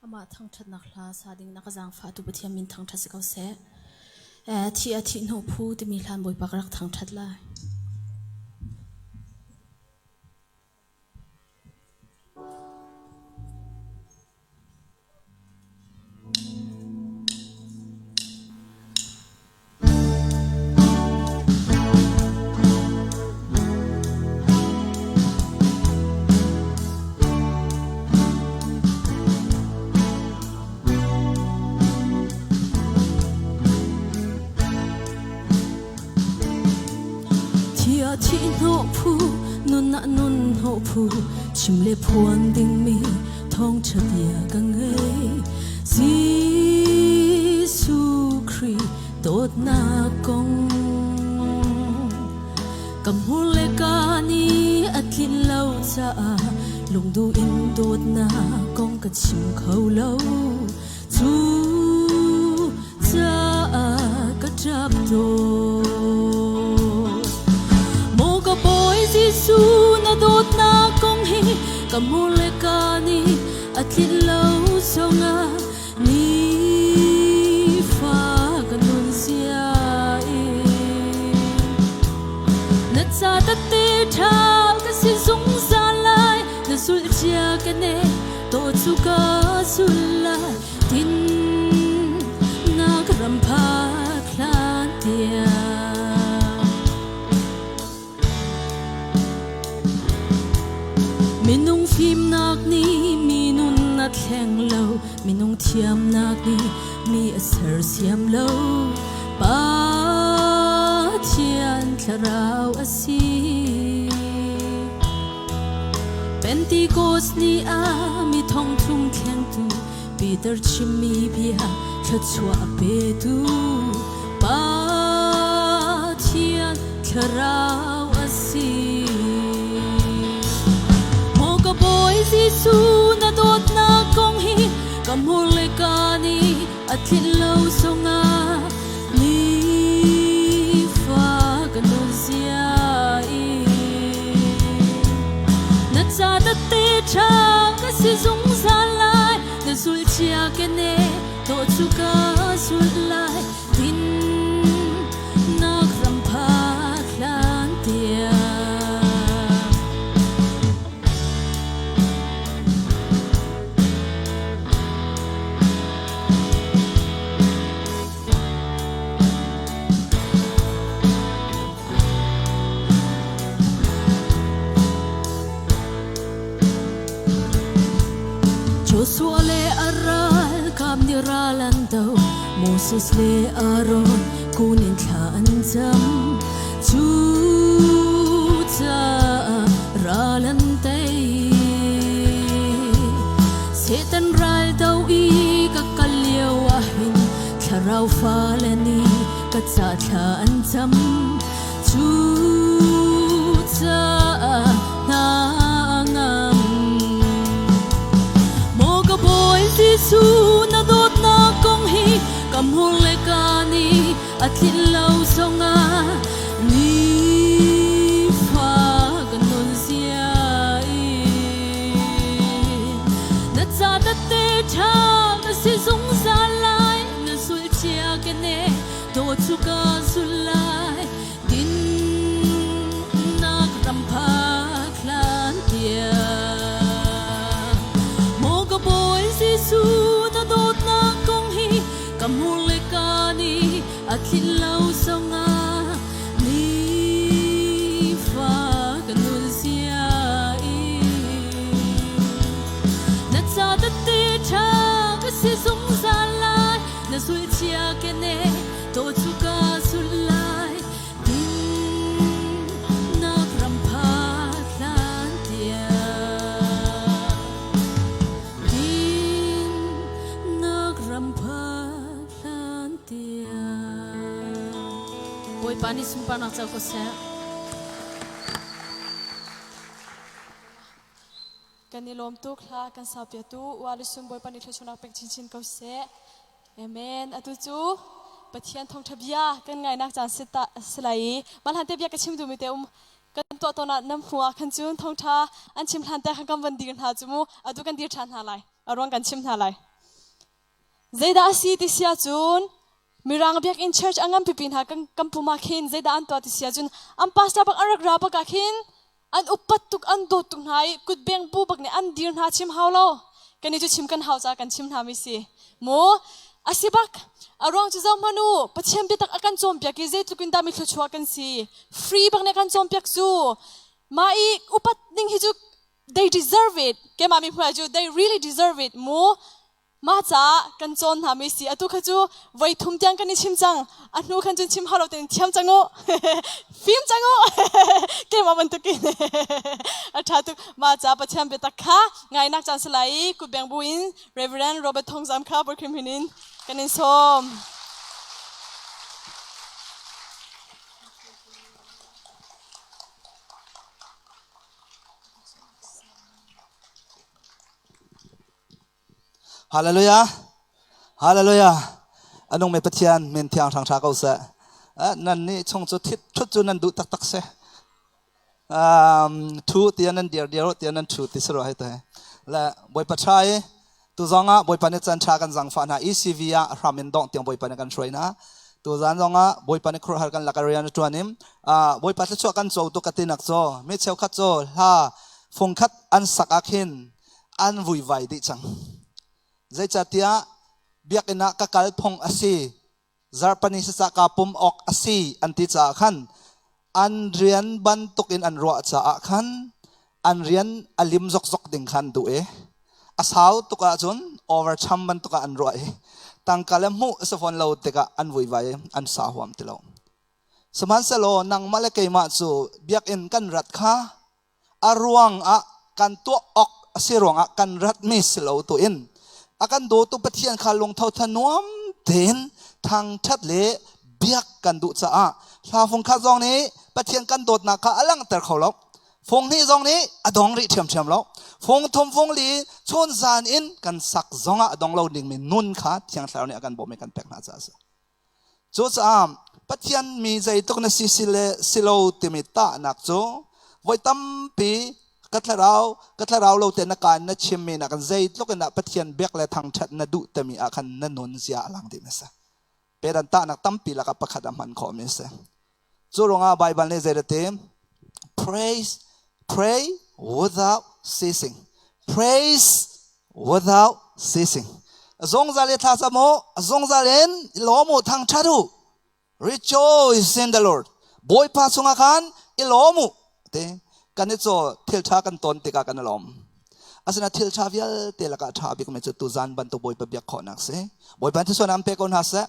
ama thang that nak hla sading nakazang fa tu pathiam min thang that sikau se thi a thi no phu ti mi hlan boi pakrak thang that la thi no phu nun na nun ho phu chim le phuan ding mi thong chatia ka ngai Giêsu Christ tot na kong kam hu le ka ni atlin lau cha lung du in tot na kong ka chim khau lau chu cha ka trap do Giêsu na dot na kong hi kamule kani atlin lau songa ni fa kanun sia na cha ta te tha ka si sung sa lai na sul chia ka ne to chu ka sul la tin na kram pha klan tia Minung phim nak ni minun nat heng lo minung thiam nak ni mi asar siam lo pa thian tharau asi Pentecost ni a mi thong thung theng tu Peter chimi bia thachwa pe tu pa thian tharau asi Giêsu na dot na kong hi kamule kani atlin lau songa ni fa kanun sia na cha ta te tha ka si zung sa lai na sul chia ke ne to chu ka sul lai tin na kram pha klan tia Joshua le aral kam ni ralan dau Moses le Aaron kunin than jam chu cha ralan tai setan ral dau I ka kalio a hin tharau fa le ni ka cha than jam chu cha na Giêsu na dot na kong hi kamule kani atlin lau songa ni fa kanun sia na cha ta te tha na si sung sa lai na sul chia ke ne do chu ka sul lai tin na kram pha klan tia Giêsu na dot na kong hi kamule kani atlin lau songa ni fa kanun sia na cha ta te tha ka si sung sa lai na sul chia ke ne to chu ka sul lai tin na kram pha klan tia Boy pani sumpa nak chau ko se Kani lom tu kha kan sapia tu wali sum boy pani thachuna pek chin chin ko se amen atu chu pathian thong thabia kan ngai nak chan sita slai mal han te bia ka chim du mi te kan to na nam huwa khan chun thong tha an chim hlan te khan kam ban dir ha chumu adu kan dir than ha lai arong kan chim ha lai zeda asi ti sia chun mirang biak in church angam pipin ha kan puma khin zeda an to ti sia chun am pastor bak arak ra bak khin an upat tuk an do tuk nai kut beng bu bak ne an dir na chim haulo kan ni chu chim kan hau cha kan chim na mi si mo asibak arong chu zom manu pachem bi tak akan chom pya ki ze tukin da mi thlu chua kan si free bak ne kan chom pyak chu mai upat ning hi chu they deserve it ke mami phwa chu they really deserve it mo ma cha kan chon ha mi si atu kha chu vai thum tyang kan ni chim chang anu khan chun chim halo ten thiam chango film chango ke ma man tu ki atha tu ma cha pacham be tak kha ngai nak chan salai ku beng buin reverend robert thong jam kha bor khim hinin kan in som Hallelujah Hallelujah anong may patyan min tiang thang tha ko sa nan ni chong chu thit thut chu nan du tak tak se thu tian nan dear tian nan thu ti sro hai ta la boy patrai tu zonga boy pane chan tha kan jang fa na ECV ya ramin dong tiang boy pane kan shroi na tu zan zonga boy pane khro har kan lakarian tu anim boy pat chu kan chou tu katinak cho mi cheu khat cho ha phong khat an sak akhin an vui vai di chang zai chatia biak ina kakal phong asi zarpani sa kapum ok asi anti cha khan an rian ban tukin an ro cha khan an rian alim zok zok ding khan du asau tuka chun over cham ban tuka an ro tangkalam mu sa phone lo teka an vui vai an sa huam tilo saman salo nang malakay ma chu biak in kan rat kha arwang a kan tu ok asirong a kan rat mi silo tu in akan do tu pathian khalong thau thanuam ten thang that le biak kan du cha a tha phong kha zong ni pathian kan dot na kha alang ter kholok phong ni zong ni adong ri thiam thiam lo phong thom phong li chon zan in kan sak zonga adong lo ding min nun kha thiang thlar ni akan bo me kan pek na cha sa cho cha pathian mi zai tok na si silo timita nak cho voi tam pi katlarau lo te na kan na chimmi na kan zai tlok na pathian bek le thang that na du tami akan na nun zia lang di mesa pedan ta nak tampi la ka pakhat man kho mesa churonga bible ne zerate pray without ceasing praise without ceasing zong zale tha samo zong zalen lomu thang thadu rejoice in the lord boy pa sunga khan ilomu te kan cho thil tha kan ton tika kan lom asana thil tha vial te laka tha bi me chu tu zan ban to boy pa biak kho nak se boy pan so nam pe kon ha se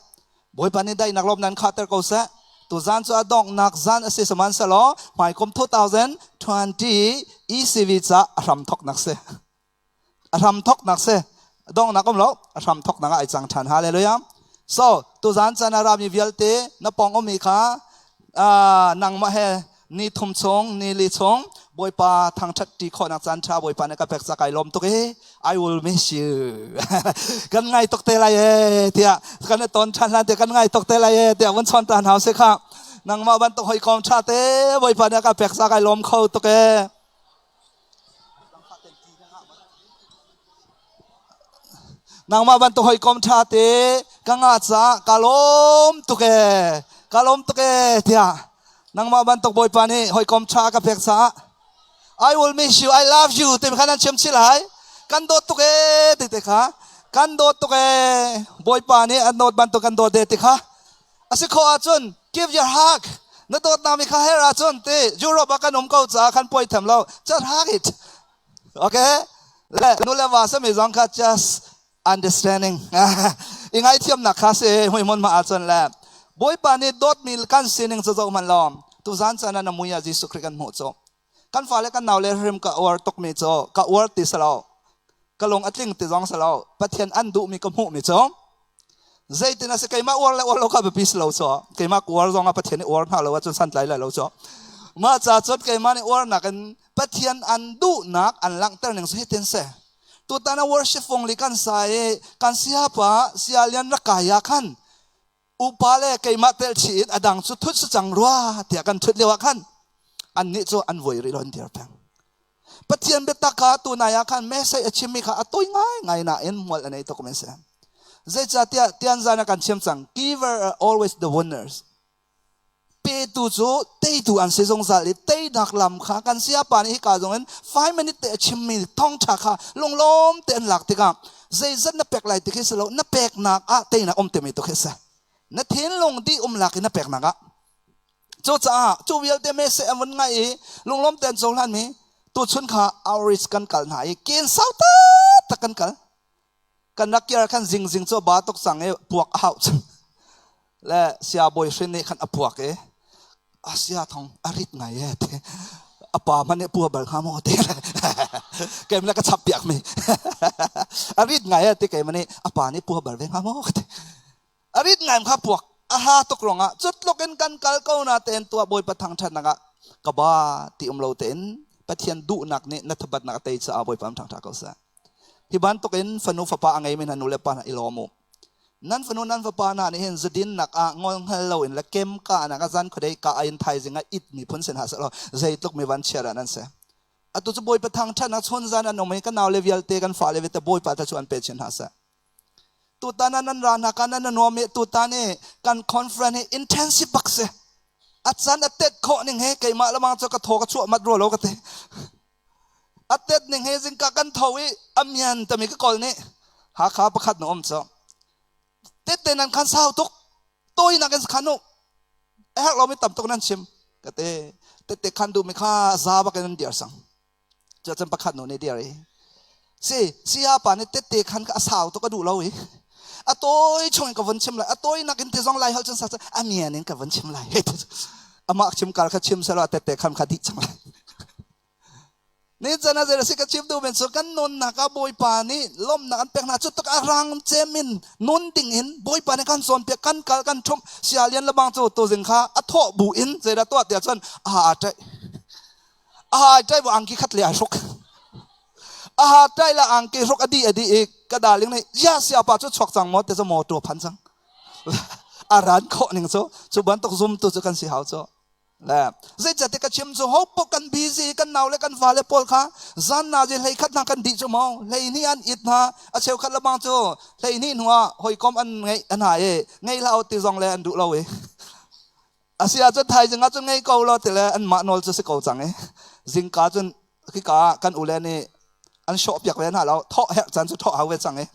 boy pan ni dai nak lom nan khater ko se tu zan cho adong nak zan ase saman salo mai kom 2020 ECV cha ram thok nak se ram thok nak se dong nakom lo ram thok nanga ai chang than hallelujah so tu zan chana ram ni vial te na pong o mi kha nang ma he ni thum chong ni li chong boy pa thang that ti kho nak chan tha boy pa na ka pek sa kai lom to ke I will miss you kan ngai tok te lai tia kan ton than lan te kan ngai tok te lai tia won chon tan hau se kha nang ma ban to hoi kom tha te boy pa na ka pek sa kai lom khau to ke nang ma ban to hoi kom tha te ka nga cha kalom to ke tia nang ma ban tok boy pani hoi kom cha ka pek sa I will miss you I love you tem khanan chem chilai kan do to ke te kha kan do to ke boy pani an not ban to kan do de te kha ase kho a chun give your hug na dot na mi kha hera chun te Europe kan om ko cha kan poi tham lo just hug it okay le nu le wa sa me jong kha just understanding ingai thiam na kha se hoi mon ma a chun la boy pani dot mil kan sining zo man lom tu zan chana na muya jisu krikan mo cho kan fale kan naule rim ka or tok me cho ka or ti salo ka long atling ti jong salo pathian an du mi ka mu mi cho zaitina se kaima or la or lo ka be pis lo cho kaima or jong a pathian or na lo chun san lai la lo cho ma cha chot kaima ni or na kan pathian an du nak an lang ter ning so hiten se tu tana worship fong li kan sai kan sia pa sia lian ra kaya khan upale kay matel chit adang chu thut chang ruwa tia kan thut lewa khan an ni chu an voi ri lon dir pang pathian betaka tu na ya khan me sai achimi kha atoi ngai na en mol anei to komen se zai cha tian zana kan chem chang giver are always the winners pe tu chu te tu an se jong za li te dak lam kha kan sia pa ni ka jong en 5 minute te chim mi thong tha kha long lom te an lak te ka zai zan na pek lai te ke selo na pek nak a te na om te mi to ke sa na thin long di lak na pek nak a chu cha chu wial te me se amon ngai long lom ten jong lan mi tu chun kha auris kan kal na i ken sau ta kan kal kan nak yar kan jing jing cho ba tok sang e puak hau le sia boy shin ne kan apuak e asia thong arit ngai e te apa man e pu bal kha mo te kem la ka chap piak me arit ngai e te ke man e apa ni pu bal ve kha mo te arit ngai kha puak aha tok ronga chut loken kan kal ko na ten tua boy pathang that na ka ba ti lo ten pathian du nak ne na thabat nak te cha boy pam thang tha ko sa hi ban token fanu fa pa angai men anule pa na ilomo nan fanu nan fa pa na ni hen zedin nak a ngol hello in la kem ka na ka zan khode ka ain thai jinga it mi phun sen ha sa lo zai tok me van chera nan se atu chu boy pathang than na chon zan no me ka naw level te kan fa level te boy pa ta chu an pe chen ha sa tu ta nan ran ha kan na no me tu ta ne kan conference intensive bak se at san atet kho ning he kai ma lamang cho ka tho ka chu mat ro lo ka te atet ning he jing ka kan thawi amian ta mi ka kol ne ha kha pakhat no om cho te nan kan sao tok toy na kan khanu e hak lo mi tam tok nan chim ka te khan du mi kha za ba kan dir sang cha chan pakhat no ne dir e si ha pa ne te khan ka sao tok ka du lo e a toy chong ka von chim la a toy na kin te jong lai hal chan sa amian nin ka von chim lai ama chim kal kha chim sa lo te khan kha di chang lai ni jana zera sika chim du men so kan non na ka boy pa ni lom na an pek na chu tak arang chemin non ding in boy pa ni kan son pe kan kal kan thum sialian la bang chu to jing kha a tho bu in zera to tia chan tai bo angki khat le a sok tai la angki sok adi ka daling nei ya sia pa chu chok chang mo te so mo to phan chang aran kho ning so chu ban tok zum tu chu kan si hau cho la zai chate ka chim zo ho po kan busy kan naw le kan vale pol kha zan na je lei khat na kan di chu mo lei ni an it na a cheu khat la bang chu lei ni nuwa hoi kom an ngai an ha e ngai la o ti zong le an du lo e asia chu thai jinga chu ngai ko lo te le an ma nol chu se ko chang e jing ka chun ki ka kan u le ni an sho piak le na lo tho he chan chu tho ha we chang e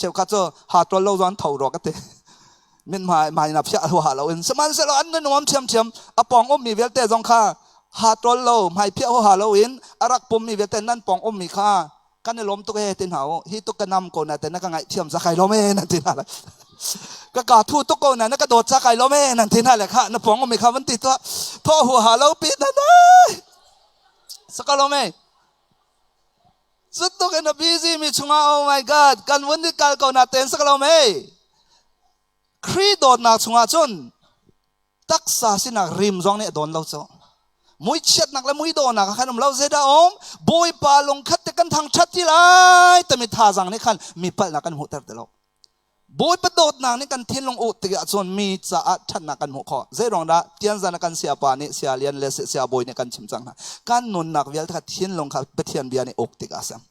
cheu khat chu ha to lo zon tho ro ka te min mai na phya ho ha lo in saman se lo an na nom chem apong om mi vel te jong kha ha tol lo mai phya ho ha lo in arak pom mi vel te nan pong om mi kha kan ne lom to he tin hao hi to kanam ko na te na ka ngai thiam za khai lo me na tin ha la ka thu to ko na ka do cha khai lo me na tin ha la kha na pong om mi kha van ti to tho ho ha lo pi na dai sa ka lo me zut to ke na busy mi chunga oh my god kan won ni kal ko na ten sa ka lo me kri dot na chunga chun taksa sinak rim zong ne don lo cho mui chet nak la mui do na khanum lo zeda om boy pa long khat te kan thang that ti lai tami tha jang ne khan mi pal na kan hu tar te lo boy pa dot na ne kan thin long u te a chon mi cha a that na kan hu kho ze rong da tian zan kan sia pa ni sia lian le sia boy ne kan chim chang na kan nun nak vel tha thin long kha pe thian bia ni ok te ka sam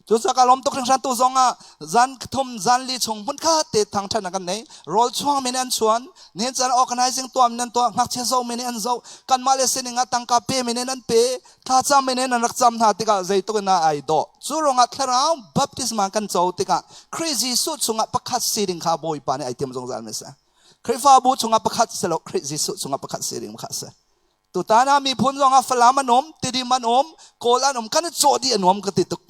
chu sa ka lom tok thang san tu zonga zan thum zan li chung mun kha te thang than kan nei rol chuang men an chuan ne chan organizing to am nan to ngak che zo men an zo kan ma le sening atang ka pe men an pe tha cha men an rak cham tha ti ka zai to na ai do chu ronga tharau baptisma kan zo ti ka crazy su chunga pakhat siring kha boy pa ne item zong zan me sa khrifa bu chunga pakhat selo crazy su chunga pakhat siring kha sa tu ta na mi phun zonga falama nom tidi man om kola nom kan cho di anom ka ti tuk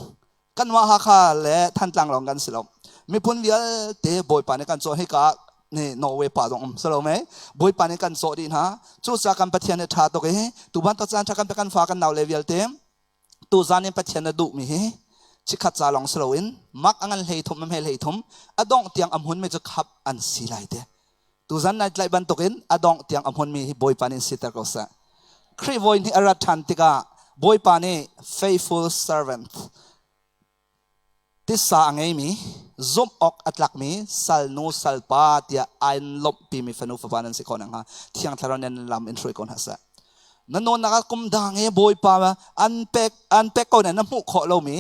kan wa ha kha le than tlang long kan silom mi phun vial te boy pa ne kan cho he ka ne Norway pa dong salo me boy pa ne kan so din ha chu sa kan pathian ne tha to ke tu ban to chan tha kan pe kan fa kan naw level te tu zan ne pathian na du mi he chi khat cha long salo in mak angan hei thum me hei thum adong tiang amhun me chu khap an si lai te tu zan na tlai ban to ken adong tiang amhun mi boy pa ne sitar ko sa khri voin hi arat than tika boy pa ne faithful servant ti sa angai mi zum ok atlak mi sal no sal pa tia ain lop pi mi fanu fa panan si konang ha thiang tharon nen lam in throi kon ha sa nanon naka kum dang e boy pa an pek ko na mu kho lo mi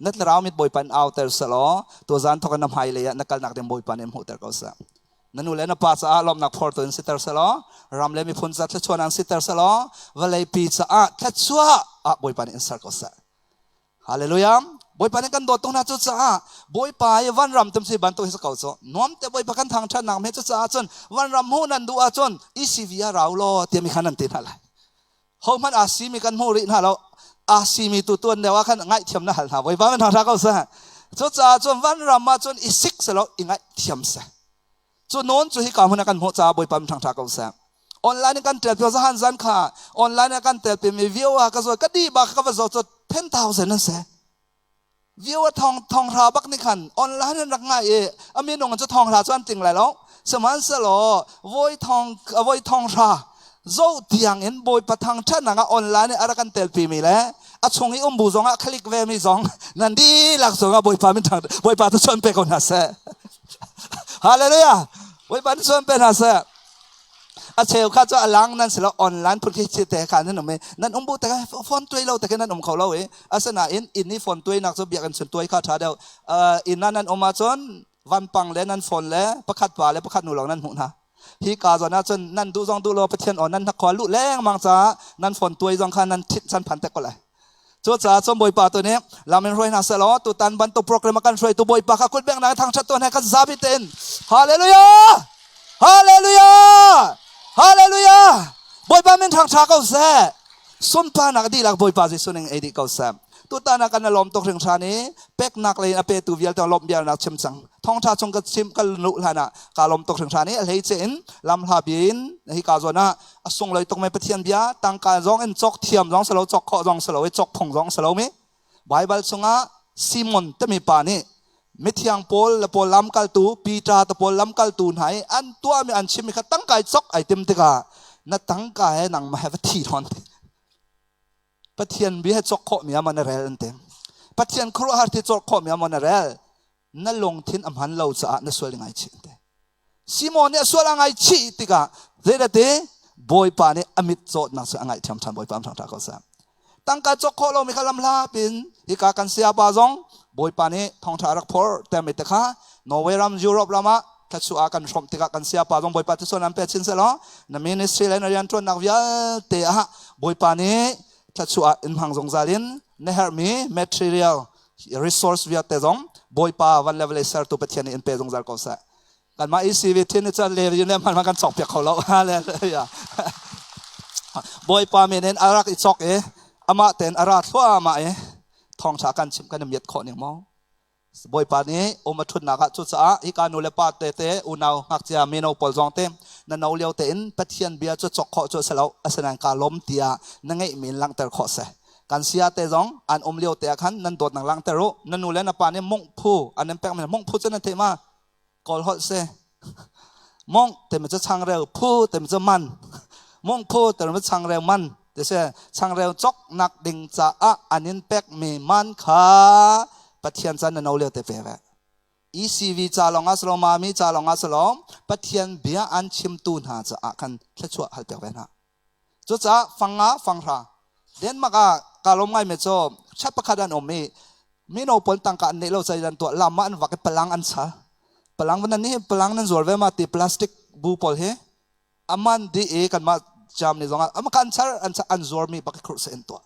นัดเรามิดบอยปันเอาแต่สลอตัวจานทกันนำไฮเลยนักการนักเดมบอยปันเอ็มหูแต่ก็สนั่นนู่นเลยนะปัสสาวะลมนักพอร์ตัวอินสิตร์สลอรำเลยมีพุ่นจัดชวนอันสิตร์สลอวลัยปีศาจทัดชัวบอยปันอินสักก็สฮาเลลูยาบอยปันกันโดดตรงนั้นจุดจ้าบอยปายวันรำตุ้มสิบันตัวอิสกาวโซน้อมแต่บอยปันทางชนะไม่จุดจ้าจนวันรำหูนันดูอาจนECVเราโลเตมีขันนันตินอะไรเขามันอาศีมีกันหูรินะเราอาศีมีตัวเดียวว่าขันง่ายเทียมนะฮะบอยปันมันทางชาเขาซะจุดจ้าจนวันรำมาจนอีสิกสลออีง่ายเทียมซะจนโน้นจุดที่การมันกันหัวจ้าบอยปันทางชาเขาซะออนไลน์กันเตะเพื่อจะหันจันค่ะออนไลน์กันเตะเป็นมีวิวก็ส่วนก็ดีบักก็ว่าจะ10,000นั่นเสียวิวทองราบักนี่ขันออนไลน์นั่นรักง่ายอามีนงจะทองราจวนจริงไรแล้วสมัยสโลวอยทองราโจเดียงเห็นบอยประทังชนะออนไลน์เนี่ยอะไรกันเตะปีมีแล้วชงอีบูจงคลิกเวมีจงนั่นดีหลักสงบอยปามิทางบอยปาตุชนเปคนหาเสฮาเลลูยาบอยปาตุชนเป็นหาเสเชลข้าจะอลังนั่นสิเราออนไลน์พูดคิดแต่การนั่นหนูไม่นั่นบุแต่ฟอนตัวเราแต่แค่นั้นเขาเราอาสนะอินนี่ฟอนตัวนักจะเบียกันส่วนตัวข้าท้าเดียวอินนั้นมาจนวันปังแล้วนั่นฟอนแล้วประคัดป่าแล้วประคัดหนูหลังนั่นหุ่นฮะที่กาจนะจนนั่นดูจงดูเราประเทศอ่อนนั่นขอลุแรงมังจ้านั่นฟอนตัวจงข้านั่นทิศสันพันแต่ก็เลยจุดจ้าจนบอยป่าตัวนี้เราเป็นรวยนักสลอตัวตันบันตัวโปรแกรมกันรวยตัวบอยป่าข้าคุณแบ่งนายทางชัดตัวให้กันซาบิเตนฮาเลลูยาฮาเลลูยาฮาเลลูยาบอยปาเป็นทางชาเก้าแซ่สุนปานักดีหลักบอยปาจิสุนิงเอดีเก้าแซ่ตัวตานักกันลมตกถึงชานี้เป็กนักเลยอเปตูเวียลตัวลมเบียนักชิมจังท้องชาชงกับชิมกันลุลานะการลมตกถึงชานี้เลยเจนลำลาบินฮิกาโซนะส่งเลยตกไม่ปะเทียนเบียตั้งการร้องเอ็นจอกเทียมร้องสโลจอกเคาะร้องสโลจอกพงร้องสโลมิไบเบิลสงะซิมอนเตมีปานี่มิทยังโพลและโพลล้ำกัลตูปีตราตะโพลล้ำกัลตูนหายอันตัวมีอันชิมิขัดตั้งกายจอกไอเต็มติกานัดตั้งกายนังมาให้วัดที่ทอนปะเทียนบิให้จอกข้อมีอามันเรลเต็มปะเทียนครัวหาที่จอกข้อมีอามันเรลนั่นลงทิ้งอัมหันเราจะนั่นสวยงไงชิเตซิโมเนี่ยสวยงไงชิติกาเรื่องเดบอยปานี่อมิตโจดนักสวยงไงทำบอยปามทางตาเขาสามตั้งกายจอกข้อเรามีขลังลาปินฮิกากันเสียบาจงบอยปานี่ทองทารักพอร์แต่ไม่ตะค่ะนอร์เวย์รัมยุโรปรามาถ้าชัวกันชมติกากันเสียบาจงบอยปาที่ส่วนนั้นเป็นชิ้นเสร็จแล้วนั่นมินิสทรีเลยนะยันทรนักวิทยาเตะบอยปานี่ถ้าชัวอินพังจงซาลินเนื้อมี material resource วิทยาเตะจงบอยปาวันเลเวลเซอร์ตัวเป็นเทียนอินเปจงซาร์ก็เสร็จกันมา ECV ที่นี่จะเลวอยู่เนี่ยมันกันสอบเปียกเขาแล้วอะไรเลยบอยปามีเน้นอารักอีจอกอามาเต็นอาราทั่วอามาทองชากันชิมกันเมียดขอหนึ่งมองบอยปานี้อมาทุนนักจุดจ้าฮิกานุเลปาเตเตอุนาวหักเจียมีนาวปอลจงเต็มนันเอาเลี้ยวเต็นปะเทียนเบียจุดจอกขอจุดเสลาอสนันการล้มเตียนั่งไงมีลังเตอร์ขอเสกันเสียเตจงอันเลี้ยวเตียขันนันโดดนังลังเตอร์นันนูเลนปานี้มงผู้อันนั้นแปลงมันมงผู้จะนั่นเทมากอลฮอตเซมงแต่มันจะช่างเร็วผู้แต่มันจะมันมงผู้แต่มันจะช่างเร็วมันเดี๋ยวช่างเร็วจอกนักดิ่งจ้าอันนี้แปกมีมันขาปะเทียนจันนเอาเลี้ยวเตเปะ ECV จ้าลงอาสโลมามีจ้าลงอาสโลปะเทียนเบียอันชิมตูนหาจ้ากันแค่ชั่วหัดเปกเวนะจุดจ้าฟังฟังราเดินมากการลงไงเมโจชัดประคดันอมีโนปนตังกันในเราใจดันตัวลำมันวักพลังอันซาพลังวันนี้พลังนั้นจวดเวมาตีพลาสติกบูปอลเฮอามันดีกันมาจำในตรงนั้นอามันกันซาอันจวดมีบักครุเซนตัว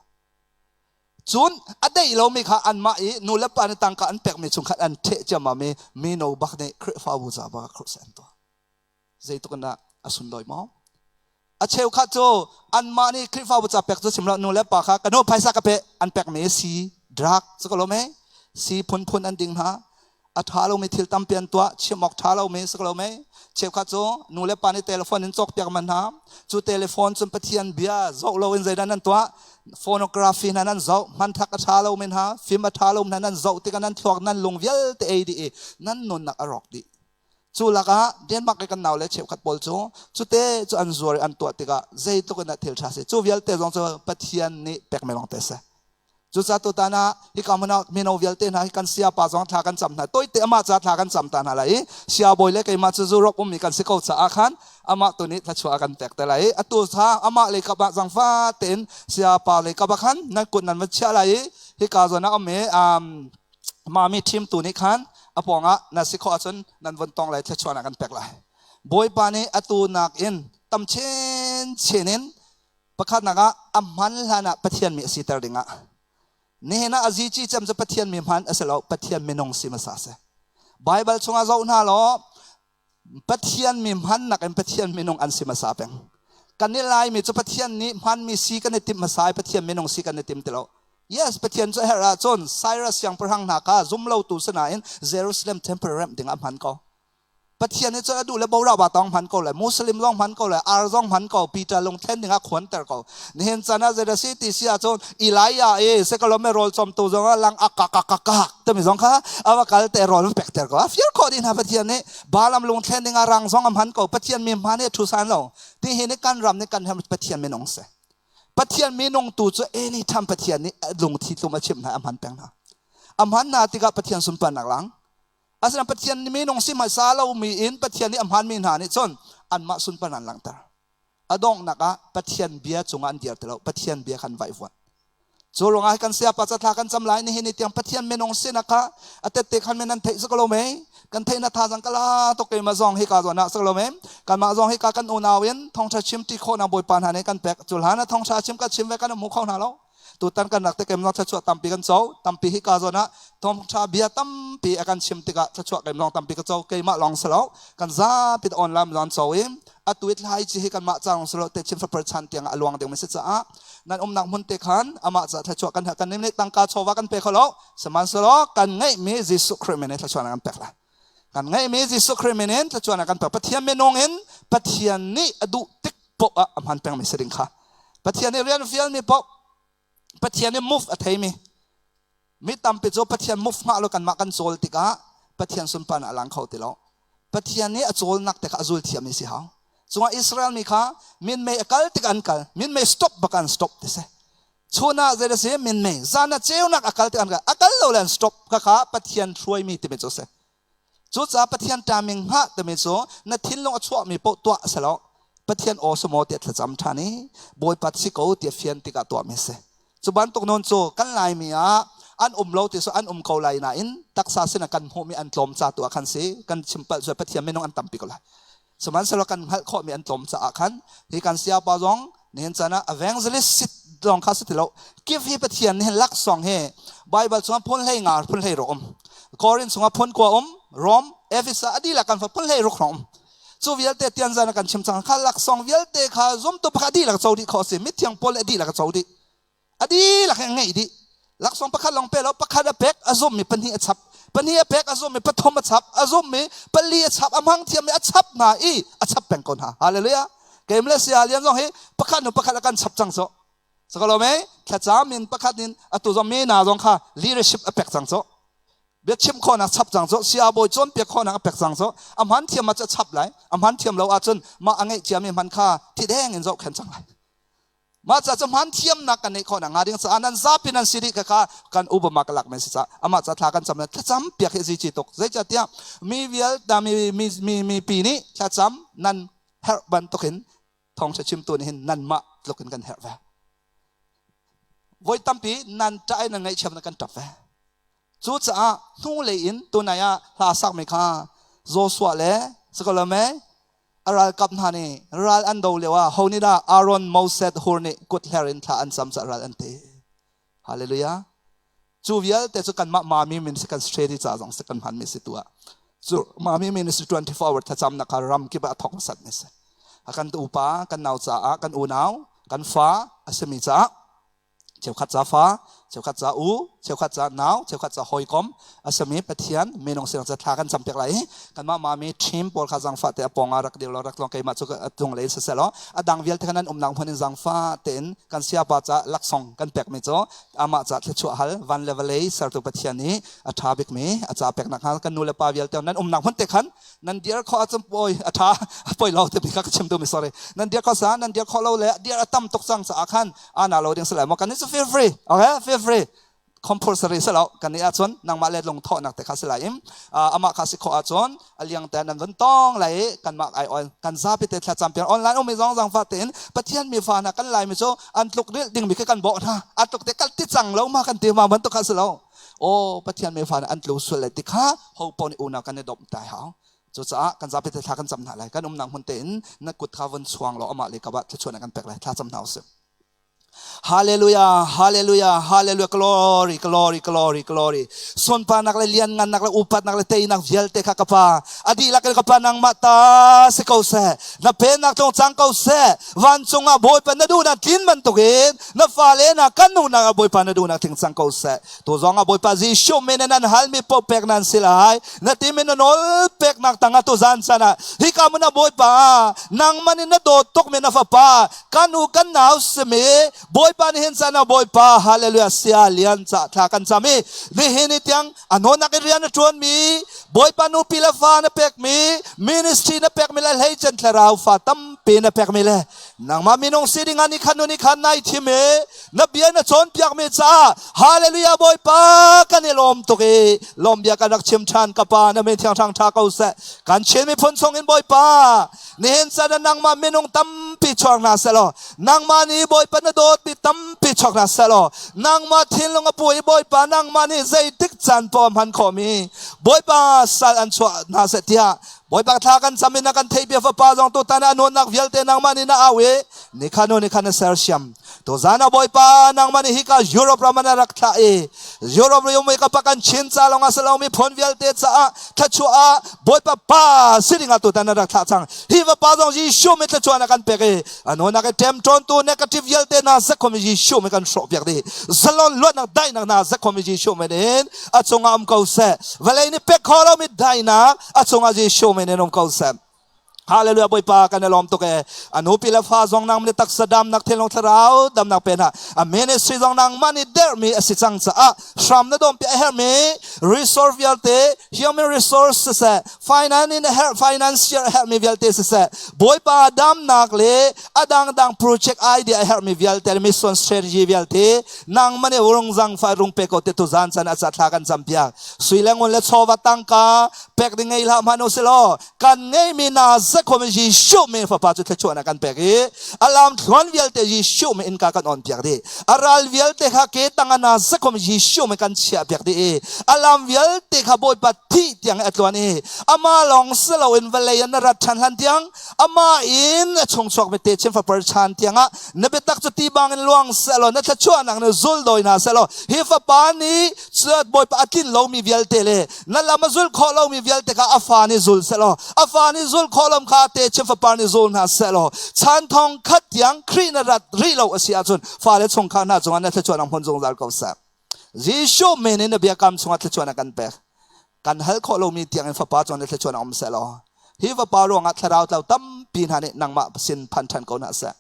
จุนอดีตเรามีข้าอันมานูเลปานตังกันเป็กมีชุนขัดอันเทจมามีโนบักในคริฟาบูซาบักครุเซนตัวใจตุกันนะอสุนดอยมออาเชลข้าโจอันมานี่คริฟาบูซาเป็กจะชิมละนูเลปาข้ากันโนไพศกเปอันเป็กมีสีดรักสกลเมสีพุนอันดิ่งฮะอัฐาเราไม่ทิลตัมเปียนตัวเชื่อมอกฐาเราไม่สักเราไม่เชื่อข้าโจนูเลปานี่เทเลโฟนนินจอกเปียกมันฮะจูเทเลโฟนจนปะเทียนเบียจอกเราอินใจนั้นตัวโฟโนกราฟีนั้นจอกมันทักอัฐาเราไม่ฮะฟิล์มอัฐาเรานั้นจอกที่กันนั้นทวกนั้นลงเวลเตอดีนั้นนนนักอรอกดีจูลักะเดินมักกันน่าเลยเชื่อขัดบอลจูเตจูอันจวอันตัวติกะใจตุกันนั้นเทลชาเซจูเวลเตจงจูปะเทียนนี่เป็กไม่ลงเตเซจุดจัตุตานะฮิกามันมีโนเวลเตนะฮิกันเสียปาจงทากันจำนะตัวเตอมาจัดทากันจำตานะเลยเสียบอยเล็กไอมาจูรบมีกันสิเขาจะอาคันอามาตัวนี้ทัชวากันแตกแต่เลยอตุสาอามาเลยกับจังฟ้าเต็นเสียปาเลยกับขันนั่นกุนนั่นมันเชื่อเลยฮิกาจนะอเม มามีทีมตัวนี้ขันอปองะนาสิขอจนนันวันตองไหลเทชวนากันแปลกไหลบอยปานีอตูนักอินตำเชนเชนินประคัดนักอัมมันลานะปะเทียนมีสิตรดิงะนี่นะอาจีจีจำจะปะเทียนมีมันอสลาวปะเทียนมีนงสิมาสาเสไบเบิลชงอาเจ้าหน้าล้อปะเทียนมีมันนักเป็นปะเทียนมีนงอันสิมาสาเป็งกันนี่ลายมีจะปะเทียนนี้มันมีสีกันในติมมาสายปะเทียนมีนงสีกันในติมตลอด yes ปะเทียนจะเฮราจนไซรัสยังประหังนักซุ่มเล่าตูสนาอินเยรูซาเล็มเทมเพอร์เรมดิงอัมพันก็ปะเทียนนี้จะดูแลบ่าวเราบาตองพันก็เลยมุสลิมลองพันก็เลยอาร์ซองพันก็ปีตาลงเทนดิงอักขวัญเตอร์ก็นี่เห็นจานาเจดสิติเสียจนอีไลยาเสกลอมเมโรลจอมตูจงลังอักกักแต่ไม่จงค่ะเอาว่าการเตะรอลเปกเตอร์ก็ฟิลคอดินฮะปะเทียนนี้บาลามลงเทนดิงอารังซองอัมพันก็ปะเทียนมีมันเนี่ยทุสานเราที่เห็นในการรำในการทำปะเทียนมีนงเสปะเทียนมีนงตูจะนี่ทำปะเทียนนี้ลงที่ตัวมาชิมนะอัมพันแปงนะอัมพันนาติกาปะเทียนสุนปันนักลังอาศัยปะเทียนมีนงสิมาซาลามีอินปะเทียนนี้อัมพันมีหานี่จนอันมาสุนปันนันหลังตาอดองนักปะเทียนเบียจงอันเดียร์ตลอดปะเทียนเบียขันไว้วันจูลงอากันเสียปัจจัยกันจำลายนี่เห็นที่ปะเทียนมีนงสินักอัตเตขันมีนันเทสกโลเมกันเทนท่าสังกลาตกเกมาซองให้กาจนะสกโลเมกันมาซองให้กากันอุนาวินทองชาชิมที่โคนาบอยปานหาในกันแปกจุลหานะทองชาชิมกันชิมไว้กันมุขเขาหนาเราตัวตันกันนักเตะเกมนักชัวตั้มปีกันโซ่ตั้มปีให้กาจนะทองชาเบียตั้มปีอากันชิมติกะชัวเกมลองตั้มปีกันโซ่เกมมาลองสลาวกันซาปิดออนไลน์ลองโซ่เองอัตวิทไลจีให้กันมาจางสลาวเตชิมฟับเปิดชันเตียงอลวงเตียงไม่เสียจ้านั่นนักมุนเตขันอามาจะชัวกันกันนิ่มตั้งกาโชวากันเปเขาแล้วสมานสลาวกันไงมีจิสุครีมินชัวกันเปกละกันไงมีจิสุครีมินชัวกันเปกปะเทียนเมนงเอ็นปะเทียนนี่อดูติกปะอัมพันเปงไม่เสียดิงค่ะปะเทียนนี่เรียนฟิลมีปะปะเทียนนี่มุฟอัตเฮมีตั้มปิดโจปะเทียนมุฟมาโลกันมากันโซลติกะปะเทียนสุนปันอลังเขาติโลปะเทียนนี่อโซลนักแต่กะอโซลเทียมนี่สิฮะจงอิสราเอลมีค่ะมินเมย์กัลติกันกัลมินเมย์สต็อปบักันสต็อปดิเสชนะเจดเสมินเมย์จานะเจ้านักกัลติกันกัลกัลโลเลนสต็อปกะค่ะปะเทียนช่วยมีติเมโจเสจุดจ้าปะเทียนตามิงฮะติเมโจนัดทิ้งลงอชัวมีปตัวเสลปะเทียนโอสมอเตียจำทานีบอยปัดสิโกเตียเฟียนติกะตัวมิเสจุบันตกนนโจกันลายมีอันโลติโซอันเขาลายน่ะอินตักษาสินะกันโฮมีอันตลมจ่าตัวคันสิกันชิมปัจจุบันปะเทียนไม่น้องอันตั้มปีก็เลยสมัยสลกันข้อมีอันตลมจ่าคันที่กันเสียปะจงเนี่ยจะนะ evangelist สิลองข้าสิที่เรา give ให้ปะเทียนเนี่ยลักสองให้ไบเบิลสงพ้นให้งาพ้นให้รอมคอรินสงพ้นกว่ารอมเอฟิสอดีละกันพ้นให้รอมจูวิลเตเตียนจานะกันชิมจังข้าลักสองวิลเตข้าซมตัวพักดีละก็เจ้าดิข้อสิมิเทียงพ้นอดีละก็เจ้าดิอดีละก็ไงดิลักษณะประคัดลองเปแล้วประคัดเป็กอาซุมมีปัญหาชับปัญหาเป็กอาซุมมีปฐมชับอาซุมมีปลีชับอมังเทียมมีชับนาอีชับเป็นคนหาฮาเลลูยาเกมเลเซียเลียนร้องให้ประคัดหนูประคัดกันชับจังโซสกอลไหมแค่จามินประคัดนินอตุจอมมีนาร้องค่ะ leadership เป็กจังโซเบียชิมคนนักชับจังโซเสียบอยจนเปียคนนักเป็กจังโซอมันเทียมมาจะชับไหลอมันเทียมเราอาจนมาอังเกจามีมันค่าที่แดงเงินโซแข็งจังไหลมาจากจำพันเทียมนักกันในคนงานดิ้งสานันซาปินันสิริกะกันอุบมากลักไม่สิจ้าอามาจากทากันจำนั้นถ้าจำเปียกจิตตกใจจัดเดียมีวิลดามีปีนี้ถ้าจำนั่นเฮร์บันตกินทองชิมตัวนี้นั่นมาตกินกันเฮร์แววัยตั้มปีนั่นใจนั่นไงเชื่อมกันตับแวจู่จ้านู่เลยอินตัวไหนอะลาสักไม่ค่ะโจสวะเลยสกอลไหมอารัลกับนานี่รัลอันดูเลว่าเขานี่นะอารอนโมเสสฮูร์นี่กุดเฮรินท่าอันซัมส์รัลอันเตฮาเลลูยาจูวิลแต่จุกันมามีมินิสกันสเตรดิจ้าจงสกันพันมิสิตัวจูมามีมินิส24 hours ถ้าจำนักรำกิบะทอกสัตว์มิสกันตูปากันนาวจ้ากันอูนาวกันฟ้าอาศมิจ้าเจ้าขัดจ้าฟ้าเจ้าขัดจ้าอูเจ้าขัดจ้าหนาวเจ้าขัดจ้าหอยกอมอาสมีปะเทียนเมนองเสียงจะทากันจำเปียกไหลกันมามีทีมปอลข้าจังฟ้าแต่ปองอารักเดียวรักลองไกมาจุกตรงเลยเสียแล้วดังเวียลที่นั้นนางพนิจังฟ้าเต็นกันเสียปาจะลักซองกันเปียกไม่จ่ออามาจะเชื่อหัลวันเลเวลเลยสัตว์ปะเทียนนี้อาทาบิกมีอาจะเปียกนักฮัลกันนูเลปาเวียลเท่านั้นนางพนเตขันนั่นเดียร์ข้ออาจจะปอยอาทาปอยเราเต็มที่ก็ชิมดูไม่ sorry นั่นเดียร์ข้อสารนั่นเดียร์ข้อเราเลยเดียร์ตั้มตกจังสักขันนาเราเดียงสลายมากันนี่จะ feel free โอเค feel free compulsory สแล้วกันนี้อาจารย์นางมาเล่นลงท่อนักแต่ข้าสลายอามาข้าสิขออาจารย์เลี้ยงแต่นั้นวันต้องไหลกันมาไอออนกันซาปิเตถ้าจำเป็นออนไลน์ไม่ต้องจังฟ้าเต็นปะเทียนมีฟ้านะกันไหลไม่โจอันตุกเรื่องดิ่งมีแค่กันบอกนะอันตุกเด็กกันติดจังแล้วมากันเตียมาเหมือนตุกข้าสแล้ว โอ้ปะเทียนไม่ฟันอันรู้สุดเลยติข้าเขาปนอุณากันในดมตายเขาจุดจ้ากันจะไปทากันจำหนาเลยกันนางคนเต้นนักกุดข้าวันสว่างเราเอามาเลยกับว่าจะชวนกันแปลกเลยท่าจำหนาสิHallelujah, hallelujah, hallelujah, glory, glory, glory, glory. Son pa naklalian nga naklaupat naklatay nakvialte kakapa. Adi lakal kapa ng mata si kause. Na penak tong tsang kause. Vansong nga boy pa na doon na kinman tugin. Na fale na kanu na boy pa na doon na ting tsang kause. Tuzo nga boy pa zi shumenenan halmi po pek nan sila ay. Na timinunol pek naktanga tuzan sana. Hika mo na boy pa. Nang manin na dotok me na fapa. Kanu kan na usime. Boy pa nihin sana boy pa hallelujah siya lian sa thakan sa mi nihinit yang ano na kiriyan na tuan mi boy pa no pila fa na pek mi ministry na pek mi la lay chen klaraw fa tampi na pek mi le nang maminong siri nga ni kanay time na biyan na Cawnpiak mi sa hallelujah boy pa kanilom tuki lombia ka nakchimchan ka pa na may tiyang takaw sa kanchen mi punsongin boy pa nihin sana nang maminong tampi chuang na salo nang mani boy pa na dot tampi chok na salo nang matin long apuy boy pa nang mani zay tik chan pom han komi boy pa sal an chwa na setia boy pa thakan samin na kan theipi fa pa jong tu tana no nak vialte nang mani na awe ni khano sersiam to zana boy pa nang mani hika Europe ramana rakha e Europe yo mai ka pakan chin cha long asalo mi phon vialte cha thachua boy pa siringa tu tana rakha chang hi va pa jong ji shu me thachua na kan peke ano na ka tem ton tu negative vialte na sa komiji shu me kan shop yak de salon lot na dai na sa komiji shu me den achonga am kau se valai ni pek kholo mi dai na achonga ji shu me nenom kau se Hallelujah boy pa kanalom to ke anu pila fa zong nang mi tak sadam nak thelong tharau dam nak pena a ministry zong nang mani der mi asitsang cha a shram na dom pi her mi resource vialte human resources se financial help mi vialte se boy pa dam nak le adang dang project idea her mi vialte mission strategy vialte nang mani urong zang fa rung pe ko te tu zan san at thakan Cawnpiak suilang on le chowa tangka pek ding ngai la mano selo kan ngai mi na sa komiji show me fa pa chu thachua na kan peki alam thon vialte ji show me in ka kan on piak de aral vialte kha ke tangana sa komiji show me kan chia piak de alam vialte kha boy pa thi tiang atluan e ama long selo in valay na rat than han tiang ama in chong chok me te chen fa par chan tiang a na betak chu ti bang in luang selo na thachua nang na zul doi na selo hi fa pa ni chat boy pa atin lo mi vialte le na lama zul kholo mi vialte ka afani zul selo afani zul kholo kha te chefa parni zone ha selo chan thong khat yang khri na rat rilo asia chun fa le chong kha na chong na thachon ang hon jong zal ko sa ji sho men in bia kam chong thachon kan pe kan hal kholo mi tiang fa pa chong na thachon am selo hi va pa ro nga tharau tlau tam pin ha ne nang ma sin phan than ko na sa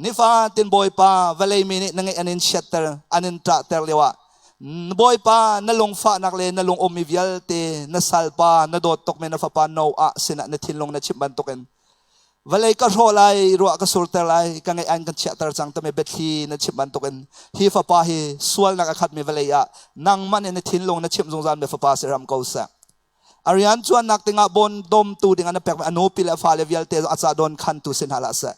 ni fa tin boy pa valai mi ni nang anin shatter anin tra ter lewa boy pa na long fa nakle na long omi vialte na salpa na dotok me na fa pa no a sina na thinlong na chimban token valai ka rolai ro ka sulter lai ka ngai an kan chatar chang ta me bethi na chimban token hi fa pa hi sual na ka khat me valai a nang man na thinlong na chim jong jan me fa pa se ram ko sa arian chuan nak tinga bon dom tu ding an pek anu pila fa le vialte acha don khan tu sin hala sa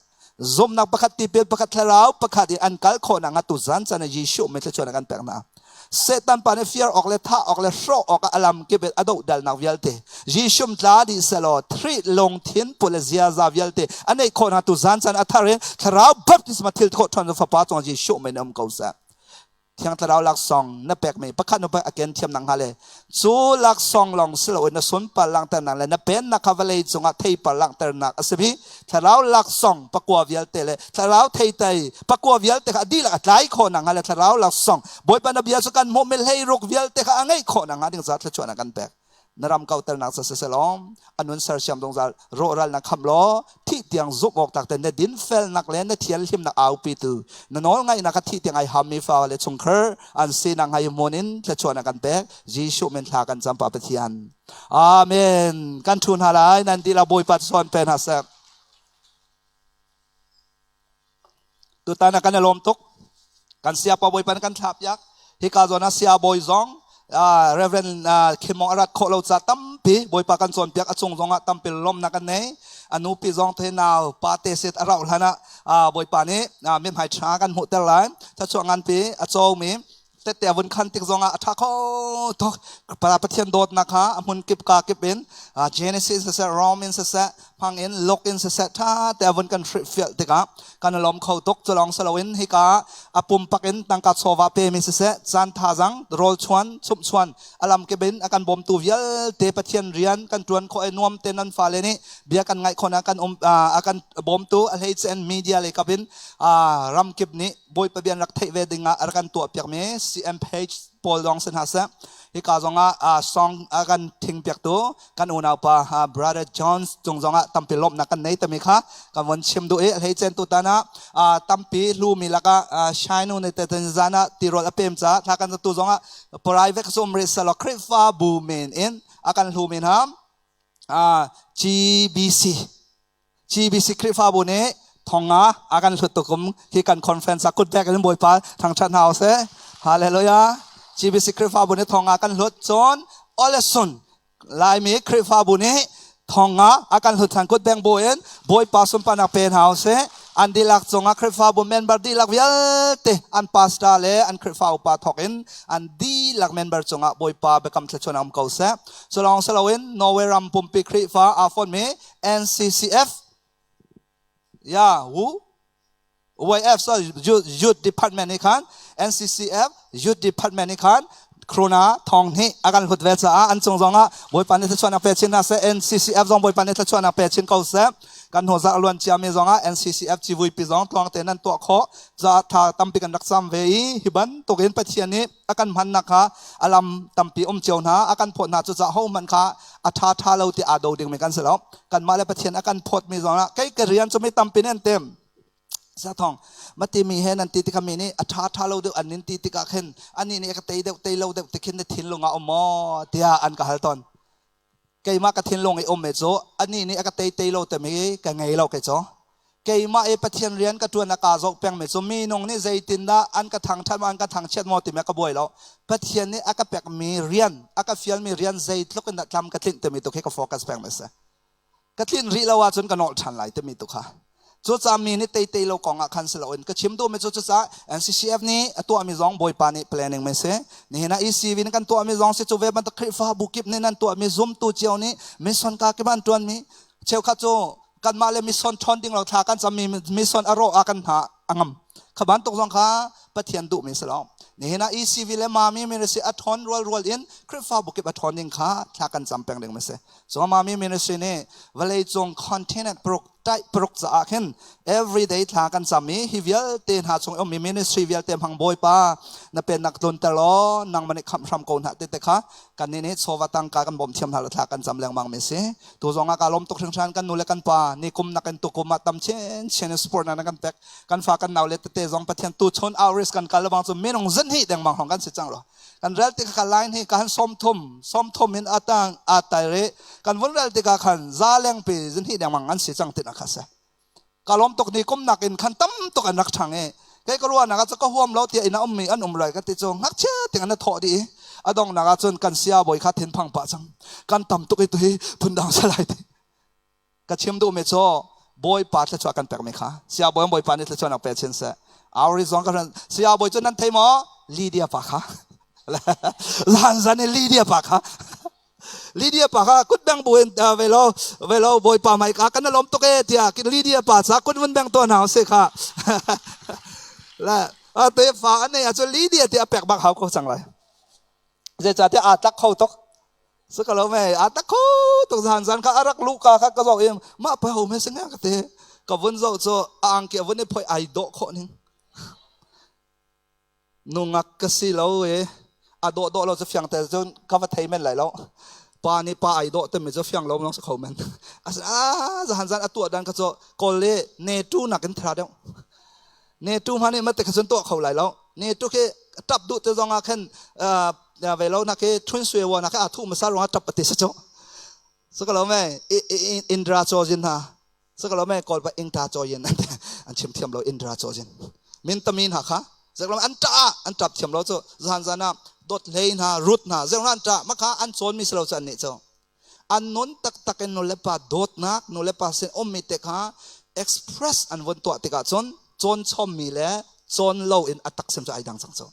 zom nak pakat tipel pakat tharau pakat an kal kho na nga tu zan chana ji shu me thachona kan pek na Setan pa ne fear okle tha okle shro ok alam kibet ado dal na vialte jishum tla di selo three long thin polezia za vialte ane khona tu zan chan athare tharau baptism thil kho thon fa pa chong jishum me nam kausa thiang tharau lak song na pek me pakhat no pa again thiam nang hale chu lak song long selo na sun pa lang tan nang le na pen na khavale chunga thei pa lang tar nak asabi tharau lak song pakwa vialte le tharau thei tai pakwa vialte kha dila atlai kho nang hale tharau lak song boy pa na bia su kan mo mel hei rok vialte kha angai kho nang ading za thla chona kan pek naram kautar nak sa selom anun sar syam dong zal roral na khamlo thi tiang zuk ok tak ten din fel nak len na thial him na au pi tu na nol ngai na ka thi tiang ai hammi fa le chungkhar an sinang hai monin thla chona kan pek jisu men thla kan champa pathian amen kan thun halai nan dila boy pat son pen hasa tu tana kan lom tok kan siapa boy pan kan thap yak hi ka zona sia boy zong Reverend Kimong arat kholo cha tampi boy pa kan Cawnpiak achung zonga tampil lom na kan nei anu pi zong the naw pa te set arau hana boy pa ni mem hai tha kan hu tel lai ta chuangan pi acho mi แต่วันคันติกซองถ้าเขาตกปราประเทศโดดนะคะมุนกิบกากิบเป็นGenesis เสร็จ Romans เสร็จพังเอ็นล็อกอินเสร็จถ้าแต่วันกันฟรีฟิลติกะกันล้อมเขาตกจะลองสลาวินให้กาปุ่มปักเอ็นตั้งกัดโซวาเปมิเสร็จจันทาจังโรลชวนสุมชวนอลัมกิบินอาการบ่มตูวิลเตปเทียนเรียนกันจวนเขาไอ้นวมเตนันฟ้าเลนี่เบียกันไงคนอาการบ่มตูอะไรเซนมีเดียเลยกับเป็นรำกิบนี้บอยไปเบียนรักเทเวดิงอาการตัวเปียกเมCM page ปอลลองเส้นหาเสฮิกาจงซองอาการทิ้งเปียกตัวกันอุณาปะbrother John จงตั้มปีลมนักกันในแต่มีค่ะกันวันชิมดูอะไรเซนตุตานะตั้มปีลูมีลักชายนูในแต่เตนจานะตีรถอเปมจ้าถ้ากันตัวprivate สมริสลคริฟาบูเมนเอ็นอาการลูมีนะGBC คริฟาบูเน่ทองอาการสุดตุกมที่กันคอนเฟรนซ์สักกุดแบกกันบ่อยป้าทางชันเฮาส์ฮาเลลูยา GBC คริฟาบูเน่ทองอาการหลุดจนอเลสุนลายมีคริฟาบูเน่ทองอาการหลุดทางกุดแบงบ่อยบ่อยป้าสมปนาเป็นเฮาส์อันดีลักจงคริฟาบูเมนเบอร์ดีลักเวลเตอันพาสตาเลอันคริฟาอุปาทอกอินอันดีลักเมนเบอร์จงบ่อยป้าเบกำเทชนามเกาเซสลองสลาวินโนเวรัมปุ่มปีคริฟาอาฟอนเม NCCF YF so youth department นี่คัน NCCF youth department นี่คันโครนาทองนี่อาการหุดเวชอันจงบอยปันเนตชวนนักเปชินนะเซ NCCF บอยปันเนตชวนนักเปชินเขาเซกันหัวจะล้วนเชียมีNCCF จีวุยปีทองเตนันตัวเขาจะถ้าตั้มปีกันรักษาเวฮิบันตัวเงินไปเชียนี้อาการมันนะคะอารมตั้มปีเจียวนะอาการผลน่าจะห้องมันค่ะอัฐาทาเราที่อาดูดึงเหมือนกันเสร็จแล้วกันมาแล้วไปเชียนอาการผลมีใกล้เรียนจะไม่ตั้มปีนั่นเต็มสะท้องมาตีมีเห็นอันตีติกามีนี่อัฐาทาเราเดืออันนี้ตีติกาเห็นอันนี้นี่ก็ตีเดือตีเราเดือตีขึ้นในทิ้งลงอ่ะอมเดียอันก็ฮัลตอนไกมาก็ทิ้งลงไอ้อมเมโซอันนี้นี่ก็ตีเราแต่ไม่ก็ไงเราแค่โซไกมาไอ้ปะเทียนเรียนก็ตัวนักการจกเปียงเมโซมีนงนี่ใจตินดาอันก็ทางท่านอันก็ทางเช็ดมอติเมก็บ่อยแล้วปะเทียนนี่อันก็เปียกมีเรียนอันก็ฟิลมีเรียนใจลุกกันทำกระทิ้งแต่มีตัวแค่ก็โฟกัสเปียงเมโซกระทิ้งรีเราว่าจนกันนอนทันไหลแต่มีตัวค่ะจุดจามีนี่เตยเรากองอาคันสลาวนก็ชิมดูไม่จุดจ้า NCCF นี่ตัวมีซองบอยปานี่ planning ไม่เสียนี่นะ ECV นี่กันตัวมีซองเสียจูเว็บมันตะคริฟ้าบุกิบนี่นั่นตัวมี zoom ตัวเจียวนี่มีส่วนกากิบันตัวนี้เชียวข้าโจกันมาเลยมีส่วนทอนดิ้งเราทากันจะมีส่วนอารมณ์อากันหาอังมขบันตกซองข้าปะเทียนดุมีสลาวนี่นะ ECV เลยมามีเสียอัทอนรัวอินคริฟ้าบุกิบอัทอนดิ้งข้าทากันจำเป็นเรื่องไม่เสียส่วนมามีเสียนี่เวลาจง content ปลุกได้ปลุกจะอาเห็น everyday ทากันสามีฮิวิลเตนหาชงมี ministry วิลเต็มพังบอยป้านั่นเป็นนักดนตรีล้อนังมันคำโกนหาเตะค่ะกันนี่โซวตังการกันบ่มเทียมหาทากันจำแรงบางเมสตัวจงอากาศลมตกเชิงชันกันนู่นเลยกันป้านี่กุมนักกันตุกุมมาตำเช่นสปอร์ตนั่นกันแตกกันฝากกันหนาวเลยเตะจงปะเทียนตัวชนเอาริสกันกันระวังจะไม่ลงเส้นที่แดงบางของกันสิจังหรอกันเรลติกันไลน์ให้กันซ้อมทุ่มมินอาตังอาตายเรกันวันเรลติกันซาเลงปีเส้นที่แดงบางกันสิจังติดนักเสกาลมตกนี่ก้มหนักอินขันตั้มตกอันนักช่างแกก็รู้ว่านักจะก็ห่วมเราเตียอินมีอันไรก็ติดจงนักเชื่อถึงอันนั้นถอดดีอดองนักจนกันเสียบ่อยขัดเห็นพังปะจังกันตั้มตกไอ้ตัวพุ่นดังสลายดีก็ชิมดูไม่โจ้บ่อยปาดจะช่วยกันแปลกไหมคะเสียบ่อยปาดนี่จะช่วยนักแปลเช่นเสเอาริซองกันเสียบ่อยจนนั้นเทมอลีเดียปะคะลันนี่ลีเดียปะคะลีเดียปะค่ะกุดแบงบุญเวลาบอยป่าไม้ค่ะกันนั่นล้มตกเตี้ยกินลีเดียปะสักกุดวันแบงตัวหนาวสิค่ะและเตะฟ้าอันนี้อาจจะลีเดียที่แปลกบางเขาก็จังเลยจะที่อาตักเขาตกสักแล้วไหมอาตักเขาตกสันค่ะอารักลูกค่ะก็จะเองมาไปเอาไม่สิ่งนี้ก็เตะกับวันเจ้าจะอ่างเกี่ยววันนี้พอยไอโดคนนึงนุ่งอักษีแล้วโดเราจะฟังแต่จนข้าพเจ้าไม่ไหลแล้วป้านี่ป้าไอโดแต่ไม่จะฟังเราน้องสักเขามันจะหันสันตัวดันก็จะกอลเล่เนตูนักกันทราเดียวเนตูมันนี่มันแต่ขจนตัวเขาไหลแล้วเนตูแค่จับดูแต่จงอาเคนเวลานักแค่ทุนสวยวนักแค่อาทุมาสารวัตรจับปฏิเสธสักแล้วไหมอินทราโจจินฮะสักแล้วไหมกอลไปอินทราโจจินอันเชื่อมเทียมเราอินทราโจจินมินตามินฮะค่ะสักแล้วอันจับเทียมเราจะหันสันนะดดเลยนะรุดนะเจ้านั่นจ้ะมะข้าอันโซนมิสเราจะเนี่ยเจ้าอันนู้นตักนุเลปาดดนักนุเลปาเซนอมมิเตค่ะ express อันวันตัวติกาจนชอมมีเลยจนเราอินอัตักเซมจะไอดังสังเจ้า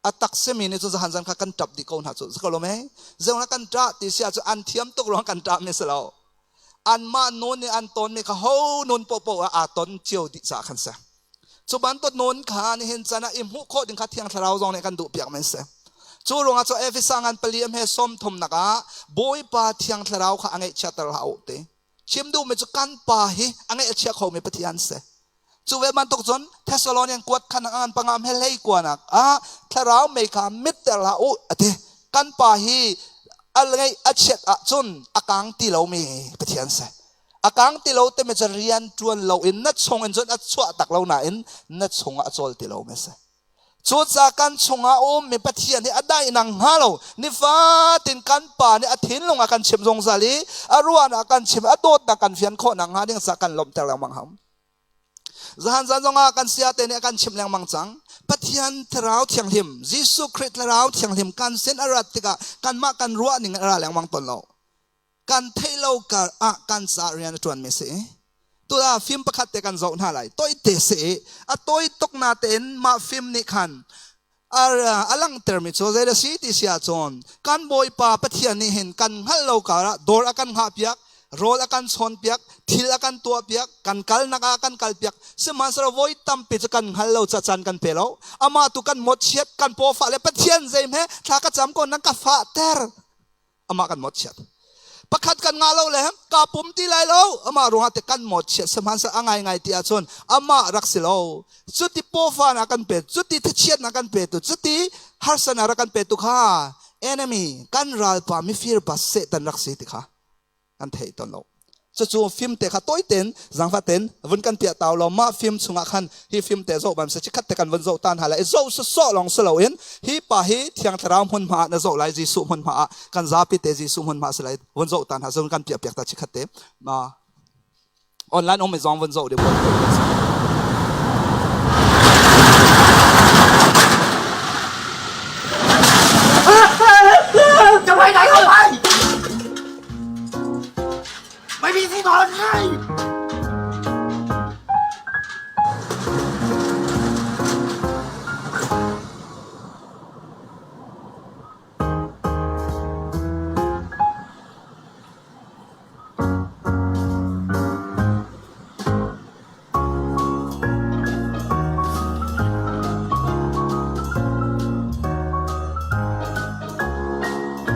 atak semi ni chu zahan zan kha kan tap di ko na chu zalo me zong na kan tra ti sia chu an thiam tok rong kan tra me salo an ma non ni an ton ni kha ho non po po a ton chiu di sa khan sa chu ban tot non kha ni hen chana im hu kho ding kha thiang tharau zong ne kan du piak men se chu ronga chu efisangan paliam he som thom naka boy pa thiang tharau kha angai chatar hau te chim du me chu kan pa hi angai achia kho me pathian se chu ve man tok chon Thessalonian kuat khan angan pangam he lei kwanak a tharau me kha mit tel hau ate kan pa hi alngai achet a chun akang ti lo me pathian se akang ti lo te me rian tuan lo in na chong en chon a chwa tak lo na in na chonga chol ti lo me se chu cha kan chunga me pathian ni adai nang halo ni fa tin kan pa ni athin longa kan chem jong zali aruan akan chem adot na kan fian kho nang ha ding sa kan lom tel mang ham zahan zan zonga kan sia te ne kan chem lang mang chang pathian thrau thiang him jisu christ thrau thiang him kan sen arat tika kan ma kan ruwa ning ara lang mang ton lo kan thailo ka a kan sa rian tuan me seตัวฟิล์มประคัตเตกันโจน่าไรตัวเตะเสอตัวตกนาเต็นมาฟิล์มนี่ขันอลังเตอร์มิโซเซเดซีติเสียจอนกันบอยปาปะเทียนนี่เห็นกันฮัลโหลการะดอร์อากันหาเปียกโรลอากันชนเปียกทิลอากันตัวเปียกกันกัลนักอากันกัลเปียกสมันสระวอยตั้มปิดกันฮัลโหลจัดจันกันเปล่าอามาตุกันหมดเชียดกันโปฟ้าเลยปะเทียนเซมเฮถ้ากระจำคนนักกฟ้าเตอร์อามากันหมดเชียดประคัดกันงาเราเลยฮะกาปุ่มที่ไรเราอามารู้ฮะแต่กันหมดเชียสมันสะง่ายง่ายที่อาชนอามารักสิเราจุดที่โปฟ้านักกันเป็ดจุดที่เชียดนักกันเป็ดจุดที่ฮาร์สนารักกันเป็ดตุกha enemy กันรัลปามิฟิร์ปัสเซตันรักสิติค่ะกันเทตอนเราจู่ฟิล์มเตะขัดตัวเต็นจังฟ้าเต็นวันกันเปียตาวเรามาฟิล์มสุงขันฮีฟิล์มเตะโซ่บันเสชิคัดเตะกันวันโซ่ตันหาเลยโซ่โซ่ลองสลาวเอ็นฮีป่าฮีเทียงทรามหุ่นมาเนโซ่ไลจีสุหุ่นมากันซาปิเตจีสุหุ่นมาสลายวันโซ่ตันหาส่วนกันเปียเปียตาชิคัดเตะมาออนไลน์อเมซอนวันโซ่เดี๋ยวจะไปไหนก็ไปไม่มีที่นอนให้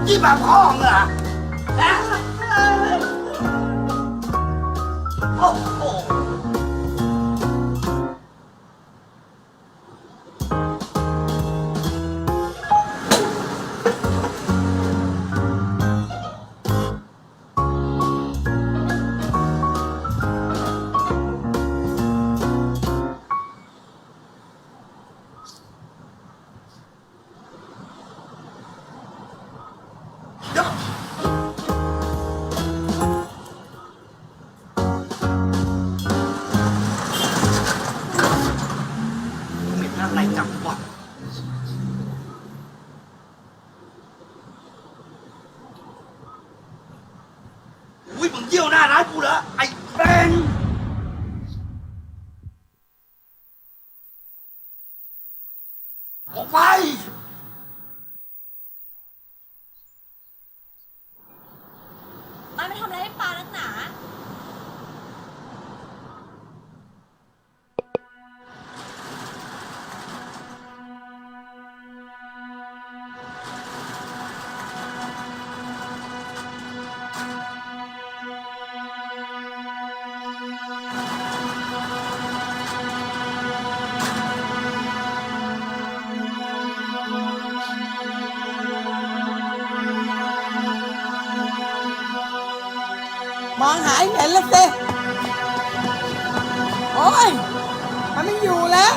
ยี่แบบห้องเหรอโอ้โหอะไรจังวะอุ้ยมึงเยี่ยวหน้าร้านกูเหรอไอ้เป็นออกไปมันไปทำอะไรให้ปลานักหนามองหายเห็นแล้วสิโอ้ยมันไม่อยู่แล้ว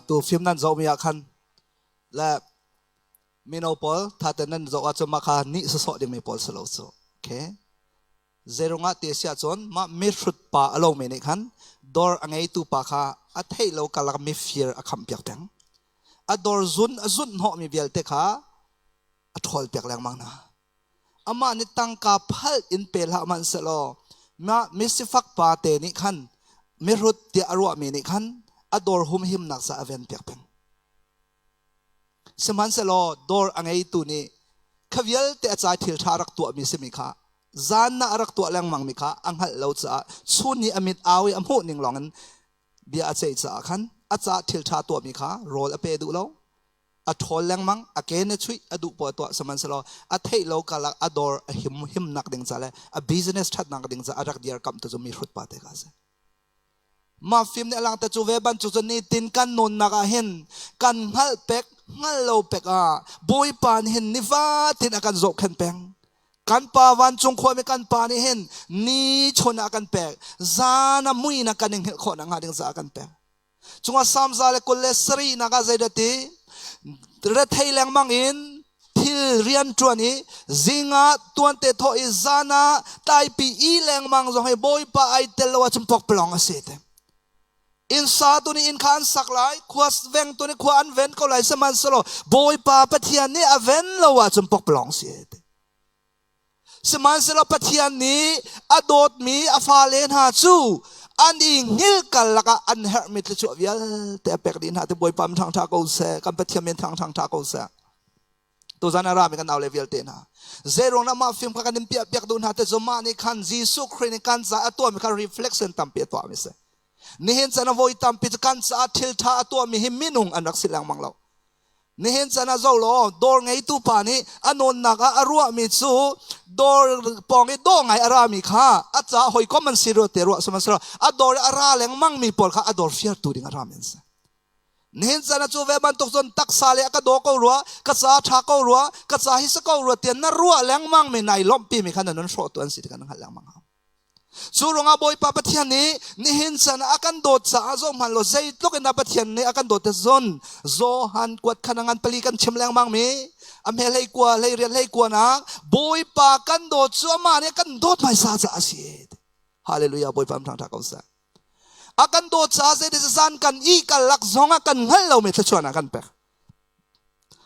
tu film nan zo mi akhan la minopol thaten nan zo a chuma kha ni so ding mi pol salo so okay zero nga te sia chon ma mi rut pa alo me ni khan dor angai tu pa kha a thei lo kalak mi fear a kham piak tang a dor zun ho mi bial te kha a thol piak lang mang na ama ni tangka phal in pel ha man selo ma mi sifak pa te ni khan mi rut ti arwa mi ni khan a dor hum him nak sa aven piak peng seman selo dor angai tu ni khavial te achai thil tharak tu mi se mi kha zan na arak tu lang mang mi kha anghal lo cha chuni amit awi amhu ning longan bia achei cha khan acha thil tha tu mi kha rol ape du lo a thol lang mang a ke ne chui adu po to seman selo a thei lo kala ador a him nak ding cha le a business that nak ding cha arak diar kam to zo mi rut pa te ka se ma film ne lang ta chu ve ban chu ni tin kan non na ka hen kan hal pek ngal lo pek a boy pan hen ni va tin akan zo khan peng kan pa wan chung kho me kan pa ni hen ni chona kan pek zana mui na kan ning kho na nga ding za kan pek chunga samza le kolesri na ga zaidati re thei lang mang in thil rian tuani zinga tuante tho izana tai pi i lang mang zo hai boy pa ai tel wa chum pok plong asete in sa tu ni in khan sak lai khwas veng tu ni khwan ven ko lai saman solo boy pa pathian ni aven lo wa chum pok plong siete saman solo pathian ni adot mi afalen ha chu an ing hil kal laka an hermit chu vial te pek din ha te boy pam thang tha ko se kan pathian men thang tha ko se to zana ra mi kan aw level te na zero na ma film ka kan pia pek dun ha te zoma ni khan jisu khrin kan za ato mi kan reflection tam pe to mi se nihin sana voi tam pi kan sa thil tha ato mi him minung anak silang manglo nihin sana zo lo dor ngai tu pa ni anon naka arua mi chu dor pong i do ngai ara mi kha acha hoi common siro te ro samasro ador ara leng mang mi pol kha ador fear tu ding ara men sa nihin sana chu ve ban tok zon tak sale ka do ko ro ka cha tha ko ro ka cha hi sa ko ro ten na ro leng mang mi nai lom pi mi khan non sho tu an si kan halang mang surunga boy pa pathian ni nihin sana akan dot sa zo man lo zai tlok na pathian ni akan dot zon zo han kwat khanangan palikan chimlang mang mi amhe lei kwa lei rian lei kwa na boy pa kan dot chu ma ni kan dot mai sa cha asit hallelujah boy pa thang tha ko sa akan dot sa se de san kan i kal lak zonga kan hal lo me thachona kan pe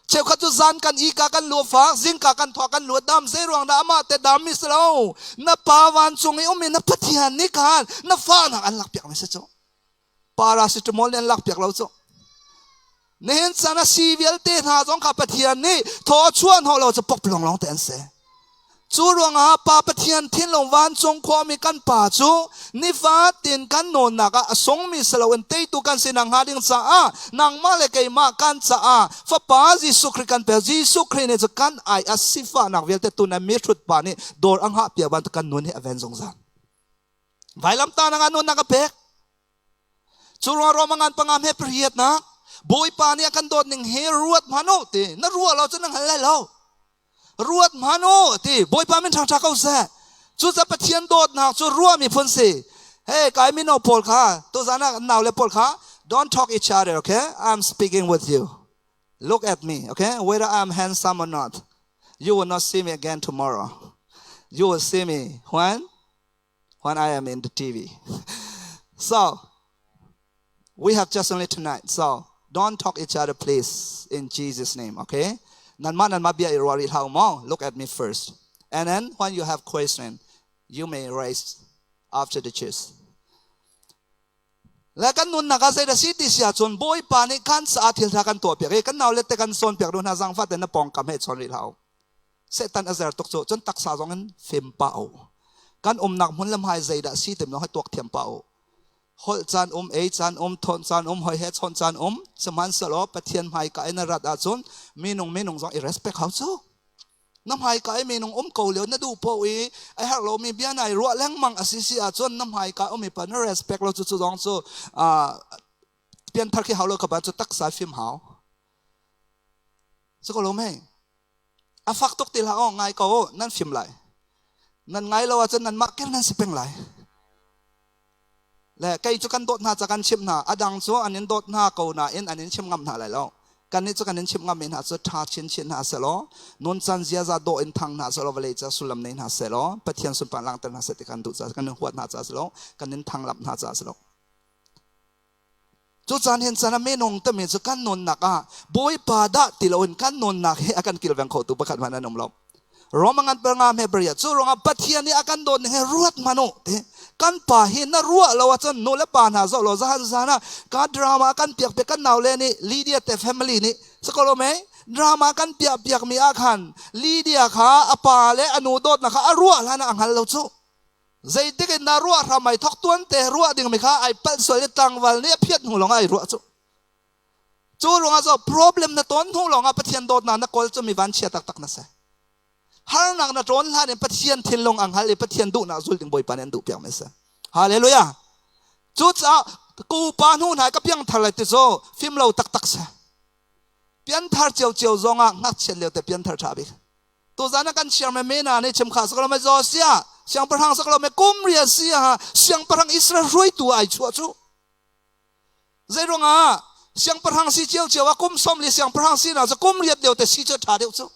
cheu khatu zan kan i ka kan lo fa zing ka kan thwa kan lo dam se ruang da ama te dam mi slo na pa wan chung i umi na pathian ni kan na fa na an lak piak me se cho paracetamol nen lak piak lo cho nen sana civil te na jong ka pathian ni tho chuan ho lo cho pok plong long ten se chu ruang a pa pathian thin long wan chung kho mi kan pa chu ni fa tin kan non na ka asong mi slo en te tu kan sinang ha ding cha a nang ma le kai ma kan cha a fa pa jisu khri kan pe jisu khri ne cha kan ai asifa nak vel te tu na mi thut pa ni dor ang ha pia ban kan non hi aven jong zan vailam ta na non na ka pek chu ruang ro mangan pangam he priet na boy pa ni kan dot ning he ruat mano te na ruwa lo chu nang halai lo ruat mano ti boy pa min thang tha ko sa chu za pathian dot na chu ruwa mi phun se hey kai mi no pol kha to zana naw le pol kha don't talk each other okay I'm speaking with you look at me okay whether I'm handsome or not you will not see me again tomorrow you will see me when I am in the TV so we have just only tonight so don't talk each other please in Jesus name okay nan ma bia I worry how mo look at me first and then when you have question you may raise after the church la kan nun na ka sai da city sia chon boy pa ni kan sa thil tha kan to pe kan naw le te kan son pe ru na jang fa te na pong kam he chon ri hau setan azar tok cho chon tak sa jong an fem pa o kan nak mun lam hai zai da si tem no ha tok thiam pa o hol chan e chan thon chan hoi he chon chan saman salo pathian mai ka ina rat a chon minung jong I respect how so nam hai ka minung ko le na du po I har lo mi bia nai ro lang mang asisi a chon nam hai ka mi pa na respect lo chu jong so pian thar ki haulo ka ba chu tak sa film hau so ko lo me a fak tok til ha ngai ko nan film lai nan ngai lo a chon nan ma ker nan sipeng lai และใครจุกันโดดหน้าจากกันชิมหน้าอดังโซอันนี้โดดหน้าเกาหน้าอันนี้ชิมงำหน้าอะไรแล้วกันนี้จุกันนี้ชิมงำเป็นหาจะท่าชินหน้าเสลอนนจันเจียจะโดอินทางหน้าเสลเวลจะสุลมในหน้าเสลปะเทียนสุนปันลังเตนหน้าเสติกันดูจะกันนี้หัวหน้าจะเสลกันนี้ทางลับหน้าจะเสลจุจันเห็นสันไม่นงแต่เมื่อจุกันนนนักอ่ะบอยปาดะติโลอินกันนนนักให้อากันกิลแบงเขาตุประคัดมันนั่นนมลบรอมังอันเปงามเฮเบรียจู่รองปะเทียนนี่อากันโดนให้รวดมาโนเตกันป่าเห็นน่ะรัวเราว่าจนโนเลปานหาโซโลซาฮันซานะการดราม่ากันเปียกเปียกกันหนาวเลยนี่ลีเดียแต่แฟมิลี่นี่สกอลไหมดราม่ากันเปียกเปียกมีอาคันลีเดียขาอปาเลอนุโดดนะคะรัวแล้วนะอังฮัลเราจู่ใจติกินน่ะรัวทำไมทอกตัวนเตรัวดิ่งไหมคะไอ้เป็ดสวยตังวันนี้เพี้ยนหูหลงไอ้รัวจู่รองอ่ะจ้า problem นะต้นหูหลงอ่ะปะเทียนโดดนั้นนะกอลจะมีวันเชียตักนะเสฮาร์นักนะโจนฮาเนี่ยปะเทียนทิ้งลงอังฮัลเลยปะเทียนดุนะจุลถึงบอยปานเอ็นดุเปียกไม่เสฮาเลลูยาจุดจ้ากูปานูนหายกับยังทะเลติโซฟิล์มเราตักเสเปลี่ยนทาร์เจียวจงอ่ะงักเชลเลวแต่เปลี่ยนทาร์ชาบิตัวจานักันเชียร์ไม่เมน่าเนี่ยเชื่อมขาสักเราไม่จอเสียเสียงประหังสักเราไม่กุมเรียเสียฮะเสียงประหังอิสราเอลรวยตัวไอ้ชัวจู่ใจรงอ่ะเสียงประหังสีเจียวว่ากุมสมเลยเสียงประหังสีน่าจะกุมเรียเดียวแต่สีเจียวชาเดียวจู่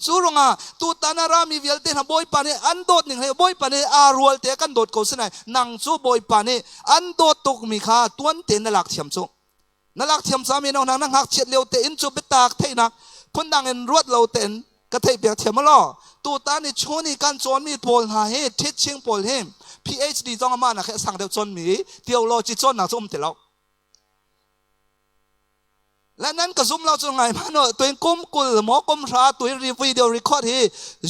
จู่รงอ่ะตัวตานารามีเวลเตนะบอยปานอันโดดหนึ่งเลยบอยปานอารวลเตกันโดดเขาเสนนังจู่บอยปานอันโดดตุกมีค่าตัวนเตนนักเทียมจู่นักเทียมสามีน้องนางนักหักเฉียดเลี้ยวเตอินจู่ไปตากเทนักพุ่นดังเงินรวดเราเตนก็เทเปียกเทียมมาล้อตัวตานี่ชนี่การจอนมีโพลหาเฮทิชชิงโพลเฮม PhD จ้องมาหนักแค่สั่งเดียวจนมีเดียวโลจิจนหนักจุ่มเตเราและนั้นก็ซุ่มเราจงไงมาเนอะตัวเองกุมกุลหมอกุมชาตัวเองรีวิดีโอรีคอร์ดที่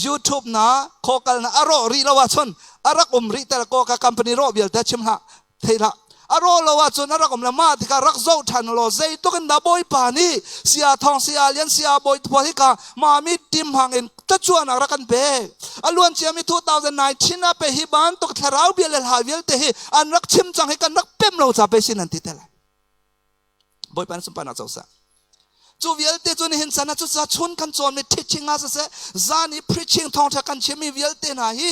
YouTube นะโคกันนะอารอรีละว่าชนอารักรีแต่ละโคกับคัมพานีโรเบียลแต่ชิมละเทละอารอละว่าชนอารักละมาที่การรักโซ่ทันโลเซตุกันดับบอยปานีเสียทองเสียเลี้ยนเสียบอยพอที่กามามีทีมห่างเอ็นตะจวนรักกันเป้อล้วนเชียมี2019นะเปฮิบันตุกทาราวเบียลหาเบียลเตฮิอันรักชิมจังให้กันรักเต็มเราจะไปสินันติเตละบอยปานสุปานาเจ้าสักจู่วิลเตจู่นี่เห็นสันนะจู่จะชนกันจวนมีทิชชิงอาเสจานี่ preaching ทองจากกันเชื่อมีวิลเตนะฮี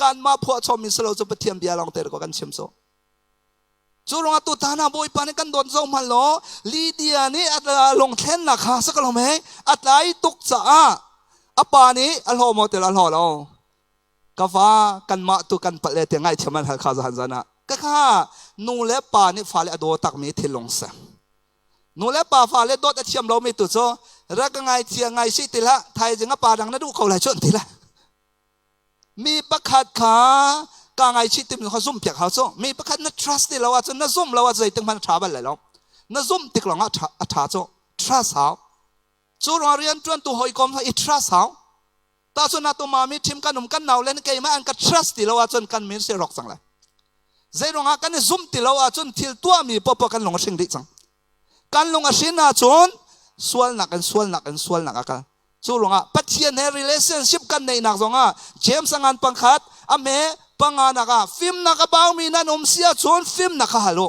การมาพวกชมมิสโลจะไปเทียมเบียลองเตอร์ก็กันเชื่อมโซจู่ลงตุตานาบอยปานกันโดนโซมันโลลีเดียนี่อัตลงเทนนะค่ะสักลมเองอัตไลตุกจ้าอปานี่อัลโฮโมเตลอัลโฮโลกาฟ้ากันมาตุกันเปลเตง่ายเชื่อมันข้าจะหันซะนะก็ค่ะนูเล็บปานี่ฟ้าเลอโดตักมีทิลงเสนูเล็บป่าฟ้าเล็ดโดดเทียมเราไม่ตุโซรักไงเทียงไงสิติละไทยจึงป่าดังนั้นดูเขาหลายชนติละมีประคัดขากางไงสิติมันเขาซุ่มเปียกเขาโซมีประคัดนัด trust ติเราว่าจนนัดซุ่มเราว่าใจตึงมันชาบันเลยแล้วนัดซุ่มติกหลังอัฐาโซ trust เขาจู่เราเรียนจนตัวหอยกลมเขาtrust เขาตาส่วนนัดตัวมามีทีมกันหนุ่มกันหนาวเล่นเกมอันก็ trust ติเราว่าจนกันมีเสียรกสังเลยใจเรากันนี่ซุ่มติเราว่าจนทิลตัวมีปปกันหลงสิ่งดิจังกันลงอาศินาจนสวลนักกันกันจู่ลงปัจเจียนใน relationship กันในนักจงเจมส์งานปังคัดอเมปังงานนักฟิล์มนักบ่าวมีนันเสียจนฟิล์มนักฮัลโหล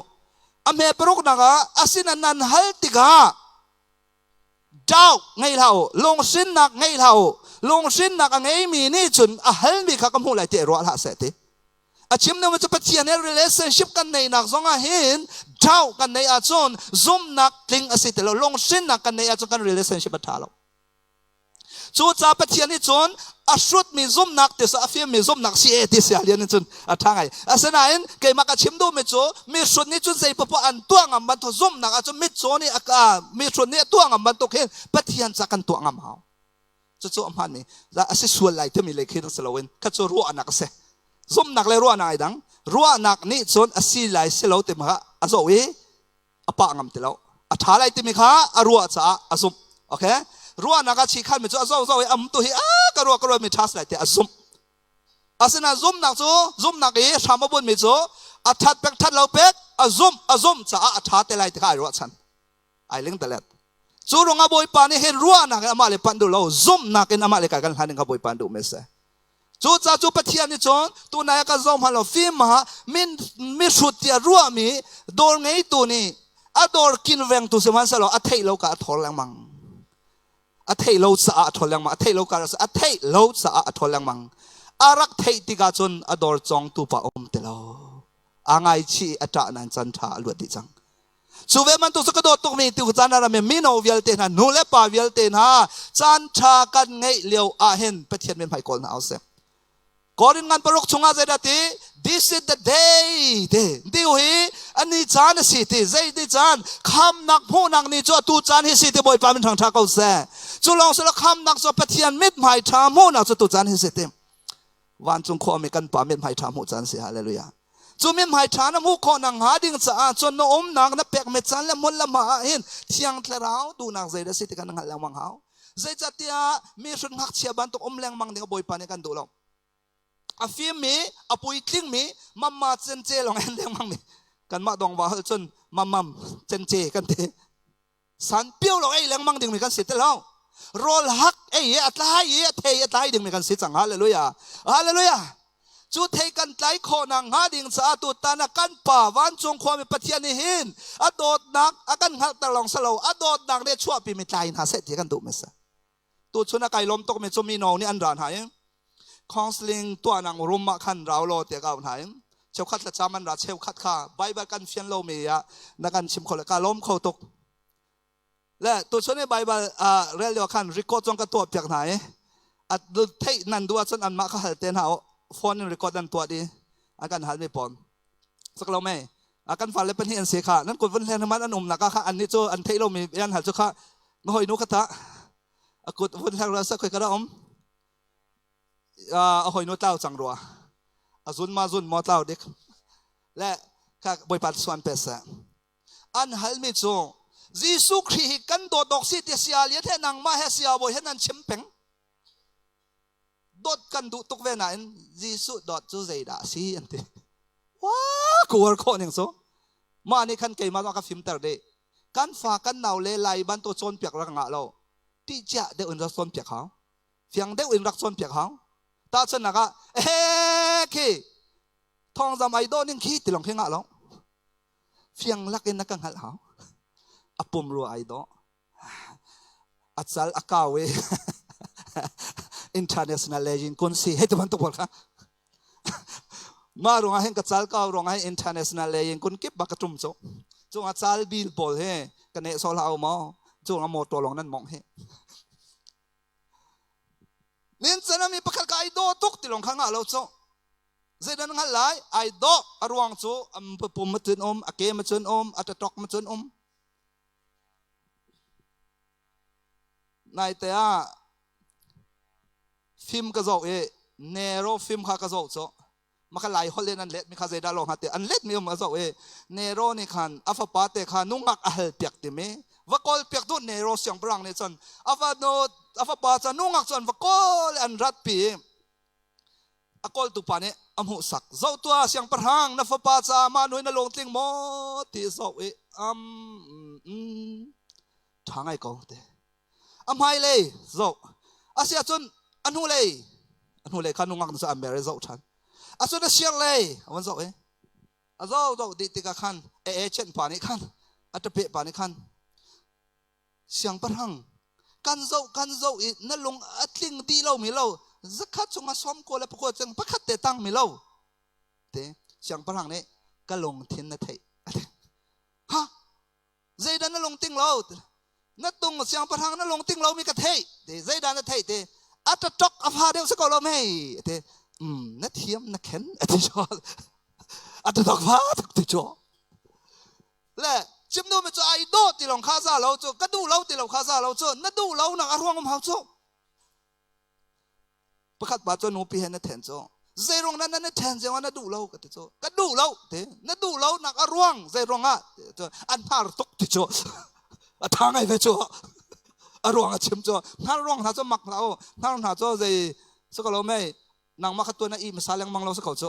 อเมปรุกนักอาศินันฮัลติกาดาวไงเล่าลงสินนักไงเล่าลงสินนักไงมีนี่จนฮัลมีข้าก็มูลไหลเตะรัวละเสติอาชิมเนี่ยมันจะเป็นเชียร์ใน relationship กันในนักสองเห็นเท่ากันในอาจนซุ่มนักลิงอสิตเราลงสินนักกันในอาจนกัน relationship ท่าเราจู่จะเป็นเชียร์นี่จนอาชุดมีซุ่มนักแต่สาฟิมมีซุ่มนักเสียที่เสียเรียนจนทางไงอาเสนาเองเกี่ยมกับชิมดูไม่จู่มีชุดนี้จนใส่ปะอันตัวงามบันทุซุ่มนักอาจจะมีจู่นี่มีชุดนี้ตัวงามบันทุเห็นเป็นเชียร์จะกันตัวงามเขาจู่อันนี้จะอาศัยส่วนไหนที่มีเลขที่ต้องสโลวินก็จะรู้อันนักเสซุ่มนักเลยรัวนักดังรัวนักนี่จนอาศัยไหลเสลาเต็มฮะอาโซวีอปะงามเตลาอาท้าไหลเต็มฮะอารัวจ้าอาซุ่มโอเครัวนักชี้ขันมิจูอาโซวีอัมตุฮีกรัวมิทัสไหลเตอาซุ่มอาศัยนั้นซุ่มนักจูซุ่มนักชามบุญมิจูอาทัดเป็กทัดเราเป็กอาซุ่มจ้าอาท้าเตไหลเตอารัวฉันไอเลี้ยงเตลัดจูรงอาบอยปานี่เห็นรัวนักอามาเลปันดูเราซุ่มนักเห็นอามาเลกันหันอาบอยปานดูเมสจู่จ้าจู่ปะเทียนนี่จนตัวนายก็จอมฮัลโหลฟิล์มฮะมิสุดที่รัวมีโดนไงตัวนี้อะโดนกินแวงตัวเสมันสลออะเทยโลกาทอลยังมังอะเทยโลสะทอลยังมังอะเทยโลกาอะเทยโลสะทอลยังมังอารักเทยติกาจนอะโดนจองตัวปะอมเตลอ angai chi ata nan chan tha luat di chang chuve man tu sakado tok mi tu chan ara me mino vial te na nu le pa vial te na chan tha kan ngei leo a hen pathian men phai kol na ause korin ngan parok chunga zedati this is the day diu hi ani chan si ti zai di chan kham nak phu nak ni cho tu chan hi si ti boy pa min thang tha kau se chu long se la kham nak cho pathian mit mai tha mu na cho tu chan hi si ti wan chung kho me kan pa mit mai tha mu chan si hallelujah chu min mai tha na mu kho nang ha ding cha chon no om nang na pek me chan le mon la ma hin thiang tlarau tu nak zai da si ti kan ngal lang mang hau zai chatia mi sun hak chia ban to om leng mang ding boy pa ne kan du lo a film mi a pui tling mi mamma chen che long en leng mang mi kan ma dong wa hal chun mamam chen che kan te san piu lo ei leng mang ding mi kan sit lo rol hak ei atlai thei atlai ding mi kan sit chang hallelujah hallelujah chu thei kan tlai kho nang ha ding cha tu ta na kan pa wan chung kho mi pathian ni hin a dot nak a kan hal ta long salo a dot nak de chua pi mi tlai na se ti kan du me sa tu chuna kai lom tok me chu mi no ni an ran ha counseling ตัวนางรุมมาขันเราโลเตียกเอาไหนเช้าขัดละจามันรัดเช้าขัดข้าใบใบกันเฟียนโลมีอะนักการชิมคนละการล้มเขาตกและตัวชนในใบใบเรียกขันรีคอร์ดจงกระตัวเปียกไหนดูเทนันดูว่าชนอันมาข้าหัดเต้นเอาฟอนรีคอร์ดนันตัวดีอาการหัดไม่ปอนสักเราไม่อาการฟันเล็บเป็นเห็นเสียขานั่นกดวันแรกน้ำมันอันอุ่มนักข้าอันนี้โจอันเทเรามียันหัดจุข้าไม่หอยนุกตะกดวันแรกเราสักคุยกันได้หอยนวดเต้าจังรัวจุนมาจุนมอเต้าเด็กและข้าบอยปัดส่วนเปสอันฮัลมิโจยิสุครีกันโดดดอกสิที่เสียเลี้ยเทนังมาเฮเสียบอยเฮนันชิมเป่งโดดกันดุตุกเวนันยิสุโดดจูเจดาสีอันเดีว้ากลัวคนอย่างโซมาในขันเกยมาต้องกับฟิล์มเตอร์เดกันฝากันหนาวเลไลบันตัวโซนเปียกรักงะเราที่จะเดินรักโซนเปียกเขาเฟียงเดินรักโซนเปียกเขาตาชนนักะคีทองจำไอโดนิ่งขี้ติลงเพ่งอ่ะแล้วเฟียงลักเอ็นนักกังหัดเขาอปุ่มรัวไอโดอัศลอากาเว international legend คนสิให้ตัวมันตัวบอลค่ะมาโรงงานกัศลก้าวโรงงาน international legend คนเก็บบักกระจุ่มโจจงอัศลบิลบอลเฮกันเนโซลาเอามาจงเอาโมตัวลงนั่นมองเฮนี่ฉันมีประคับไอโดตุกติลงข้างเราโจเจดันงั้นไลไอโดอรวงโจปุ่มมาจุนอเกมาจุนอัตตอกมาจุนนายแต่ฟิล์มกระจกเนโรฟิล์มข้ากระจกโจมาขลายฮอลเลนอันเล็ดมีข้าเจดาลงหัดเตอันเล็ดมีมาโจเนโรนี่ขันอัฟปาเตขันนุ่งอักอัลเปียกติเมว่ากอลเปียกตัวเนโรเสียงปรังเนี่ยจนอัฟโนอัฟปาจะนุ่งอักจนว่ากอลอันรัดปีอักอลตุปานี่อัมหุสักเจ้าตัวเสียงปรังนัฟปาจะมาหน่วยนลงติงโมที่โจทางไอ้เขาเตอัมไฮเลยโจอาเซียจนอันหูเลยขันนุ่งอักจะอเมริกาชันอาสุดเสียงเลยวันโจอาโจดิติกาขันเช่นปานี่ขันอัตเปะปานี่ขันเสียงปรังกันโจอีนั่นลงอัดลิงดีเล่ามีเล่าจะขัดจงมาซ้อมกูแล้วพวกจังพักขัดเตะตั้งมีเล่าเตะเสียงปรังเนี่ยก็ลงทิ้งนั่นเถอะฮะใจดันนั่นลงทิ้งเรานั่นตรงเสียงปรังนั่นลงทิ้งเรามีกระเทยเตะใจดันนั่นเถอะเตะอัตจอกอภาเดียวสักคนเราไม่เตะนั่นเทียมนั่นเข็นอัตจอกอัตจอกฟ้าอัตจอกและจิมดูมันจะไอโดติลงข้าซาเราโจก็ดูเราติลงข้าซาเราโจนั่นดูเราหนักอารมณ์ของเขาโจประคัดบาดโจนูปีเห็นนั่นแทนโจเจรงนั้นนั่นแทนเจว่านั่นดูเราก็ติโจก็ดูเราเตนั่นดูเราหนักอารมณ์เจรงอ่ะโจอันพาร์ตุกติโจทางไอ้เวโจอารมณ์จิมโจถ้าอารมณ์ถ้าโจมักเราถ้าอารมณ์ถ้าโจเจสักเราไม่นางมักตัวนั่นอีมาซาเลงมังเราสักเขาโจ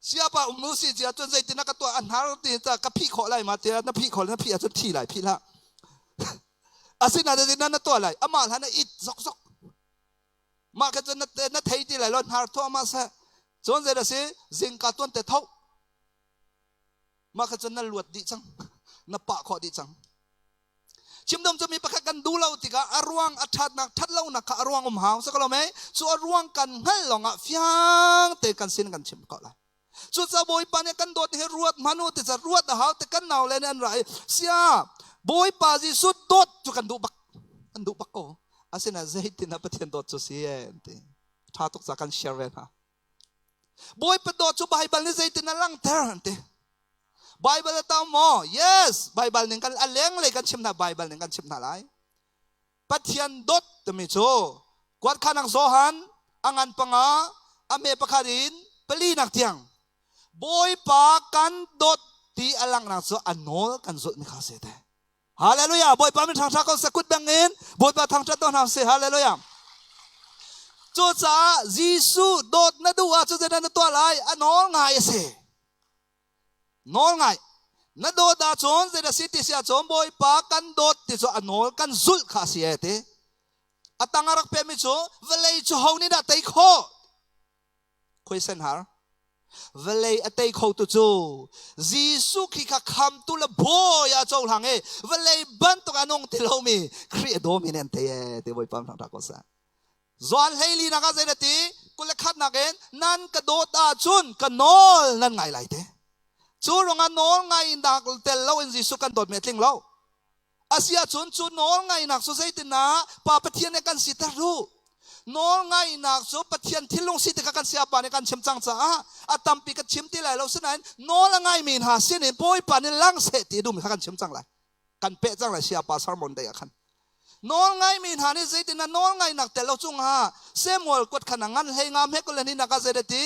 siapa umusi dia tuan saya tidak ketua anhar tidak kapi kau lai mati nak pi kau nak pi aja ti lai pi lah asin ada di mana tua lai amal hana it sok mak kerja nak thai ti lai lon har tua masa tuan saya dah si zingka tuan terthau mak kerja nak luat di cang nak pak kau di cang ชิมดมจะมีประคักันดูเราติกะอารวงอัชัดนักทัดเล่านักอารวงหาวสักเราไหมส่วนอารวงกันให้หลงฟียงเตะกันสินกันชิมก็ละส่วนจะบอยปานเนี่ยกันโดดให้รวดมนุษย์จะรวดหาวแต่กันหนาวเลยนั่นไรเสียบอยปาจิสุดโดดจุกันดูบักโกอาศัยนะเจตินะประเทศโดดจุเสียนติถ้าตุกจากกันเชียร์เวนะบอยประโดดจุไบเบิลนี่เจตินะลังเทอร์นติไบเบิลตามโม yes ไบเบิลหนึ่งกันอันเลี้ยงเลยกันชิมนะไบเบิลหนึ่งกันชิมนะไรประเทศโดดจะมีโจกวาดขานังโซฮันอังันปังอาอเมปะคารินเปลีนักเทียงบอยปากันโดดที่อลังนักโซอันโนกันโซนี่ข้าเสด็จฮาเลลูยาบอยปาเป็นทางชาเขาสกุดแบงเงินบอยปาทางชาต้องทำเสียฮาเลลูยาจุดจ้ายิสุโดดนัดดูว่าจุดเด่นตัวอะไรอันโนง่ายเสียโนง่ายนัดดูดาจนเจดสิติเสียจนบอยปากันโดดที่จุดอันโนกันซุลข้าเสียเตอัตังอารักเปมิจูเวลัยจูเฮานี่ดัตไตโคคุยเส้นหาเวลัยอัตไตโคตุจูยิสุขีข้าคำตุลบอยาโจหลังเวลัยบันตุกันงติโลมีครีโดมิเนนเตยเตบอยปามทางตะโกษาจวนเฮลีนักเจดตีกุลขัดนักเองนั่นกระโดดอาจุนกันโนลนั่นไงไรเตจูรงอันโนลไงนักเตลโลอินยิสุกันโดดเมติงโลอาเซียจุนจูโนลไงนักสุเซตินะปาปะเทียนในกันสิตารูโนลไงนักสุปะเทียนที่ลงสิติกันเสียปาในกันชิมจังจ้าอาตัมปีกันชิมที่ไหลเราเสนโนลไงมีหาเสียนปอยปาในลังเสติดูมีกันชิมจังไรกันเป๊ะจังไรเสียปาสารมนได้กันโนลไงมีหานี่เสตินะโนลไงนักแต่เราจุงฮะเสมวลกดขนาดงั้นให้งามให้กุลนี่นักเสดตี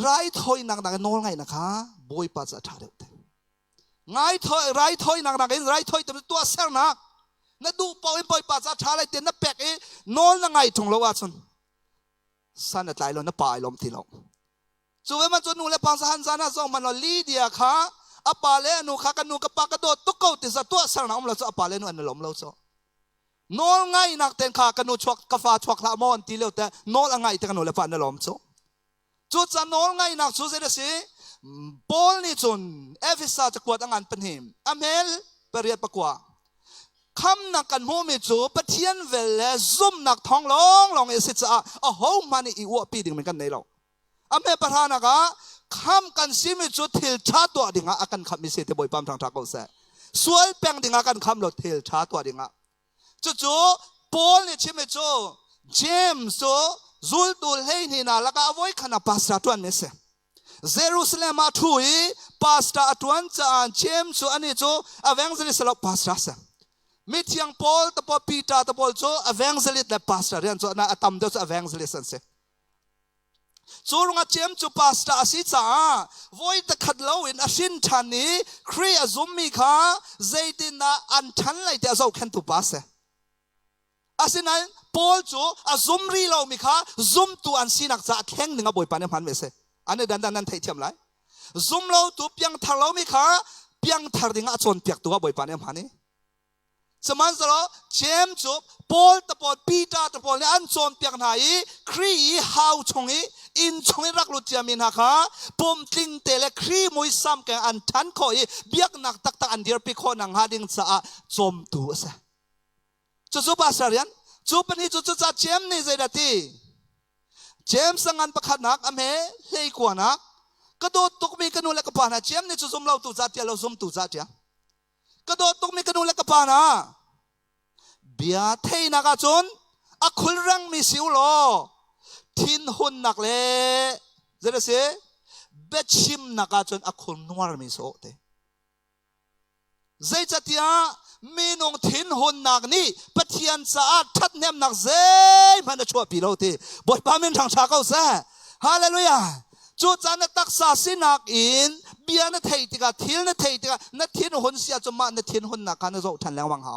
ไรถอยนักโนลไงนะคะบอยปาจะถ่ายเด็ดไงถอยไรถอยนักเองไรถอยตัวเสียนักนั่นดูปอยปอยปัจจัยชาเลยเต็นนับแปกโนนนังไงทงโลวาชนสันตายลงนับปายลมทีลงจูเวมันจนนูเลปังสหันสานะส่งมันลีเดียค่ะอปาเลนูค่ะกันนูกับปากกระโดดตุกเกาติสตัวสังน้ำเราจะอปาเลนูอันลมเราจะโนนไงนักเต็นค่ะกันนูชวกกาฟ้าชวกละมอนทีเลียวแต่โนนไงแต่กันนูเลปันลมจะจูจะโนนไงนักจูเสด็จสิบอลนี่จนเอฟิซาจะกวาดงานเป็นหิมอเมลเปรียบประกวาคำนักกันโมมิจูปะเทียนเวลซุ่มนักท้องลองเอสิจ้าโอ้โหมันอีวัวปีดิ่งเหมือนกันในเราอเมประธานักคำกันซิมิจูทิลชาตัวดิ่งอากันคำมิเศษบ่อยปั๊มทางทางเขาเสสวยแปลงดิ่งอากันคำเราทิลชาตัวดิ่งจู่ปอลนี่ชิมิจูเจมส์จูลตูเฮนี่นะแล้วก็เอาไว้ขณะปัสสาวะตัวนี้เสเยรูซาเล็มมาทุยปัสสาวะตัวนั้นจะเจมส์จูอันนี้จูอเวงเซลิสลบปัสสาวะมิที่ยังพอลตะพอปีตาตะพอลโจอเวงเซลิตและปัสตาเรียนโจน่าอัตมเดชอเวงเซลิสันเซโจรุงอาเจมจูปัสตาอาศิจ้าวัยตะขัดเล่าอินอาชินชันนี้ครีอาซุมมีค่ะเจติน่าอันชันเลยแต่เราแค่ตุปัสเซอาศินั้นพอลโจอาซุมรีเล่ามีค่ะซุมตัวอันสินักจะแข่งหนึ่งอ่ะบ่อยปานเนี่ยพันเมเซอันนี้ดันไทยเทียมไรซุมเล่าตัวเพียงทางเล่ามีค่ะเพียงทางดิ่งอ่ะจนเปียกตัวบ่อยปานเนี่ยพันนี้สมัยสระเจมจูปอลตะปอลปีตาตะปอลเนี่ยอันโจมเปียกไหนครีฮาวชงอินชงรักลุจยามินฮะปุ่มติงเตเลครีมวยซ้ำแกอันทันคอยเบียกนักตักตะอันเดียร์พิโคนังฮาดิงสะโจมตัวซะจู่ๆภาษาเรียนจู่ปนี่จู่ๆจะเจมนี่ใจดัตีเจมสังอันประคัดนักอเมเฮกว่านักกระโดดตุกมีกนูเล็กปานะเจมนี่จู่ๆเราตุจัดเดียเราซุ่มตุจัดเดียกระโดดตุกมีกนูเล็กปานะเบียเทนักจนอักขลรังมีสิวโลทินหุนนักเล่เจริญสิเบชิมนักจนอักขลนวลมีโสเตใจจัตยามีนงทินหุนนักนี่ปะเทียนสะอาดทัดเนมนักเซ่มันจะช่วยปีเราทีบทพามินทางชาเขาเซ่ฮาเลลูยาจูจานตักษาสินักอินเบียนเทติกาทิลนเทติกานัทินหุนเสียจมานัทินหุนนักการจะทันแรงวังเขา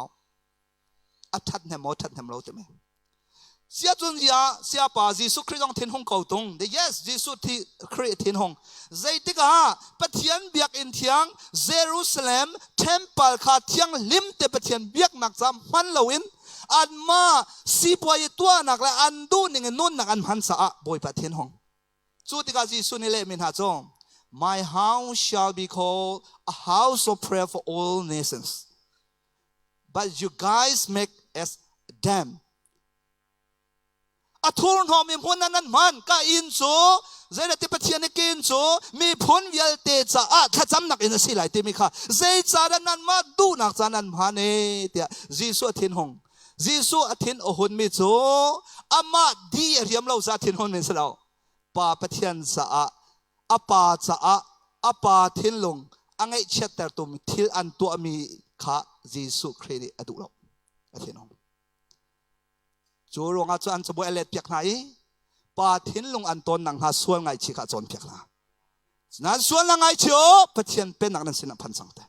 อัฐัดเนี่ยมอทัดเนี่ยเราจะไม่เสียจนยาเสียป่าจีสุคริต้องทิ้งห้องเก่าตรงเดี๋ยว yes จีสุที่คริทิ้งห้องใจติกาปะเทียนเบียกอินเทียงเยรูซาเล็มเทมเพิลขาเทียงลิมเตปะเทียนเบียกนักจำมันเลวินอันมาสีปวยตัวนักและอันดูหนึ่งนุ่นนักอันพันสะบอยปะเทียนห้องจุดที่กาจีสุนี่เล่มินหาจง my house shall be called a house of prayer for all nations but you guys make as them อทุนหอมีพ้นนั้นมันก็อินซูเจนติปเทียนกินซูมีพ้นวิลเตจ่าถ้าจำนักอินสิไหลติมิค่ะเจจ่านั้นมาดูนักจานั้นมาเนี่ยเดียจีสุอธินหงจีสุอธินโอหุนมิจูอามาดีเรียมเราจะอธินหงมิสเราป่าปเทียนจ่าอาป่าจ่าอาป่าทินลงอังไอเชตเตอร์ตุมทิลอันตัวมีข้าจีสุครีดิอดุเราอธินหงจูรงอาจารย์จะบอกเอเลตเปียกไหนป่าทิ้นลงอันต้นนังหาส่วนไงชิกาจนเปียกนะนั่นส่วนละไงเชียวปะเทียนเป็นนักนั้นสินะพันสังเต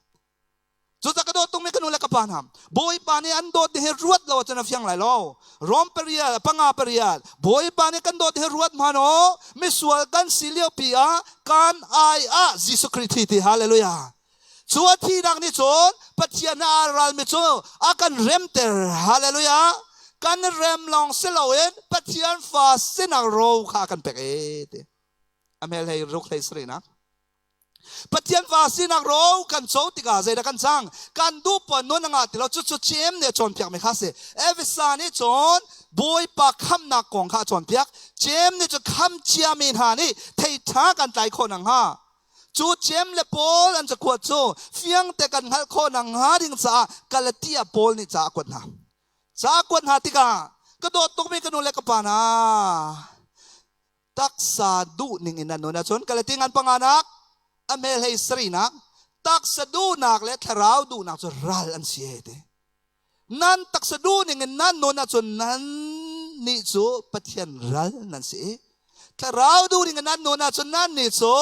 จูจะกระโดดตรงนี้กันนู่นเลยกับปานหามบอยปานี่อันโดดเฮรวดเราจะนับยังไรเราร้อมเปรียปังอาเปรียบอยปานี่กันโดดเฮรวดมาโนไม่สวลกันสิเลียวปีอาการไออาจิสุคริสต์ฮาเลลูยาชัวที่นักนี่จนปะเทียนอารัลมิจูอากันเรมเตอร์ฮาเลลูยากันเริ่มลองเสลาเอ็นปะเทียนฟ้าสินักโรข้ากันเป็กเตอเมริการุกเลยสินะปะเทียนฟ้าสินักโรกันโจติกาใจดักันจังกันดูปนนนงาติเราจุดเชื่อมเนี่ยจนเพียงไม่ข้าเสเอวิสานี่จนบอยปากคำนักกองข้าจนเพียงเชื่อมเนี่ยจะคำเชื่อมินหานี่เทท้ากันใจคนนังฮาจูเชื่อมเลปอลอันจะขวดจูเฟียงแต่กันคนนังฮาดิ่งจ้ากาลเตียปอลนี่จ้ากวดนะจากวนหาติกากระโดดตรงนี้กันนู่นเลยกับปานาตักษาดูนิ่งอินนันนู่นนะชนกะเลยทิ้งอันปังอานักอเมริกาสรีนักตักษาดูนักเล็ทราวดูนักจนรัลอันเสียเดนั่นตักษาดูนิ่งอินนั่นนู่นนะชนนั้นนี่จูปะเทียนรัลนั่นเสียทราวดูนิ่งอินนั่นนู่นนะชนนั้นนี่จู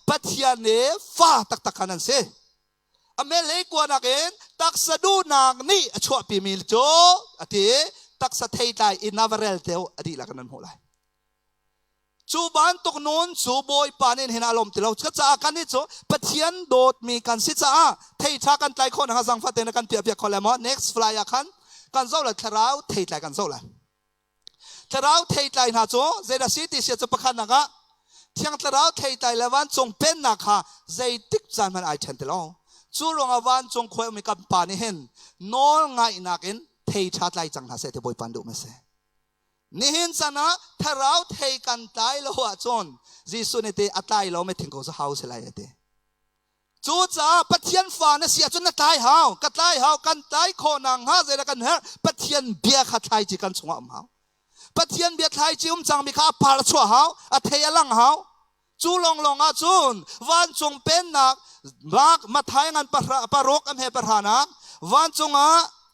ปะเทียนเนฟ้าตักนั่นเสียอเมริกานักเองตักษาดูนักนี่ชั่วปีมิลโจอธิตักษาเทย์ไลอินนาเวเรลเทวอดีละกันนั่นหัวไหลจูบันตกนู้นจูบอยปานินเห็นอารมณ์ที่เราก็จะอาการนี้โจปะเทียนโดดมีการสิจ้าเทย์ชากันไตคนหาสังฟัดเตนกันเปียกคนละมั้ง next fly กันกันโซ่ละทราวเทย์ไลกันโซ่ละทราวเทย์ไลนะโจเจดาซิติเสียจะประคันนักะเที่ยงทราวเทย์ไลละวันจงเป็นนักฮะเจติกจานมันไอเทนเตลจูรงอวันจงคอยมีกับปานิเห็นนอลไงนักเอ็นเทย์ชาติไลจังหาเสตบอยปันดูไม่เสนี่เห็นซะนะถ้าเราเทย์กันตายแล้วว่าจนจีสุนเตอตายเราไม่ถึงเขาจะเฮาเสลายเตจูจ้าปะเทียนฟ้าเนี่ยเสียจนน่ะตายเฮาก็ตายเฮากันตายโคนังฮะเจอกันเฮปะเทียนเบียขัดไทยจีกันสงฆ์เฮาปะเทียนเบียไทยจีจังมีข้าพาลชัวเฮาอเทยลังเฮาจูลงอาจูนวันจงเป็นนักรักมาไทยงานปารกอเมปรหานักวันจง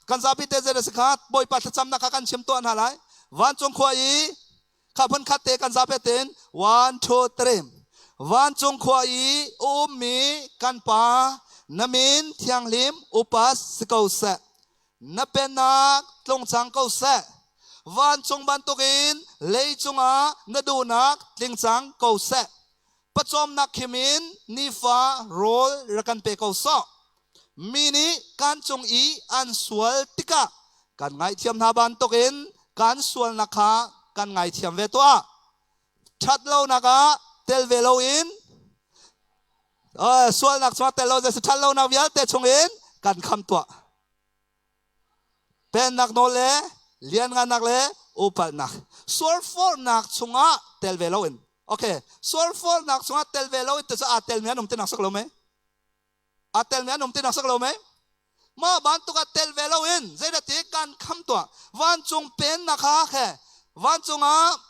กันซาบิเตเจเรสกัดบอยปัตจำนักกันเชื่อมตัวนั่นแหละวันจงขวายข้าพันขัดเตกันซาเปเตนวันโชเตรมวันจงขวายอุมีกันปานมินเทียงลิมอุปัสสกาวเสนับเป็นนักตรงจังกาวเสวันจงบันตุกินเลยจงนดูนักตรงจังกาวเสปัจจุบันนักขิมินนิฟาโรลรักันเปกาวสอมินิการจงอีอันสวลติกะการไงเทียมนาบันตกินการสวลนักะการไงเทียมเวตัวชัดเล่านักะเตลเวโลอินสวลนักสวลเตลโลจะชัดเล่านักวิลเตชงอินการคำตัวเป็นนักโนเลเลียนงานนักเลอุปนักสวลฟอร์นักชงะเตลเวโลอินโอเคสวลฟอร์นักชงะเตลเวโลอินจะอาเตลเมียนุ่มเตนักสักโลไหมอาเตลเมียนุ่มเตนักสักโลไหมมาบันตุกเตลเวโลอินเจดติการคำตัววันจงเป็นนะคะแค่วันจง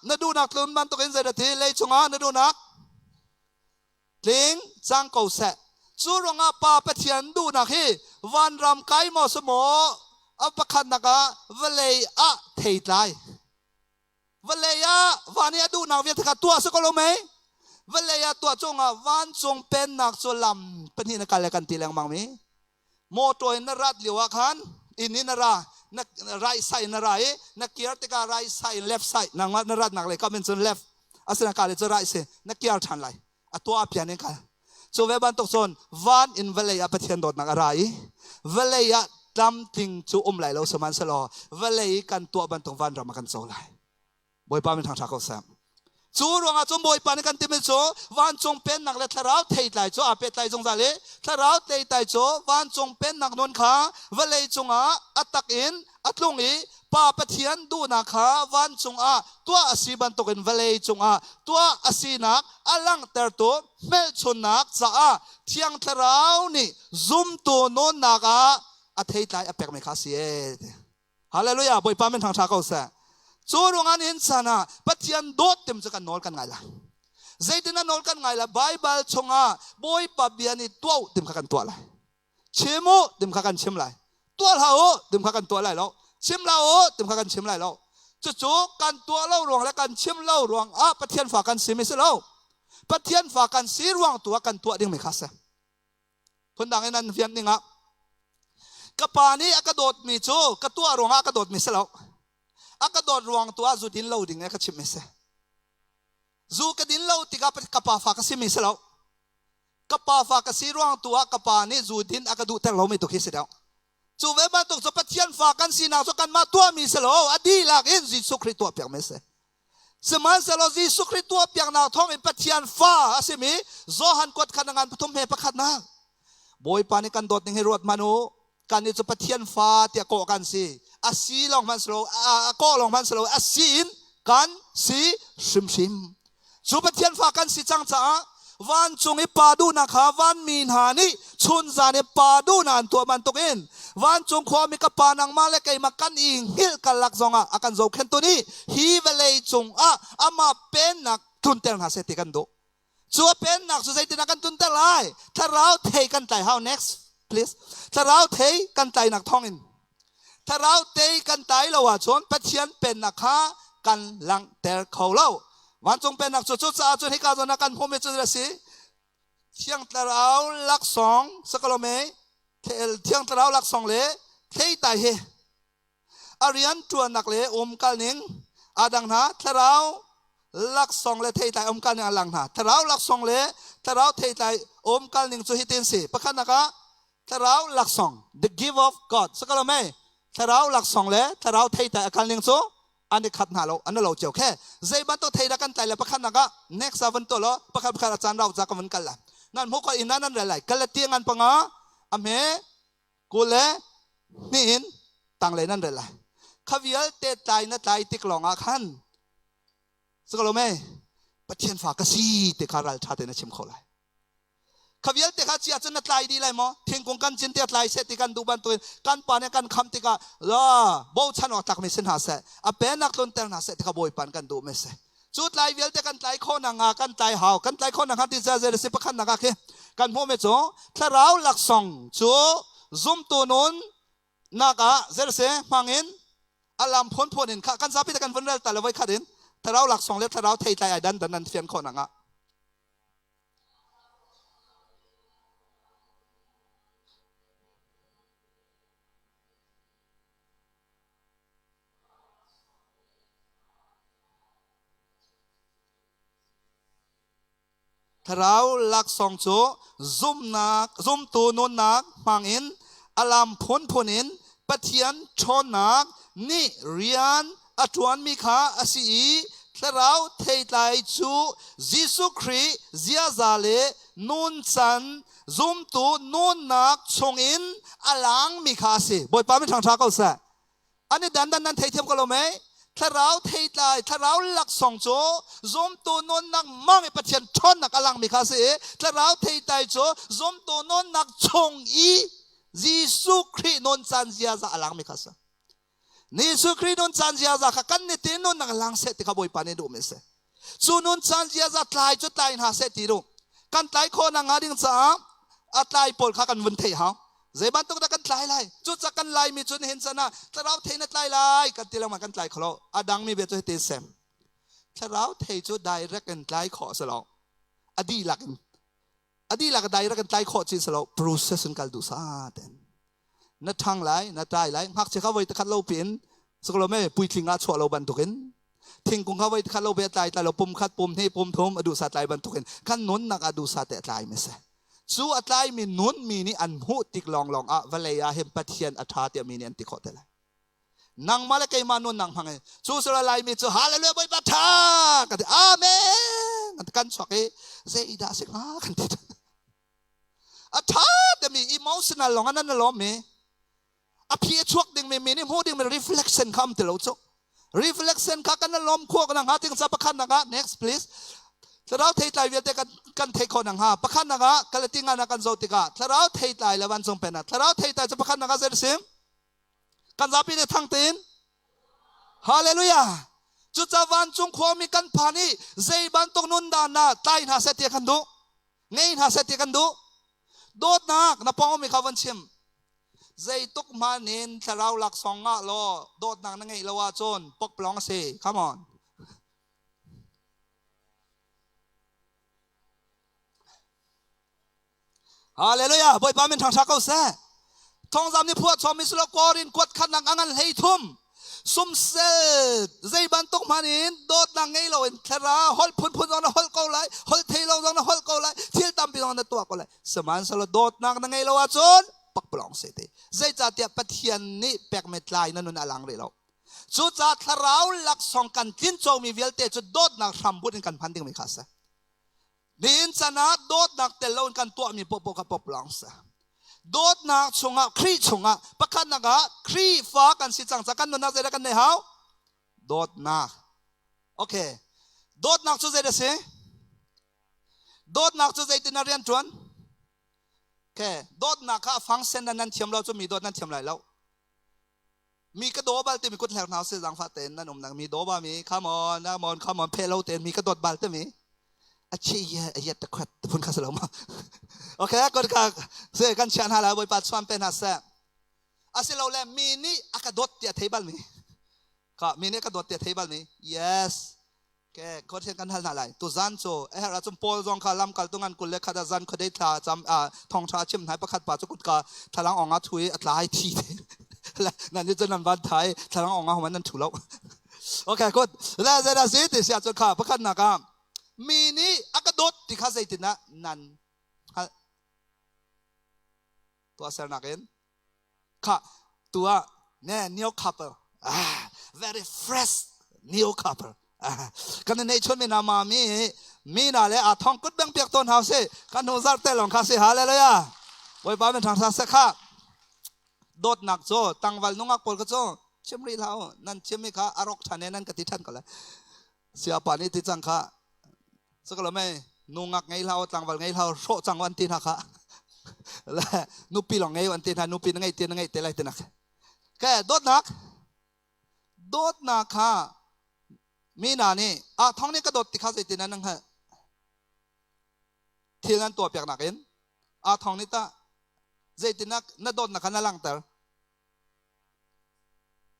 นดูนักลุนบันตุกินเจดติเลยจงนดูนักลิงจังกูเสจูรงปาเปเทียนดูนักฮีวันรำไกมอสมออัปคันนักเวเลยอะเทย์ไลเวเลยะวันนี้ดูนักเวียนทักตัวสักโลไหมเวเลยะตัวจงวันจงเป็นนักโซลัมเป็นที่นักการเล่นกันตีแรงมังมีโมตัวอินรัดเลียวคันอินินรานักไรไซนรายนักเกียร์ติการไรไซเลฟไซนังนรัดนักเลยก็เป็นส่วนเลฟอาศัยนักการเลยจะไรไซนักเกียร์ทันไรตัวอภิญญากันโจเวบันตกโซนวันอินเวเลยะปะเทียนโดดนักอะไรเวเลยะตำทิ้งจูไหลเราสมานสลอเวเลยกันตัวบันตกวันเรามากันโซไลบอยป้าเป็นทางชาเขาแซม จูรวงอาจงบอยปานกันเต็มจูวันจงเป็นนักเลทาราวเทยไตจูอาเป็ดไตจงซาเลทาราวเทยไตจูวันจงเป็นนักนนขาวันเลยจงอาตักอินอัตลงอีป้าปะเทียนดูนาขาวันจงตัวอาศีบันตกินวันเลยจงตัวอาศีนักอลังเตอร์ตัวเมลชนนักจ้าเทียงทาราวนี่ซุ่มตัวนนนักอาเทยไตอาเป็กไม่ขาเสียฮาเลลูยาบอยปานเป็นทางชาเขาเสจูรวงอันอินสานะปะเทียนโดดเต็มจะกันนอลกันไงล่ะใจเดินนอลกันไงล่ะไบเบิลชงบอยปะเบียนี่ตัวเต็มกันตัวเลยชิมูเต็มกันชิมเลยตัวเราเต็มกันตัวเลยแล้วชิมเราเต็มกันชิมเลยแล้วจู่ๆกันตัวเล่ารวงและกันชิมเล่ารวงปะเทียนฝากกันสีไม่ใช่แล้วปะเทียนฝากกันสีรวงตัวกันตัวดิ้งไม่ขาดเสียคนดังนั้นเวียนนี่กระปานี้กระโดดมีจู่กระตัวรวงกระโดดมีเสียแล้วกระโดดรวงตัวจูดินเล่าดิ่งเนี่ยก็ชิมไม่เสียจูกระดินเล่าติกระปาฝากกันสีไม่เสียแล้วกระปาฝากกันสีรวงตัวกระปานี้จูดินกระดูแต่เราไม่ตกเสียแล้วจูเวบันตกจะปะเทียนฝากกันสีนางจะกันมาตัวมีเสียแล้วอดีลักอินจีสุคริตัวเปียกไม่เสียสมัยเสียแล้วจีสุคริตัวเปียกนางท้องอินปะเทียนฟ้าอาศัยมีโซฮันกดขันงานปฐมเหตุประคันนางบอยปานิกันโดดนิ่งให้รวดมานุกันนี่จะปะเทียนฟ้าเตียโกกันสีอาศีลองมันสโลก็ลองมันสโลอาศีนกันสีชิมจูปะเทียนฝากกันสีจังจ้าวันจงไอปาดูนะคะวันมีนหานี่ชุนจานไอปาดูนานตัวมันตกอินวันจงความมีกระปานังมาเลกไอมากันอิงฮิลกันลักจงอากันโจเข็นตัวนี้ฮีเวเลยจงอามาเป็นนักทุนเตลหาเสติกันดูจูเป็นนักสุดใจตินักกันทุนเตลไลถ้าเราเทกันไต how next please ถ้าเราเทกันไตนักท่องอินถ้าเราเตะกันตายเราว่าชนปะเทียนเป็นนักฆ่ากันลังเตะเขาเล่าวันจงเป็นนักจุดสะอาดจนให้การจนนักกันพ่อเมจุดละสิเที่ยงตะเราลักสองสกลเมเที่ยงตะเราลักสองเละเทยตายเฮอาริยันจวนนักเละกัลนิงอาดังนาตะเราลักสองเละเทยตายกัลนิงอาลังนาตะเราลักสองเละตะเราเทยตายกัลนิงจุฮิตินสิประคันนักตะเราลักสอง the gift of God สกลเมถ้าเราหลักสองเลยถ้าเราเทแต่อาการเลี้ยงโซ่อันนี้ขัดหาเราอันนั้นเราเจียวแค่ใจบ้านตัวเทแต่กันใจเลยประคันนักะ next วันตัวละประคันอาจารย์เราจะกันวันกันละนั่นพวกอินนั่นอะไรกันละเตียงกันปังอเมกูเลยนี่อินต่างเลยนั่นอะไรข้าวิลเตตายนั่นตายติกลองอาคันสกลไหมปะเทียนฝากกษีติคารัลชาตินชิมเขาเลยขวิลเตข้าเชียจนนัดไล่ดีเลยมั้งทิ้งกงกันจินเตะไล่เสติกันดูบันตัวกันปานกันคำติกาบ่ชันออกตักไม่สินหาเสเป็นนักตุนเตลนาเสติกาบ่อยปานกันดูไม่เสจุดไล่วิลเตกันไล่คนนังกันไล่หาวกันไล่คนนังที่จะสิบขันนักเคกันพ่อไม่จ้องถ้าเราหลักสองจูซุ่มตัวนู้นนักเสมังอินอารมณ์พ้นอินกันซาพิตกันวันเรลแต่ละไว้ขัดินถ้าเราหลักสองเล็ถ้าเราเทไลดันนั้นเฟียนคนนังถ้าเราหลักสองโจซุ่มตัวนุนนักมังอินอารมณ์พ้นอินปะเทียนชนนักนี่เรียนอัจวนมีขาอาศัยถ้าเราเทไลจูยิสุคริเจียซาเลนุนสันซุ่มตัวนุนนักชงอินอลังมีขาสิบอยป้าไม่ทางชาเขาเสียอันนี้ดันเทเทียมกันเราไหมถ้าเราเทไลถ้าเราหลักสองโจซุ่มตัวนนนักมั่งไอปะเทียนชนนักอลังมีขาสิถ้าเราเทไลโจซุ่มตัวนนนักชงอียิสุครินนสันเจียซาอลังมีขาสินิสุครินนสันเจียซากันนี่ตีนนนักอลังเสติขบอยปานี่ดูไม่เสจูนนสันเจียซาตายจุดตายหาเสติดูกันตายคนนังอาดิงซาตายปวดขากันวันเทียหาเจ็บบ้านต้องกันไล่ไล่จุดจากกันไล่มีจุดเห็นซะนะถ้าเราเทนัดไล่ไล่กันตีเรามากันไล่ขอเราดังมีเบียดจุดเตเซมถ้าเราเทจุดได้รักกันไล่ขอสลองอดีหลักได้รักกันไล่ขอจีสลอง process กันดูซาเด่นนัดทางไล่นัดไล่หักเจ้าไว้ตะขัดเราเปลี่ยนสกลไม่ปุยทิ้งอาชัวเราบรรทุกินทิ้งกงเขาไว้ตะขัดเราเบียดไล่แต่เราปุ่มขัดปุ่มให้ปุ่มทมอดูสัตไล่บรรทุกินกันนุนนักอดูสัตแต่ไล่ไม่ใช่สู้อัตไลมีนุนมีนี่อันหูติกลองวันเลยเห็นปะเทียนอัฐาเตียมีนี่อันติโคตรเลย นังมาเลกมานุนนังพังจูสุรไลมีจูฮาเลลูยาบอยบัตทากันที่อาเมนกันสวกเอเซอิดาสิงากันที่อัฐาเดมีอิโมชันนัลลงอันนั้นล้อมมีอภิชวกดิ่งมีนี่พูดดิ่งมี reflection คำที่เราจูreflection ข้ากันนั่นล้อมขั้วกันนังหาถึงสับปะคันนังหา next pleaseถ้าเราเทใจเวียนแต่กันเทคนนังหาปะคันนังหากันเลยติงานกันโจติกาถ้าเราเทใจแล้ววันทรงเป็นถ้าเราเทใจจะปะคันนังหาเสด็จสิงกันจะปีนทั้งตีนฮาเลลูยาจุดจะวันจงความมีกันพานีใจบันตกนุนดานาตายหาเสตีกันดูเงยหาเสตีกันดูโดดนักนับปองมีขวันชิมใจตุกมานินถ้าเราหลักสองงะโลโดดนักนั่งไงละว่าโจนปกปลองเซ่ come on ฮาเลลูยาบอยปามินทางชักเขาแซ่ทองจำนี่พวกชอมิสโลกอรินกวดขันนังอังันให้ทุ่มซุ่มเซใจบันตุกมานินโดดนังไงเราเห็นแค่ราฮอลพุ่นพุ่นตรงนั้นฮอลเกาไลฮอลเทเราตรงนั้นฮอลเกาไลเที่ยวตามไปตรงนั้นตัวเกาไลสมานสลดโดดนังนั่งไงเราว่าจนปักปลองเสด็จใจจัดเดียปะเทียนนี่แปลกเม็ดลายนั่นนู่นอลังเลยเราจุดจัดทาราวหลักสองกันกินโจมีเวลเตจุดโดดนักทำบุญกันพันดิ่งไม่ขาดซะดินชนะโดดนักเตลอนกันตัวมีปปกับปปลองซะโดดนักชงะครีชงะประคันนักะครีฟ้ากันสิจังจักกันนู่นนักเจกันเนี่ยเฮาโดดนักโอเคโดดนักจุดเจเดสิโดดนักจุดเจตินาเรียนจวนแค่โดดนักข้าฟังเส้นนั้นเทียมเราจะมีโดดนั้นเทียมไรแล้วมีกระโดดบาลเตมีกุดแหลกหนาวเสียงฟ้าเต้นนั่นอมนังมีโดบามีข้ามอนน้ามอนข้ามอนเพลเราเต้นมีกระโดดบาลเตมีอาชีพเย็ดตะขัดพุ่นข้าสลมาโอเคก็การเสียกันเชียนฮาลาบอยปัดสวมเป็นฮัสเซ่อาศัยเราแลมีนี่อากาศโดดเตียเทบัลมีก็มีนี่กระโดดเตียเทบัลมี yes แกก็เช่นกันฮัลนาไลตัวจันโจเราจมโพลจงขาลำกัลตุงันกุลเล็กขัดจันเขาได้ท่าจำทองชาชิมหายประคัดป่าจุกุดกาทลังออกงาถุยอัตลายทีนั่นนี่จะนันวันไทยทลังออกงาของมันนั่นถูกแล้วโอเคก็แล้วจะได้สิติเสียจุดขาประคัดนักมีนี่อากาศโดดที่ข้าใจตินะนั่นตัวเซอร์นักเองค่ะตัวเนี่ย new couple very fresh new couple กันในชนมีนามามีน่าเลยทองกุดเบงเปียกต้นหาวสิกันหูซักเตลองคาสิหาเลยอ่ะไว้ป้าเป็นทางทัศน์ค่ะโดดหนักโจตังวัลนุ่งอักปอลก็โจเชื่อมรีเท้านั่นเชื่อมไม่ค่ะอารกชันเนี่ยนั่นกติทันกันเลยเสียป่านนี้ติดจังค่ะสักแล้วไม่นุ่งอักไงเท้าตังวัลไงเท้าโชจังวันตีนะคะและนุปีหลงไงวันตีนะนุปีไงตีนไงเตลัยตีนักแค่โดดหนักค่ะมีนานี่ท้องนี้กระโดดติดข้าวใส่ตีนั้นนั่งเหรอเที่ยงนั้นตัวเปียกหนักเองท้องนี้ตาใส่ตีนักน่าโดดหนักขนาดลังเตอร์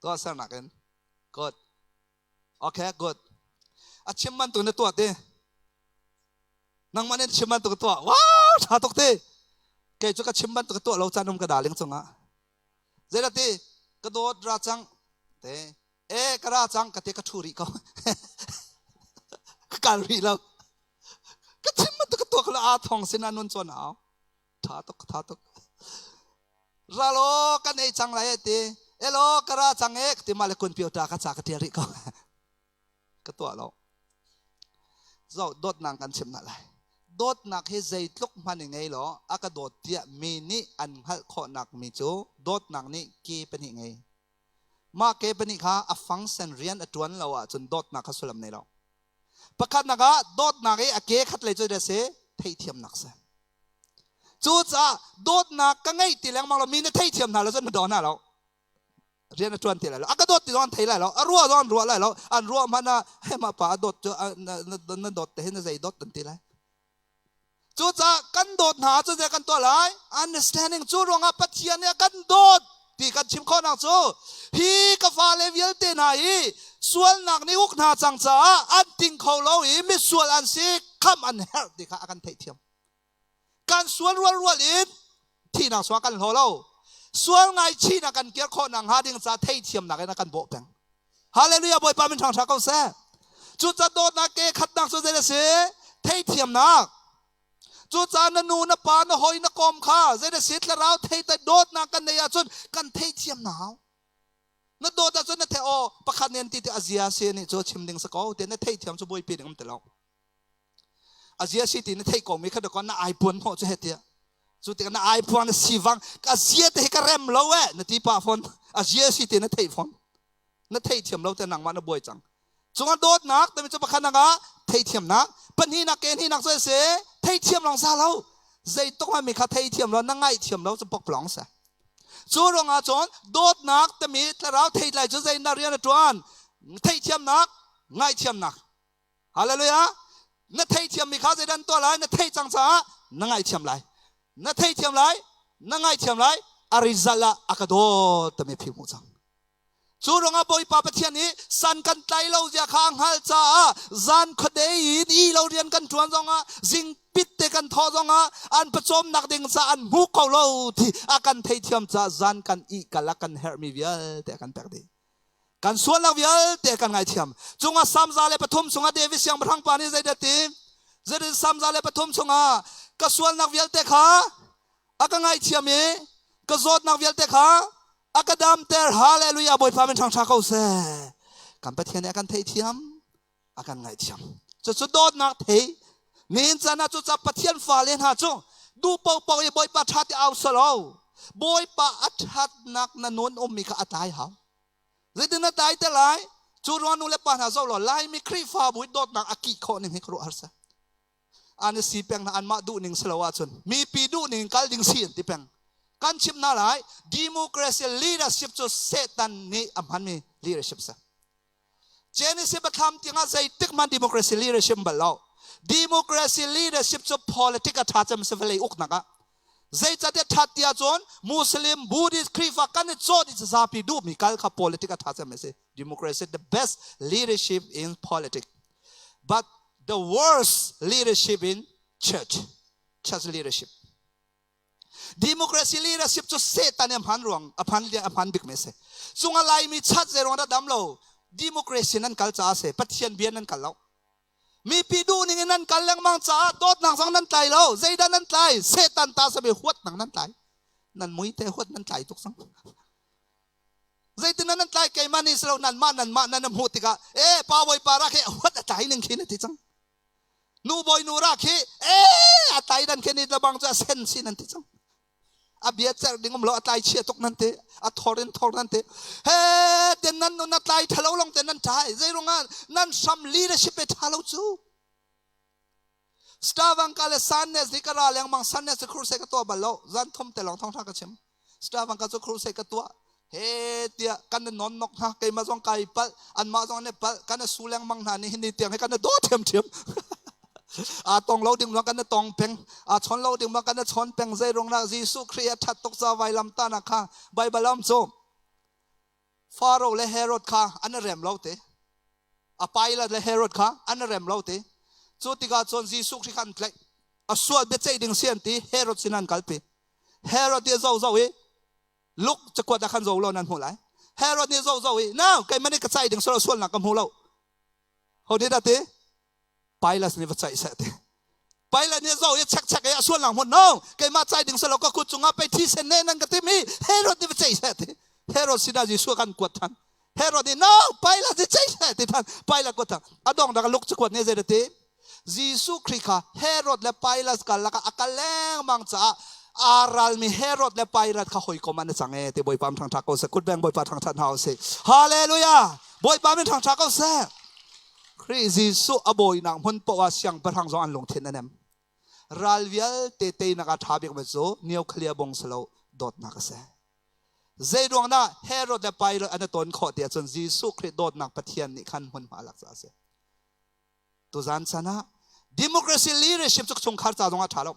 ตัวเสียหนักเองกดโอเคกดชิมมันตัวนี้ตัวตีนั่งมันนี่ชิมมันตัวว้าวชาตกตีแกจุกชิมมันตัวเราจะนุ่มกระดาษเลี้ยงส่งอ่ะเจรัตีกระโดดราจังเตกระราจังกระเตกระชูริเขาการรีแล้วก็ชิมมันตัวเขาละทองสินานุนจวนเอาท้าตกราโลกันไอจังไรตีโลกระราจังที่มาเลกุนเปียวตากระจากระเทียริเขาก็ตัวเราเราโดดนางกันชิมนั่นแหละโดดนักให้ใจลุกมันยังไงหรออากาศโดดเดียมีนี่อันหักขอนักมีจูโดดนักนี่เกี่เป็นยังไงมาเกี่เป็นนี่ค่ะฟังเซนเรียนจวนเราจนโดดนักเขาสุลมในเราประคันนักโดดนักไอ้เกี่ขัดเลยจูเดเสเทียเทียมนักเสจูจ้าโดดนักก็ไงตีแรงมังเรามีนี่เทียเทียมนักเราจนมาโดนหน้าเราเรียนจวนตีแล้วอากาศโดดตีโดนเทียแล้วรัวโดนรัวอะไรแล้วอันรัวมันน่ะให้มาป่าโดดจูนั่นโดดแต่เห็นใจโดดตันตีเลยจูจ้ากันโดดหาจูจะกันตัวไร understanding จูรองอัปเทียนเนี่ยกันโดดที่กันชิมข้อนักจูฮีกฟ้าเลวิลเตนายส่วนนักนี่อุกนาจังจ้าอันติงเขาเราอีมิส่วนอันซีคำอันเฮลดีค่ะกันเทียมการส่วนรัวอินที่นักสวากันหัวเราส่วนไงชีนักกันเกี่ยวข้อนังหาดิ่งจะเทียมนักกันโบเป็นฮาเลลูยาบอยปาเป็นทางชาเขาแซ่จูจะโดดนักเกขัดนักจูจะเสียเทียมนักจูจานนูนปานหอยนกอมข้าเจเดสิทธิ์เราเทแต่โดดนักกันในอาจุนกันเทียมหนาว นั่นโดดจนนั่นเทอประคันเนียนที่อาเซียเซียนี่โจชิมดิ่งสกอเดี๋ยวนั่นเทเทียมจะบวยปีนึงมันตลอดอาเซียสิที่นั่นเทกองมีขนาดก่อนน่าไอปวนพอจะเหตุยสุดที่กันน่าไอปวนสีวังอาเซียเทกระเรมเรานั่นที่ป่าฟอนอาเซียสิที่นั่นเทฟอนนั่นเทเทียมเราแต่หนังมันน่ะบวยจังจงอันโดดนักแต่ไม่จะประคันนักเทเทียมนักปัญหานักเกณฑ์ที่นักเสียเทเทียมลองซาเราใจต้องให้มีข้าเทเทียมเรานั่งไงเทียมเราจะปกปลองซะจู่รงอาจนโดดนักแต่มีแต่เราเทไหลจะใจนักเรียนจวนเทเทียมนักไงเทียมนักฮาเลลูยานั่นเทเทียมมีข้าใจดันตัวไรนั่นเทจังซะนั่งไงเทียมไรนั่นเทเทียมไรนั่งไงเทียมไรอาริซาลาอากาโดแต่ไม่พิมพ์จังจู่รงอาบอยปาปะเทียนี้สันกันไตเราจะข้างฮัลจ้าจันคดีนี้เราเรียนกันจวนจงอ่ะจิงปิดเตกันทอจงอ่ะอันประจมนักดิ่งจ้าอันมุกเขาเราที่อากันเทียมจ้าจันกันอีกันละกันเฮร์มีเวียเตกันแปลกดีกันส่วนนักเวียเตกันไงเทียมจงอ่ะสามจาเลปฐมจงอ่ะเดวิสยังบรังปานีใจเด็ดทีจะได้สามจาเลปฐมจงอ่ะก็ส่วนนักเวียเตขาอากันไงเทียมเอก็โจดนักเวียเตขาอากาดามเตอร์ฮาเลลูยาบอยพาเป็นทางชาเขาเสกันประเทศนี้กันเทียมอากันไงเทียมจะสุดโดดนักเทนี่จะน่าจะจับประเทศฟ้าเลียนหาจงดูเป่าเป่าบอยปะชัดเอาสโลบอยปะอัดชัดนักนันนวลอมมีข้าตายหาเรื่องนั้นตายแต่ไรจูรวนุเลปะหาเจ้าหล่อไล่มีครีฟ้าบุยโดดนักอากิโคนี่ให้ครูอาร์ซะอันนี้สีแปงนะอันมาดูหนึ่งสโลว่าจนมีปีดูหนึ่งกัลดิ่งสีที่แปงกันชิมน่าไรดิโมคราซีลีดเดอร์ชิพจะเซตันนี่อัมพันมีลีดเดอร์ชิพซะเจนี่สิบทำที่งาใจติกมันดิโมคราซีลีดเดอร์ชิพบัลล์ดิโมคราซีลีดเดอร์ชิพจะ politics ทัดจำเสฟเลยอุกนักใจจะเด็ดทัดที่อาจารย์มุสลิมบูดิสคริฟากันเนี่ยโจดิสซาปิดูมีการขับ politics ทัดจำเสดิโมคราซี the best leadership in politics but the worst leadership in church leadershipดิโมคราซีลีระสิบจุดเซตันเนี่ยพันรวงอภันเดียอภันบิกเมสซุงอะไรมีชัดเจรวงระดับเราดิโมคราซีนั้นกัลจ้าเสปฏิเสธเบียนนั้นกัลเรามีปีดูนี่นั้นกัลยังมังจ้าโดดหนังสังนั้นไตเราใจดันนั้นไตเซตันตาสเบหวดหนังนั้นไตนั่นมุ้ยแต่หวดนั้นไตทุกสังใจตันนั้นไตเกมันนี่เรานั่นมานั่นน้ำหูติกะป้าบอยปาระเคหวดไตหนึ่งขี้นั่นที่จังนูบอยนูระเคไตดันแค่นี้ระบังจะเซนซีนั่นที่จังอาเบียดเจอดิ่งมโลอัตไลเชียตกนั่นเตะอัทอรินทอร์นั่นเตะเฮ้เดนนั้นนัตไลทะเลาลงเดนนั้นใจใจโรงงานนั่นซัมลีดเดอร์ชิพทะเลาจูสตาร์วังกาเลซันเนสดิการาเลียงมังซันเนสครูเซกตัวบัลโลจันทมเตลองท้องท่ากระชิมสตาร์วังกาจะครูเซกตัวเฮ้เดียกันนอนนกฮะเกยมาจงไก่ปัลอันมาจงเนี่ยปัลกันสูเลียงมังนานี่หินเตียงให้กันโดดเทียมตองเราดึงมากันตองเพ่งชนเราดึงมากันชนเพ่งใจรงนักยิสุครีย์ทัดตกซาไวลำตานักข้าใบบัลลัมโซฟาโรห์และเฮโรดข้าอันนั้นเรมเราเตะไปละและเฮโรดข้าอันนั้นเรมเราเตะจุดที่การชนยิสุครีย์ขันเล็กสวดเบ็ดใจดึงเสียนตีเฮโรดสินันกัลปีเฮโรดเนี่ยเจ้าลุกจะกวาดขันเจ้าเรานั่นหัวไหลเฮโรดเนี่ยเจ้าน้าวใครไม่ได้กระใจดึงส่วนหนักกับหัวเราเขาได้เตะไปละนี่ว่าใจเสด็จไปละเนี่ยเราอย่าชักอย่าส่วนหลังหมดน้องแกมาใจดึงสลบก็คุดจงไปที่เซนเนนั่นก็ที่มีเฮโรดนี่ว่าใจเสด็จเฮโรดสินาจิสวกันกวดทันเฮโรดนี่น้องไปละที่ใจเสด็จทันไปละกวดทันอดองดักลุกจะกวดเนี่ยเสด็จยิสุคริกาเฮโรดและไปละสกัลละก็อักแรงมังจ้าอารัลมีเฮโรดและไปละข้าหอยคอมันสังเอติบอยปามทางทักโกสกุดแบงบอยปามทางทันเฮาสิฮาเลลูยาบอยปามเป็นทางทักโกสคริสิสุอบอยนางมันปวาเสียงประทังจงอันลงเทนนั่นเองรัลวิลเตเตนักทาบิกมาโซนิวเคลียบงสโลดดนักเสเจดวงน่ะเฮโรดและไปเลยอันนั้นต้นขอเดียจนยิสุคริสดดนักปะเทียนนี่ขันมันมาลักษณะเสตัวจันทร์นะดิโมคราซีลีดเดอร์ชิพจุกชงขาดจ่าจงอัฐาลง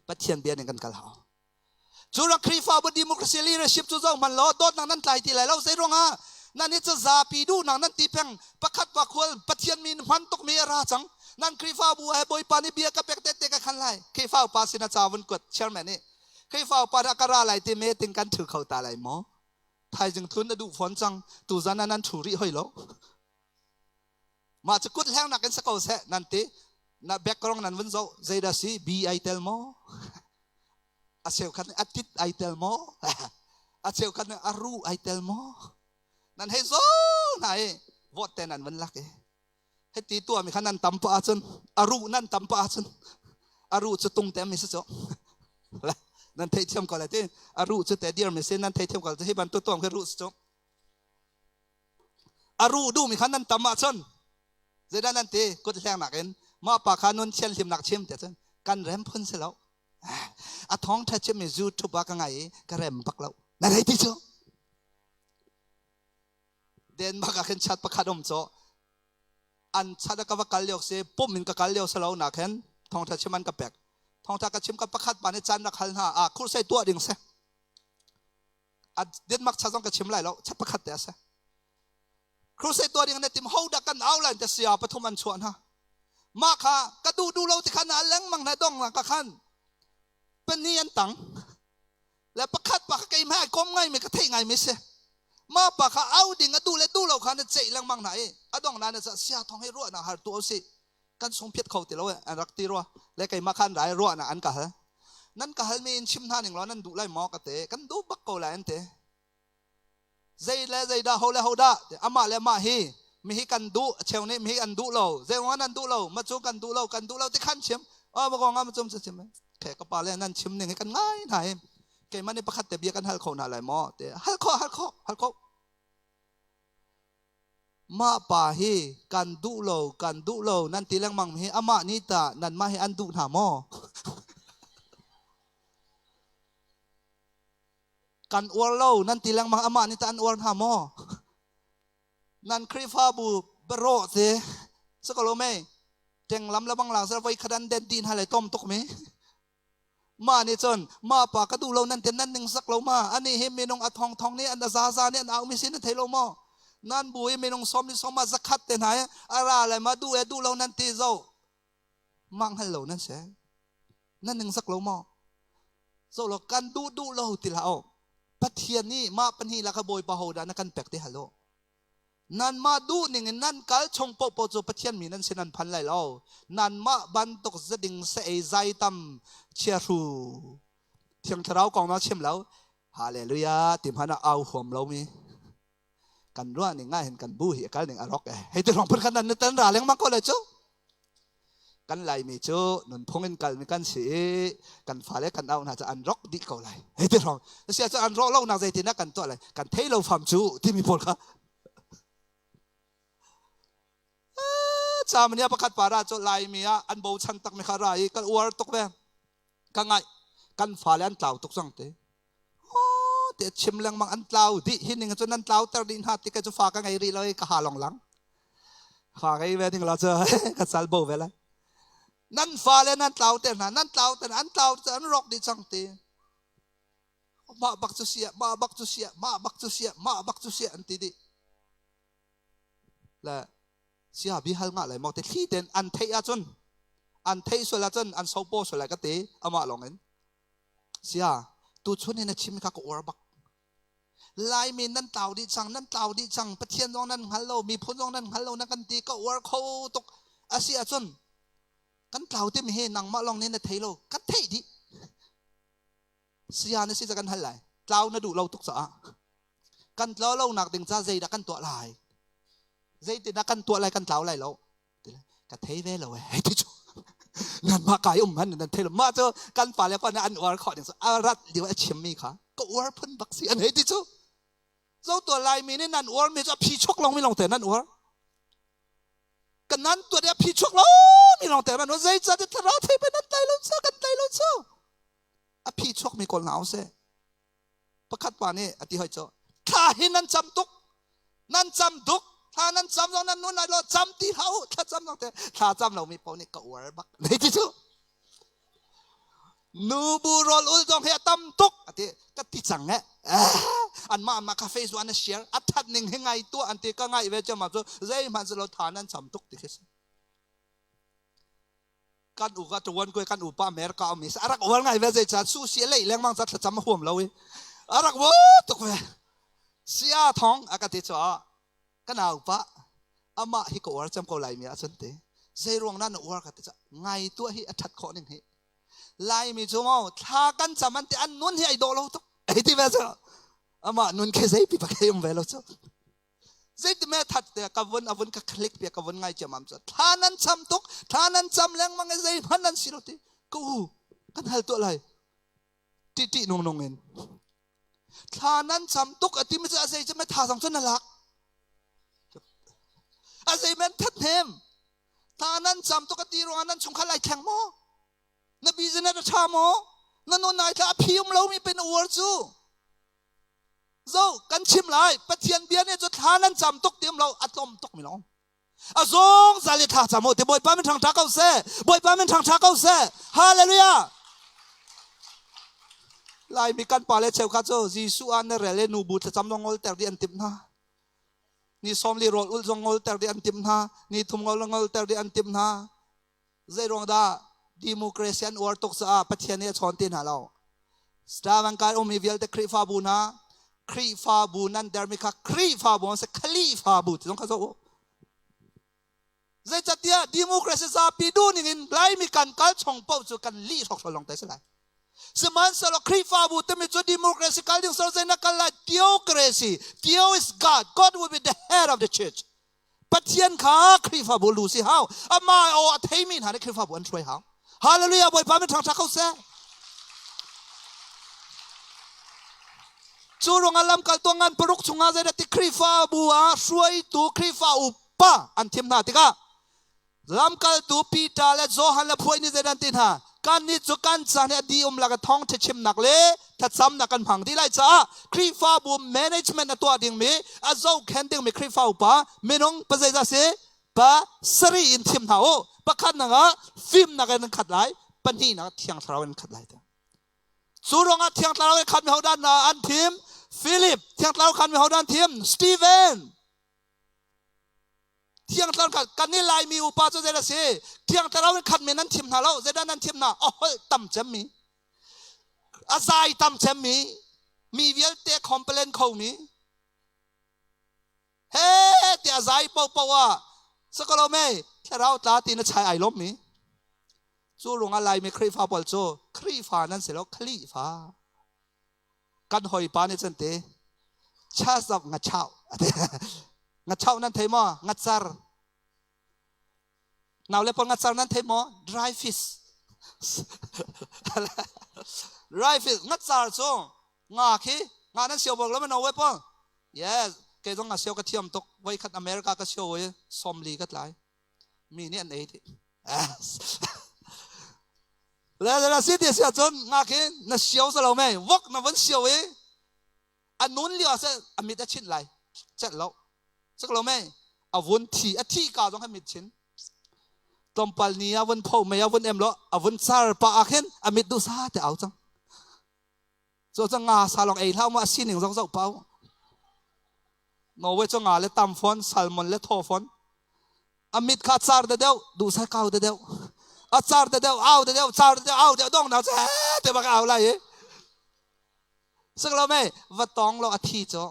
ปะเทียนเบียนกันกันหาจุลครีฟ้าบดิโมคราซีลีดเดอร์ชิพจุกจงมันล้อดดนักนั้นไตที่ไหนเราเจดวงอ่ะนั่นนี่จะซาปีดูนังนั่นตีเพ่งประคัดประควลปะเทียนมีมันตกมีราจังนั่นครีฟ้าบัวให้บอยปานิเบียกับเป็กเตะกับขันไล่ครีฟ้าปาสินาจาวันกดเชื่อไหมนี่ครีฟ้าปารักราไหลตีเมติงกันถือเขาตาไหลหมอไทยจึงทุนดูฝนจังตูจันนั้นถูริห้อยล้อมาจะกุดแห้งนักกันสักเอาเสนั่นตีนับแบกกรองนั้นวันโซ่ใจดาสีบีไอเทลหมออาเซลคันอาทิตไอเทลหมออาเซลคันอารูไอเทลหมอ นั่นให้โซ่ไหนวอดแต่นั่นมันลักให้ตีตัวมีขนาดตั้มปะจนอารูนั่นตั้มปะจนอารูจะตุงแต่ไม่ใช่จ้ะนั่นเทียมก่อนเลยที่อารูจะแต่เดียร์ไม่ใช่นั่นเทียมก่อนที่บันตัวตัวคือรูจ้ะอารูดูมีขนาดตั้มปะจนเจด้านนั่นตีก็จะแรงหนักเองมาปากขานุนเชียนชิมหนักชิมแต่จนกันแรมพ้นเสียแล้วอะท้องถ้าจะไม่จูทุบกันไงก็แรมปักแล้วนั่นไอ้ที่จ้ะเดินมากันชัดประคาดมจ้ะอันชัดกับกัลเลียวเสปุ่มมินกับกัลเลียวเสลาวนักเห็นท้องถ้าชิมันกับแปกท้องถ้ากับชิมกับประคาดปานในจันนักขันหาคุใส่ตัวดิ่งเสเดินมักชัดต้องกับชิมไหลแล้วชัดประคาดแต่เสครูใส่ตัวดิ่งในติมเฮาดักกันเอาเลยแต่เสียปฐมันชวนฮะมาค่ะกระดูเราที่ขนาดแรงมังในดงหลังกะขันเป็นเนียนตังและประคาดปากไก่แม่ก้มไงไม่กระเทยไงไม่เสมาปากเอาดิ่งดูเลยดูเราขันจะเจ๋งแรงมังไหนอดองนั้นจะเสียท้องให้รั่วนะหาตัวสิกันสงเพียรเขาติเราอันรักตีรั่วและไก่มาขันได้รั่วนะอันกะฮะนั่นกะฮะมีชิมท่าหนึ่งร้อยนั่นดูไล่หมอกระเตะกันดูบักเกาแลนเตะใจเล่ใจด่าเขาเล่เขาด่าอามาเล่มาฮีมีให้กันดูเชลนี่มีให้กันดูเราใจว่านั่นดูเรามาจูกันดูเราที่ขันชิมบอกว่ามาจุ่มชิมแขกกระป๋าเล่นั่นชิมหนึ่งให้กันง่ายไหนไก่มันในประคัดแต่เบียกันฮัลโคน่าไรหมอเตะฮัลโคมาป่าฮีกันดูเรานั่นตีแรงมังมีอามานี่ตานั่นมาให้อันดูหาหมอกันอวรเรานั่นตีแรงมังอามานี่ตาอันอวรหาหมอนั่นครีฟาบูเบโรเซสกอโลเมเจงลำละบังหลังสระไว้ขดันเดนดินหาเลยต้มตกเมมาเนี่ยจนมาป่ากระดูเรานั่นเต็นนั่นหนึ่งสักเรามาอันนี้เฮมินงอัดทองนี่อันซาเนี่ยเอาไม่สินเทโลมอนั่นบุยเมนงสมนี่สมมาสักขัดเต็นหายอะไรมาดูเรานั่นตีเจ้ามังฮัลโหลนั่นเสียนั่นหนึ่งสักเรามอโซโลกันดูเราติละเอาปัทเทียนนี่มาปัญหีละขบอยปะโหดานักกันแปกที่ฮัลโหลนั่นมาดูหนึ่งนั่นกัลชงปโจปัทเทียนมีนั่นเสนันพันไหลเรานั่นมาบันตกจะดิ่งเสยใจตั้มเชียรูเทียงทราวกองมาเชื่อมแล้วฮาเลลูยาติมฮันเอาห่วมเรามีกันรั่วหนึ่งง่ายเห็นกันบูเหี่ยกันหนึ่งอารอกให้ตัวลองพูดกันนั่นตั้งราเลี้ยงมังก็เลยจูกันไหลมีจูนุนพงเงินกันมีกันสีกันฟ้าเล็กกันเอาน่าจะอันร็อกดีก็เลยให้ตัวลองเสียจะอันร็อกเล่าหนักใจทีนักกันตัวอะไรกันเทเราฟังจูที่มีผลครับจามันเนี่ยประคัดปาราจูไหลมีอันโบชันตักไม่ขารายกันอวดตกแบงกันไงกันฟ้าเล็กเต่าตกสังเตเดี๋ยวชิมแรงมังอันเต่าดิหินหนึ่งจนนั้นเต่าแต่ดินหัดที่ก็จะฟ้ากันไงรีเลยก็หาลองหลังฟ้ากันไงเวทิงเราเจอกันซัลโบเวลานั่นฟ้าเล็กนั่นเต่าแต่นั่นเต่าแต่อันเต่าจะอันรอกดิสังเตมาบักจุเสียอันตีดิและเสียบิฮัลงะเลยมองแต่ที่เด่นอันเทียจนอันเทียส่วนละจนอันโซโปส่วนละก็เตะอามาลองเงินเสียตัวชนเนี่ยชิมข้าก็อวบักลายมีนั่นเต่าดิจังปะเทียนตรงนั้นฮัลโหลมีพ้นตรงนั้นฮัลโหลนักกันตีก็อวเขาตกอาเซียจนกันเต่าที่มีเฮนังมาลองเนี่ยเทียโลกันเทียดิเสียเนี่ยสิจะกันฮัลไหลเต่าเนี่ยดูเราตกสะกันเราหนักดึงจ้าใจดักกันตัวลายใจติดนักกันตัวอะไรกันเต่าอะไรแล้วกันเทียเวลเลยที่จูนั่นมากายมันนั่นเทลมาเจอกันฝ่าแล้วก็นั่นอันอวร์ขอดอย่างสุดอารัดเดี๋ยวชิมมีค่ะก็อวร์พันบักเสียนเฮ้ยที่จูเจ้าตัวลายมีนี่นั่นอวร์มีจะพีชกลงไม่ลงแต่นั่นอวร์กันนั้นตัวเดียวพีชกลงไม่ลงแต่นั่นว่าใจจะทะเลาะที่เป็นนั่นไตลงเชื่อกันไตลงเชื่ออะพีชกมีคนเหงาเสียประคัดป่านี่อธิหอยเจ้าข้าเห็นนั่นจำตุกถ้านั้นจำตรงนั้นนู้นเราจำที่เขาถ้าจำตรงแต่ถ้าจำเรามีปอนี่ก็อวร์บักในที่สุดนูบูรอลอุลจงเฮียตั้มตุกอันที่ก็ติดจังเนี่ยอันมาคาเฟ่ส่วนนั้นเชียร์อัดทัดหนึ่งให้ไงตัวอันที่ก็ไงเวจะมาตัวใจมันจะเราทานั้นจำตุกที่สุดกันอุกจวนกุยกันอุปาเมริกามีสารักอวร์ไงเวจะสู้เสียเลยแรงมั่งจะจำห่วงเราอารักวัวตุกเวเสียท้องอากาศที่จ่อกันเอาปะอามาฮิโกวาร์จำเขาไหลมีอาสันเตใจรวงนั่นอวร์กันจะไงตัวฮิอัดทัดข้อหนึ่งฮิไหลมีจูมาถ้ากันจำมันแต่อันนู้นฮิไอโดเราตุกไอ้ที่เวจ้าอามานุนแค่ใจปีปากยังเวลาจ้า zai ti me that te kavun avun ka klik pe kavun ngai chamam cha thanan cham tuk thanan cham leng mang zai hanan siroti ku kan hal to lai ti ti nong nong en thanan cham tuk ati me cha zai cha me tha sang chon lak a zai men that hem thanan cham tuk ati ro anan chung khalai khang mo na business ta cha mo na no nai ka phium lo mi pen awar chu zo kan chim lai pathian bia ne cho thanan cham tok tiam lo atom tok mi lo azong zali tha chamo te boy pa men thang tha kau se boy pa men thang tha kau se hallelujah lai mi kan pa le cheu kha cho jisu an ne rele nu bu cham long ol ter di an tim na ni somli rol ul jong ol ter di an tim na ni thum ngol ter di an tim na zai rong da democracy an war tok sa pathian ne chon tin ha lo stavan kai omi vial te khri fa bu na khri fa bu nan der mi kha khri fa bu se khali fa bu ti jong kha zo zai chatia democracy sa pi du ning in lai mi kan kal chong pau chu kan li thok tholong tai se lai seman salo khri fa bu te mi chu democracy kal ding so zai na kal la theocracy theo is god will be the head of the church pathian kha khri fa bu lu si how ama o athai min ha ne khri fa bu an throi how hallelujah boy pa me thak thak khau se chu rong alam kal to ngan paruk chunga zai da ti khri fa bu a shuai tu khri fa upa an thim na ti ka lam kal tu pita le zohan la phoi ni zai dan tin ha kan ni chu kan chan ne di la ka thong the chim nak le tha cham na kan phang di lai cha khri fa bu management na to ding mi a zo khen ding mi khri fa upa menong pa zai za se pa sari in thim na o pa khat na nga film na kan khat lai pan ni na thiang thrawen khat lai ta chu rong a thiang thrawen khat mi ho dan na an thim Philip thiang tlau khan mi ho dan thim Stephen thiang tlau kan ni lai mi upa cho zela se thiang tlau khat me nan thim na lo zeda nan thim na hol tam chem mi azai tam chem mi vial te complain kho mi he te azai pau pau wa sakalo me tharau ta ti na chai ai lom mi chu runga lai mi khri fa pol cho khri fa nan se lo khli faกันหอยปานี่จันเตชาสับงัดเช่างัดเช่านั่นเทมองัดซาร์นาวเล็บปนงัดซาร์นั่นเทมอ dry fish dry fish งัดซาร์ซ่งงาขี้งานั้นเสียวบอกแล้วมันเอาไว้ปะ yes เกยต้องงาเสียวกระเทียมตกไว้ขัดอเมริกาก็เสียวไว้ซอมลีก็หลายมีนี่อันไหนที่แล้วสิ่งที่เสียจนงาคินน่ะเสียวซะแล้วไหมวกน่ะวันเสียวเออันนู้นเลี้ยวซะอันมิดจะชิ้นไรเจ็ดแล้วสักแล้วไหมอาวันที่อันที่กาต้องให้มิดชิ้นตอมปัลนี้อาวันพ่อไม่อาวันเอ็มแล้วอาวันซาร์ปะอาคินอันมิดดูซาแต่เอาจังโจจังงาซาลองเอท่ามาสิ่งหนึ่งสองสองเป้าโนเวจงงาเลตัมฟอนซัลมอนเลทอฟอนอันมิดขาดซาร์เดียวดูซาเก่าเดียวอาจารย์เดียวเอาเดียวจารย์เดียวเอาเดียวต้องหนาวจะเดี๋ยวมาเอาอะไรซึ่งเราไม่วัดตองเราอาทิตย์จ่อ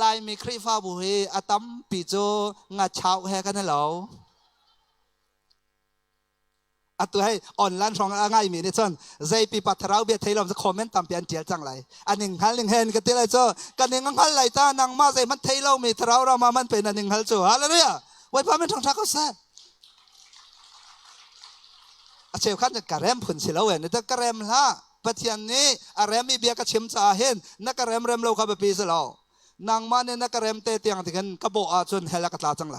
ลายมีคริฟ้าบุรีอาตั้มปีจ่องาเช้าแห่กันให้เราอาตัวให้ออนไลน์ช่องง่ายมีนี่จนใจปีปัทเราเบียดไทยเราจะคอมเมนต์ตามเปลี่ยนเจียจังไรอันหนึ่งฮัลหนึ่งเฮนกันที่ไรจ่อกันหนึ่งฮัลไหลตานังมาใจมันไทยเรามีเรามามันเป็นอันหนึ่งฮัลจ่ออะไรเนี่ยไว้พามันทางทักเขาแซ่เชื่อขันจะกระเรมผุนสิแล้วเว้ยนี่ถ้ากระเรมละปัจจัยนี้กระเรมมีเบียกระชิมจ่าเห็นนักกระเรมเราขับไปปีสิแล้วนางมันเนี่ยนักกระเรมเตะเตียงที่กันกระโบอาจนเฮลักตาจังไร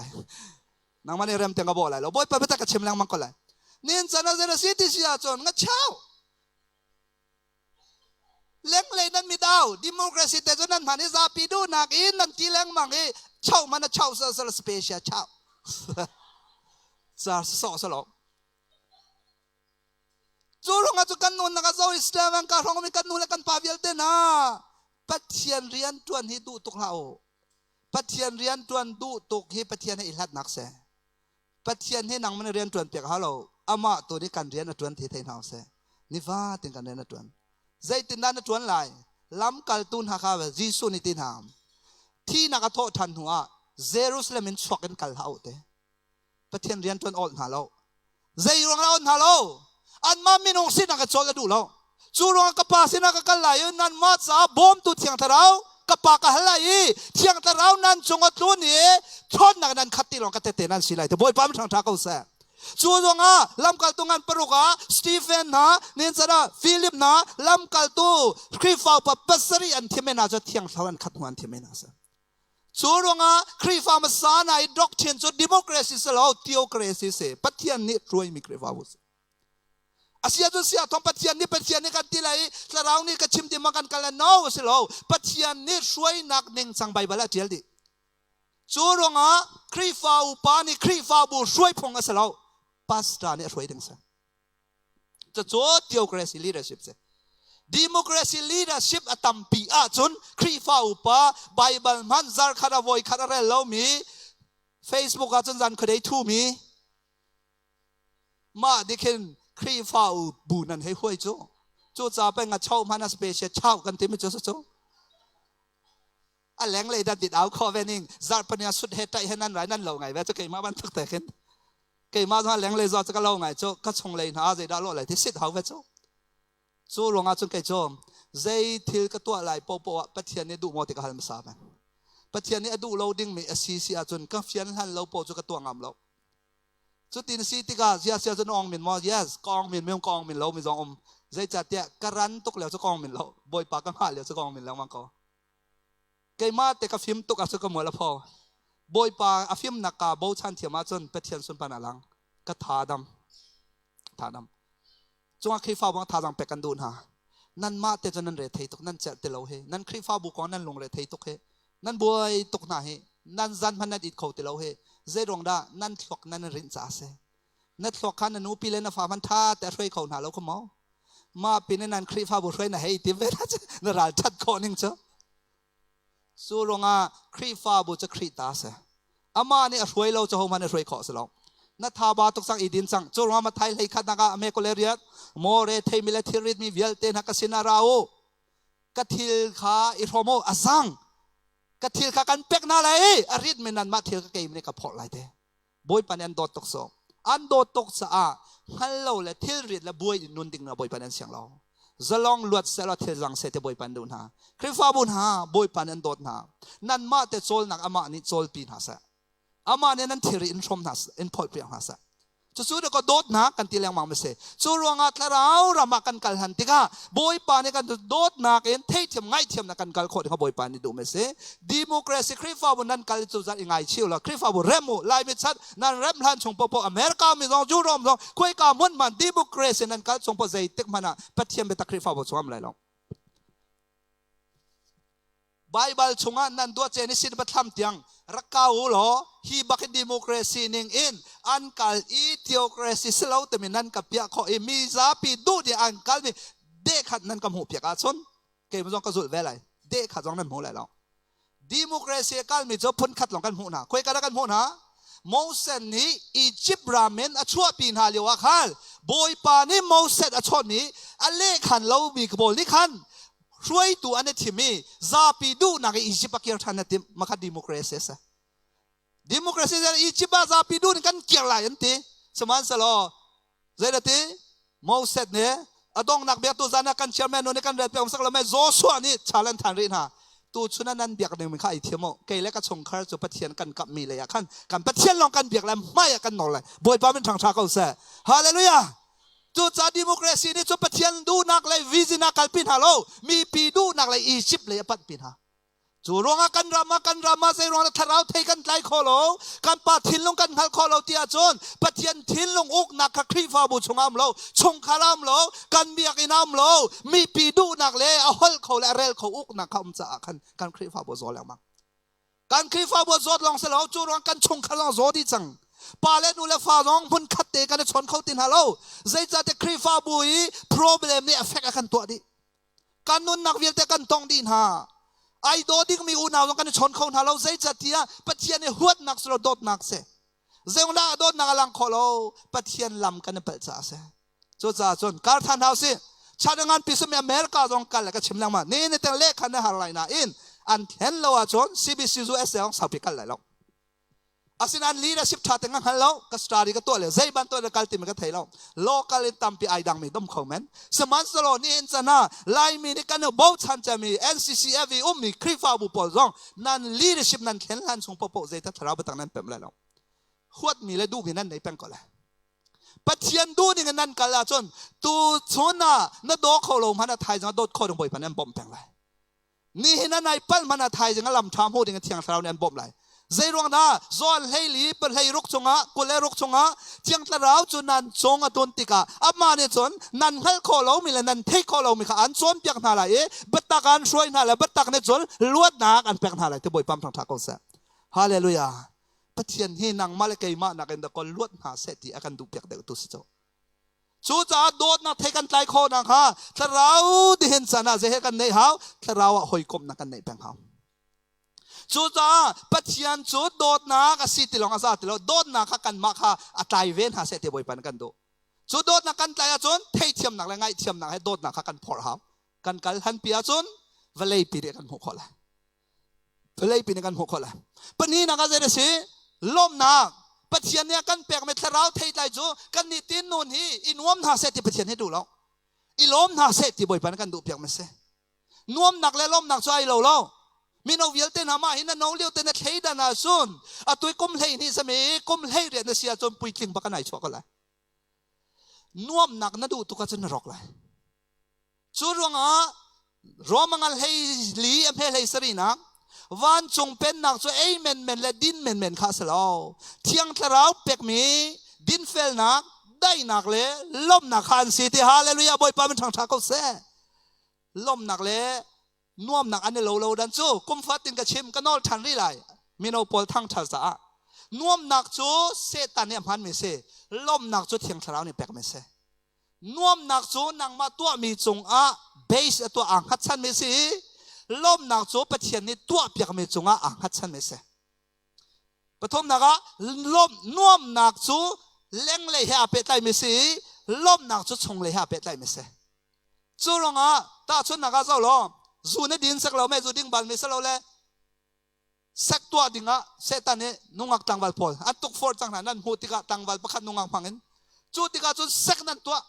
นางมันเนี่ยเรมเตียงกระโบอะไรเราบ่อยไปแต่กระชิมแรงมันก็เลยนี่จะน่าจะสิ่งที่เสียจนงั้นเช่าเล้งเลยนั่นมีดาวดิโมคราซีแต่จนนั้นผ่านนิซาปีดูนักอินนั่นจีเล้งมังเอเช่ามันเช่าสสเปเชียเช่าจะสอสลบจูรงอาจุกันนูนนักสู้อิสลามกันรองมีกันนูนและกันปาวิลเตนะปัจเจียนเรียนจวนฮิดูตุกเราปัจเจียนเรียนจวนดูตุกฮิปัจเจียนให้อิลัดนักเสปัจเจียนให้นางมันเรียนจวนเปียกฮัลโหลอามาตัวนี้กันเรียนจวนที่ไทยนาวเสนิฟ้าติงกันเรียนจวนใจตินด้านจวนไหลล้ำกัลตุนฮักาวจิสุนิตินามที่นักโทษทันหัวเยรูซาเล็มสวกันกัลฮาวเตปัจเจียนเรียนจวนอ่อนฮัลโหลใจรวงเราอ่อนฮัลโหลอันมามีน้องสินักโจรดูเราจูรงกับป้าสินักกันไหลนั่นมาจ้าบอมตุเทียงทาราว กะปากะหลายเที่ยงตะเรานั้นจงอตุนี่ทอนนักนั้นขัดตีลองกะเตนั้นสิไลแต่บ่อยปั๊มทางทาเขาแซ่จูจงอ่ะลำกัลตุงันปรุกะสตีเฟนนะนินซาดาฟิลิปนะลำกัลตุคริฟาวปะปัสรีอันที่ไม่น่าจะเที่ยงเท่านั้นขัดหัวอันที่ไม่น่าจะจูจงอ่ะคริฟาวมาสานาด็อกเทนจูดิโมคราซีสแล้วทีโอคราซีเสปัทยันนี่รวยมีคริฟาวส์อาเซียจุเซียทอมปัทยันนี่กันที่ไรสระเรานี่ก็ชิมดิมากันกันแล้วน้าวสิแล้วปัทยันนี่ช่วยนักหนึ่งสังใบบัลเจลดิจูจงอ่ะคริฟาวปานี่คริฟาวบุช่วยพงกันสิแล้วพาสต้าเนี่ยช่วยดึงซะจะโจทย์ทีโอคราซีลีดเดอร์ชิพเสดิโมคราซีลีดเดอร์ชิพอัตตัมปีอาจนคริฟาวปาไบเบิลมันซาร์คาราโวยคาราเรลเรามีเฟซบุ๊กอาจนจันคดีทูมีมาดิคินคริฟาวบูนันให้ห่วยโจจะเป็นงาเช่ามันสเปเชียลเช่ากันที่ไม่โจอันแหลงเลยดันติดเอาคอเวนิงซาร์ปเนียสุดเหตุใจให้นั่นไรนั่นเราไงเวจะเกี่ยมาบันทึกแต่เห็นเกี่ยมาทำแหลงเลยจะก็เราไงโจก็ชงเลยนะจะได้รอดเลยที่สิทธิ์เขาเวโจลงอาจนเกี่ยโจใจทิลก็ตัวอะไรโปโปะปัจเจียนนี่ดูมอติกาฮัลมาสาบันปัจเจียนนี่ดูเราดิ้งมีซีอาจนก็เฟียนหันเราโปจุกตัวงามเราจุดที่นี่ติกาเสียจนองมินมอ yes กองมินไม่กองมินเราไม่จองใจจัดเนี่ยการันตุกแล้วจะกองมินเราบ่อยปากกันหาแล้วจะกองมินแล้วมันก็เกี่ยมาแต่กับฟิล์มตุกอาจจะก็หมดแล้วพอบ่อยปากฟิล์มนักกาบ่ชันเทียมาจนเป็ดเทียนสุนปานาลังก็ท่าดำจงคริฟ้าบังท่าดังเป็ดกันดูนฮะนั่นมาแต่จนนั่นเรทตุกนั่นเจตเราเฮนั่นคริฟ้าบุกนั่นลงเรทตุกเฮนั่นบ่อยตุกหน้าเฮนั่นจันพันนั่นอิดเขาติเราเฮเจรงดานั่นทลอกนั่นรินจ่าเสนั่นทลอกขันนั่นนูปีเลนฟ้ามันท่าแต่ช่วยเขาหนาเราขโมยมาปีนั้นนั่นคริฟ้าบุช่วยนะเฮติเวรัชนั่นรัลชัดคนหนึ่งเจ้าสู้ลงอ่ะคริฟ้าบุจะคริตาเสอามาเนี่ยช่วยเราจะหัวมันช่วยเขาเสร็จแล้วนัทธาบาตุกสังอีดินสังจูรงมาไทยเลยขัดนักอเมริกาเลยเรียกโมเรเทมิเลทิริดมีเวลเตนักสินาราโอกะทิลขาอิโรโมอาซังกะทิลขากันเป็กนาเลยอริดเมนันมาทิลกะเกมนี่กับพอไรเด้บอยปันยันโดดตกสองอันโดดตกสะอาฮัลโหลเลยทิลริดและบอยนุนดิ่งนะบอยปันยันเสียงเราจะลองลวดเสละทิลจังเสตบอยปันดูนฮะคริฟ้าบุญฮะบอยปันยันโดดฮะนั่นมาแต่โจลนักอามานี่โจลปีนฮะเสอามาเนี่ยนั่นทิริอินชมนัสอินพอดเปรียงนัสจะสู้เด็กก็โดดนะกันตีแรงมังไม่เสสู้รวงอัตเรารามากันกัลหันติกาบอยปานี่กันโดดนักเอ็นเทียมง่ายเทียมนักกันกัลโคตรเขาบอยปานี่ดูไม่เสดิโมคราซีคริฟ้าบุญนั่นกัลจุดจัดยังไงชิวละคริฟ้าบุญเรมูไล่ไม่ชัดนั่นเรมหันชงปปอเมริกามีสองยูโรมสองคุยกับมุนมันดิโมคราซีนั่นกัลชงปใจติกมันอะปัจเจียมเบตคริฟ้าบุญสวมไรลองไบเบิลชงอันนั้นตัวเจนิสิตบัตรทำเตียงรักเก่าหรอฮีบักดิโมคราซีนิ่งอินอันกัลอีทีโอคราซีสลาวแต่มีนั่นกับเปียเขาเอมีซาปีดูดีอันกัลมีเด็กขัดนั่นกับหูเปียกอาชนเกี่ยมันต้องกระสุนเวลัยเด็กขัดจงนั่นหูไหลแล้วดิโมคราซีกัลมีจะพ้นขัดหลังกันหูนะคุยกันกันหูนะโมเสสนี้อียิปต์ราเมนอชั่วปีนหาเลียวขันบอยปานี่โมเสสอชั่วนี้อันเล่ขันเรามีกบฏนี่ขันช่วยตัวอันนี้ที่มีซาปีดูนักอียิปต์เกี่ยวทันนั่นที่มาขัดดิโมคราซีสดิโมคราซีในอียิปต์ซาปีดูนี่กันเกี่ยวอะไรอันที่สมัยสโลเจดีย์โมเสสเนี่ยอดองนักเบียตัวจานักกันเชื่อแม่นนี่กันเรียนไปองค์สักละแม่โจชัวนี่ชาเลนทันรินฮะตัวชุนันนั้นเบียกหนึ่งมันข้าอีเทียมเกย์เล็กก็ชงคาร์จะปะเทียนกันกับมีเลยอะขั้นกันปะเทียนลองกันเบียกแล้วไม่กันหนอเลยบอยป้าเป็นทางชาเขาเสียฮาเลลูยาจุดจากดิโมคราซีนี่จุดปะเทียนดูนักเลยวิจินักกัลปินฮัลโหลมีปีดูนักเลยอียิปต์เลยปัดปินฮะจู่รองกันรามาเซรองทาราวเทกันไล่โคโลกันปะทินลงกันฮัลโคโลเตียจนปะเทียนทินลงอุกนักครีฟ้าบุชงอัมโลชงคารามโลกันเบียกินอัมโลมีปีดูนักเลยเอาฮัลเขาและเรลเขาอุกนักคำจะกันครีฟ้าบุจแล้วมั้งกันครีฟ้าบุจลองเสลาจู่รองกันชงคารามโจดีจังปาเลนูเลฟ้าร้องพุ่นขัดเตะกันชนเขาตินฮัลโลใจจะเตะครีฟ้าบุย problem นี่ affect กันตัวดิกันนุนนักเวียนเตะกันตองดินฮะไอ้โดดิ้งมีอุณาต้องกันชนเขาฮัลโหลใจจะเทียปะเทียนหัวนักสโลดนักเสเจ้าหน้าโดนนักลังโคโลปะเทียนลำกันเปิดจ่าเสจุดจ่าจนการทันเฮาสิชาติงานพิสมีอเมริกาตรงกันแล้วก็ชิมลังมานี่ในแต่เลขคันนี้หาอะไรนะอินอันเห็นเราจน CBC ซูเอสเอลสาวพิกันเลยแล้ว asinan leadership chat ngang hello ka study ka to le zai ban to le kalti me ka thailo local in tampi ai dang mi dom khomen saman solo ni in chana lai mi ni kan bo chan cha mi nccf mi krifa bu pol zong nan leadership nan khen han sung popo zai ta thara ba tang nan pem la lo huat mi le du gi nan nei peng ko la pathian du ni nan kala chon tu chona na do kho lo man thai jang dot kho dong boi pan an bom peng lai ni hina nai pal man thai jang lam tham ho ding thiang thrau nen bom lai zai rong na zon hei li per hei ruk chunga kule ruk chunga chiang tla rau chu nan chonga ton tika ama ne chon nan hal kho lo mi le nan thei kho lo mi kha an chon piak na la e batak an shroi na la batak ne chon luat na an pek na la te boi pam thang tha ko sa hallelujah pathian hi nang mal kai ma na kan da kol luat na se ti akan du piak de tu si cho chu cha dot na thei kan tlai kho na kha tla rau di hen sana je he kan nei hau tla rau hoi kom na kan nei peng hau chu cha pathian chu dot na ka si tilong asa tilo dot na kha kan ma kha atlai ven ha se te boi pan kan do chu dot na kan tlai a chon thei thiam nak la ngai thiam nak he dot na kha kan phor ha kan kal han pia chon valei pi de kan ho khola valei pi ne kan ho khola pani na ka je se lom na pathian ne kan pek me tharau thei tlai chu kan ni tin nun hi inwam na se ti pathian he du lo ilom na se ti boi pan kan du pek me se nuam nak le lom nak chu ai lo lo mi no vial te na ma hin na no liu te na thei da na sun atui kum lei ni sami kum lei re na sia chon pui tling ba kan ai chwa ko la nuam nak na du tu ka chen rok la chu ronga romangal hei li am hei sari na van chung pen nak chu ei men men le din men men kha salo thiang tlarau pek mi din fel nak dai nak le lom nak khan si ti hallelujah boy pa man thang tha ko se lom nak le nuam nak ane lo lo dan chu kum fatin ka chim ka nol than ri lai mino pol thang tha sa nuam nak chu se tan ne man me se lom nak chu thiang tlarau ni pek me se nuam nak chu nang ma tua mi chung a base a tua ang hat chan me si lom nak chu pathian ni tua piak me chunga ang hat chan me se pathom naga lom nuam nak chu leng le ha pe tai me si lom nak chu chung le ha pe tai me se chu ronga ta chu naga zo lo zu ne din sak lo me zu ding bal me sa lo le sak tua dinga setan ne nungak tangwal pol atuk for chang nan hu tika tangwal pakhat nungak phangin chu tika chu sak nan tua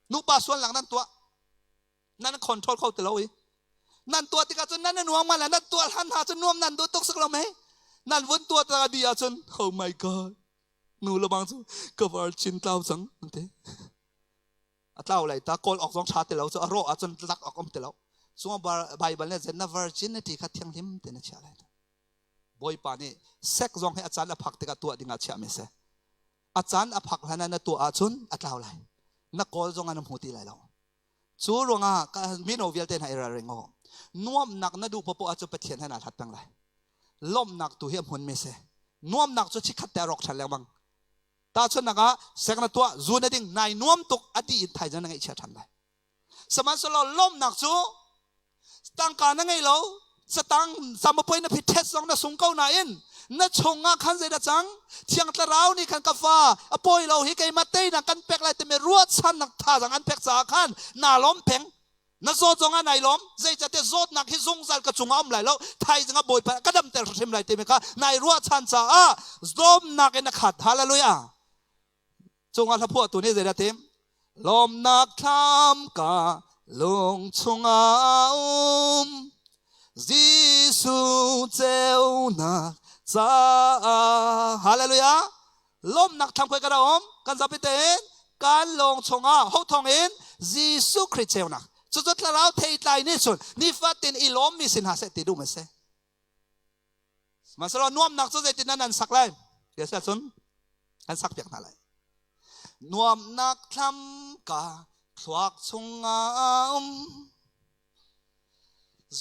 nu pa suan lang nan tua nan control kho te lo i nan tua tika chu nan nuang ma la nan tua han ha chu nuam nan du tuk sak lo me nan vun tua ta dia chun oh my god nu lo bang chu cover chin tlau chang ante atlau lai ta kol ok jong cha te lo chu aro a chun lak ok om te lo sunga bible ne zen na virginity kha thiang lim te na cha lai boy pa ni sek jong he achan a phak te ka tua dinga cha me se achan a phak hana na tua a chun atlau lai na kol jong an hmuti lai lo chu ronga ka mino vial ten ha era rengo nuam nak na du popo a chu pathian hana that pang lai lom nak tu hem hun me se nuam nak chu chikhat ta rok thal bang ta chu naka sek na tua zu na ding nai nuam tuk ati in thai jan ngai cha than lai saman solo lom nak chu tang ka na ngai lo satang samapoi na pithet song na sung kau na in na chonga khan zai da chang thiang tla rau ni khan ka fa apoi lo hi kai matei na kan pek lai te me ruat chan nak tha jang an pek cha khan na lom peng na zo zonga nai lom zai chate zot nak hi zung zal ka chunga om lai lo thai janga boi pa kadam ter thim lai te me ka nai ruat chan cha a zom nak en khat hallelujah chunga la phu tu ni zai da tem lom nak tham ka lung chunga Giêsu treo nak cha hallelujah lom nak tham khoi ka da om kan zapi ten kan long chunga ho thong in Giêsu Christ treo nak chu chu tla rau thei tlai ni chun ni fatin ilom mi sin ha se ti du me se masalo nuam nak chu je tin nan sak lai ke sa chun an sak piak na lai nuam nak tham ka thuak chunga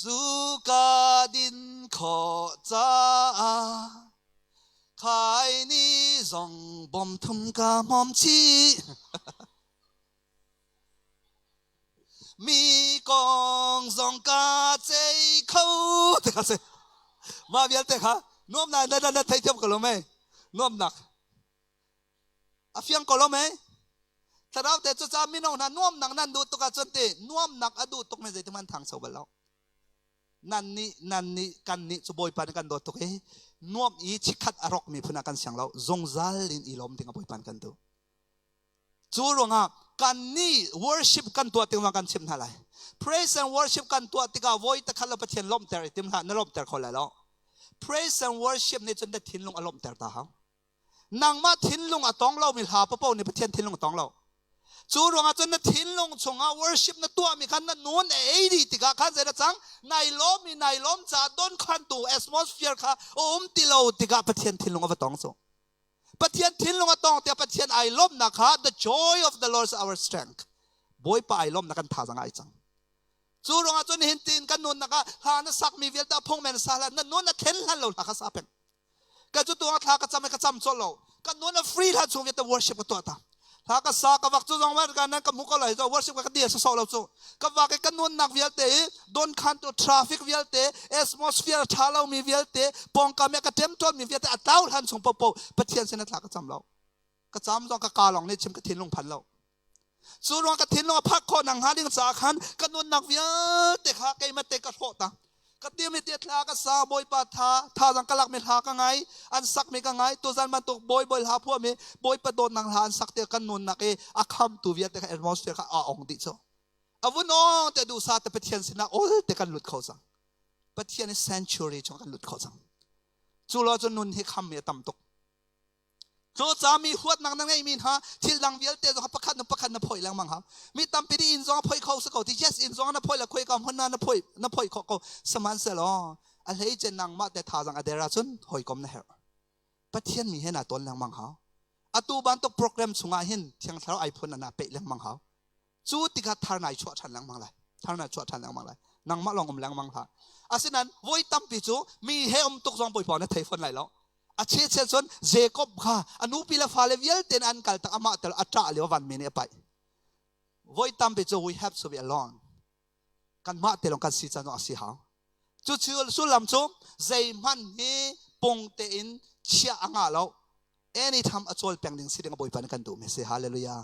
zuka din kho cha khai ni zong bom thum ka mom chi mi kong zong ka chei khâu te ka se ma vial te kha nom na na thai thiam ko lo me nom nak afiang ko lo me tarau te chu cha mi no na nom nak nan du to ka chon te nom nak adu tok me zai te man thang so ba lo นันนี่กันนี่จะบอยปันกันโดดตัวเองนวมอีชิคัดอรกมีพนักกันเสียงเราจงซัลลินอีลมถึงบอยปันกันตัวจูรงอ่ะกันนี่ worship กันตัวถึงมากันชิมท่าไร praise and worship กันตัวติกาโวยตะขันเราประเทศลมแต่ติมท่านลมแต่คนละแล้ว praise and worship นี่จนได้ทิ้งลงอารมณ์แต่ตาเขานางมาทิ้งลงอะตองเรามีหาปะเป้าในประเทศทิ้งลงตองเราจูรองอาจจะนั่ทิ้งลงชงอา worship นั่ตัวมีขันนั่นนู้นดีติกาขันเสด็จจังในล้อมมีในล้อมจ่าโดนขันตัว atmosphere ค่ะติโลติกาประเทศทิ้งลงอตองโซประเทศทิ้งลงอตองแต่ประเทศไอล้อมนะคะ the joy of the Lord is our strength บอยไปไอล้อมนักกันท่าจังไอจังจูรองอาจจะเห็นตีนกันนู้นนะคะหาหน้าสักมีเวลตาพงแมนซาลนั่นนู้นนั่นเทนลันเราหลักซาเป็นก็จุดตัวท่าก็จำไม่ก็จำโซโลกันนู้นฟรีท่าชงเวลตา worship กับตัวตาถ้าก็สักกับวักจุดตรงว่ากันนั้นกับมุกอะไรจะ worship กับเดียร์โซโลจูกับวักกันนู้นนักเวลเตะโดนขันตัว traffic เวลเตะ atmosphere ท่าเรามีเวลเตะปองกับแม่กระเทียมต้นมีเวลเตะอัตราท่านชงปะปะประเทศเสนท่าก็จำเราก็จำต้องกับกาลองนี่ชิมกระถิ่นลงพันเราส่วนรองกระถิ่นลงพักคนหนังหาดิ้งสาขันกันนู้นนักเวลเตะขาเกยมาเตะกระโถตากระเทียมมีเตี้ยทากระซาบอยปะท่าจังกะลักมีทากังไงอันสักมีกังไงตัวจันมันตกบอยลาพวกมีบอยปะโดนนางหานสักเตียกันนุนนักอาคำตัวเวียแต่ atmosphere ก็องดิโซอาวุโนแต่ดูซาแต่ประเทศสินะโอ้แต่กันหลุดเขาจังประเทศนี้ century จงกันหลุดเขาจังจุลจนนุนให้คำมีต่ำตกโจจามีหัวนังนั่งไงมีฮะที่ลังเวียเตะจงประคันนับพอยแรงมั้งครับมีตั้มปีดีอินจงพอยเขาสกอที่ yes อินจงนับพอยละคุยกับคนนั้นนับพอยเขาสมานเสร็จแล้วอะไรเจนังมาแต่ท่าจังอเดราจนหอยกอมนะเหรอประเทศมีเห็นตัวแรงมั้งครับอตูบันตกโปรแกรมสุงาเห็นเชียงเท้าไอพ่นน่ะเป๊ะแรงมั้งครับจูติกาทาร์นายชัวทันแรงมั้งเลยทาร์นายชัวทันแรงมั้งเลยนังมาลองอมแรงมั้งครับอาศัยนั้นวัยตั้มปีจูมีเฮอมตกจงปอยปอนในไทยฝนไหลแล้วอาชีพเช่นส่วนเจคอบค่ะอนุพิลาฟาเลวิลเตนอันกัลตักอามาเตลอัตราเลียววันมีเนี่ยไปวัยตั้มปีจู we have to be alone กันมาเตลงกันสิจันทร์อาศิหาจู่สุลำจูเจมันนี่ปงเตอินเชียอ่างเรา anytime อจอลเปียงดิ่งสิเดงบอยปานกันดูไม่ใช่ฮาเลลูยา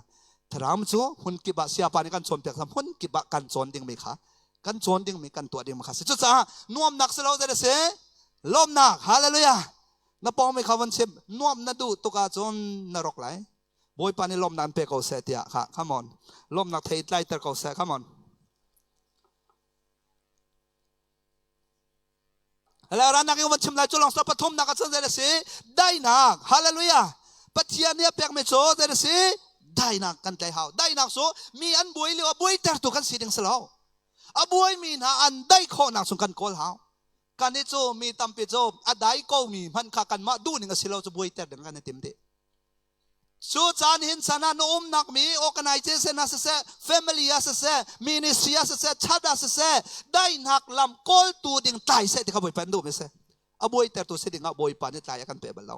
ทรามจูหุ่นกิบะเสียปานกันจนเปียงทำหุ่นกิบะกันจนดิ่งไม่ค่ะกันจนดิ่งไม่กันตัวดิ่งไม่ค่ะจุดจ้านวมนักเสลาจะได้เสลมนักฮาเลลูยานับปองไม่ขวันเชื่อน่วมนัดดูตุกาจนนรกไหลบอยปานิลมนันเปกเอาเสียที่ค่ะขมอนลมนักเทยไล่เตอร์เขาเสียขมอนแล้วร้านนักวันชิมไล่จุลองสปฐมนักจันเจริญได้นักฮาเลลูยาปัจเจียนเนี่ยเปกไม่โจเจริญได้นักกันใจเขาได้นักโซมีอันบุยเรียกว่าบุยเตอร์ตุกันสีแดงสลาวอบุยมีนะอันได้ข้อนักสุกันโกลเขากันนี่โจมีตั้มปีโจอได้ก็มีมันขากันมาดูนี่ก็สิเราจะบวยแต่เดินกันในเต็มที่ชูจานหินสนาโนมนักมี organization อาเส family อาเส ministry อาเสชาติอาเสได้นักลำกอลตูดิ่งตายเสที่เขาบวยปันดูไม่เสอบวยแต่ตัวสิดิ่งอบวยปันนี่ตายกันเปล่า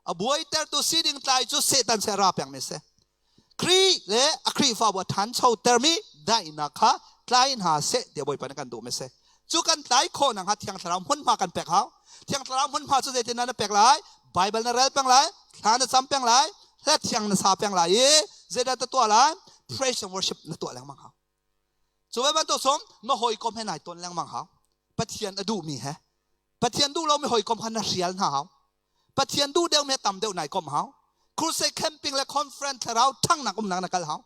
อบวยแต่ตัวสิดิ่งตายจูเสตันเสราเปียงไม่เสครีเล่ครีฟ้าวัฒนชาวเตอร์มีได้นักค่ะตายหาเสเดี๋ยวบวยปันกันดูไม่เสจูกันไต่คนนะฮะเที่ยงสลามหุ่นมากันแปลกเขาเที่ยงสลามหุ่นมาจุดเด่นนั้นแปลกหลายไบเบิลนั่นเรื่องแปลกหลายทานซ้ำแปลกหลายและเที่ยงนั่นซาแปลกหลายเจด้าตัวหลาย praise and worship นั่นตัวแรงมั้งเขาจูเวบันตัวสมน้อหอยกลมให้นายตัวแรงมั้งเขาปะเทียนดูมีฮะปะเทียนดูเราไม่หอยกลมพันนักเรียนนะเขาปะเทียนดูเดียวไม่ต่ำเดียวนายกลมเขาครูเซ่แคมปิ้งและคอนเฟรนซ์เราทั้งนักนักเขา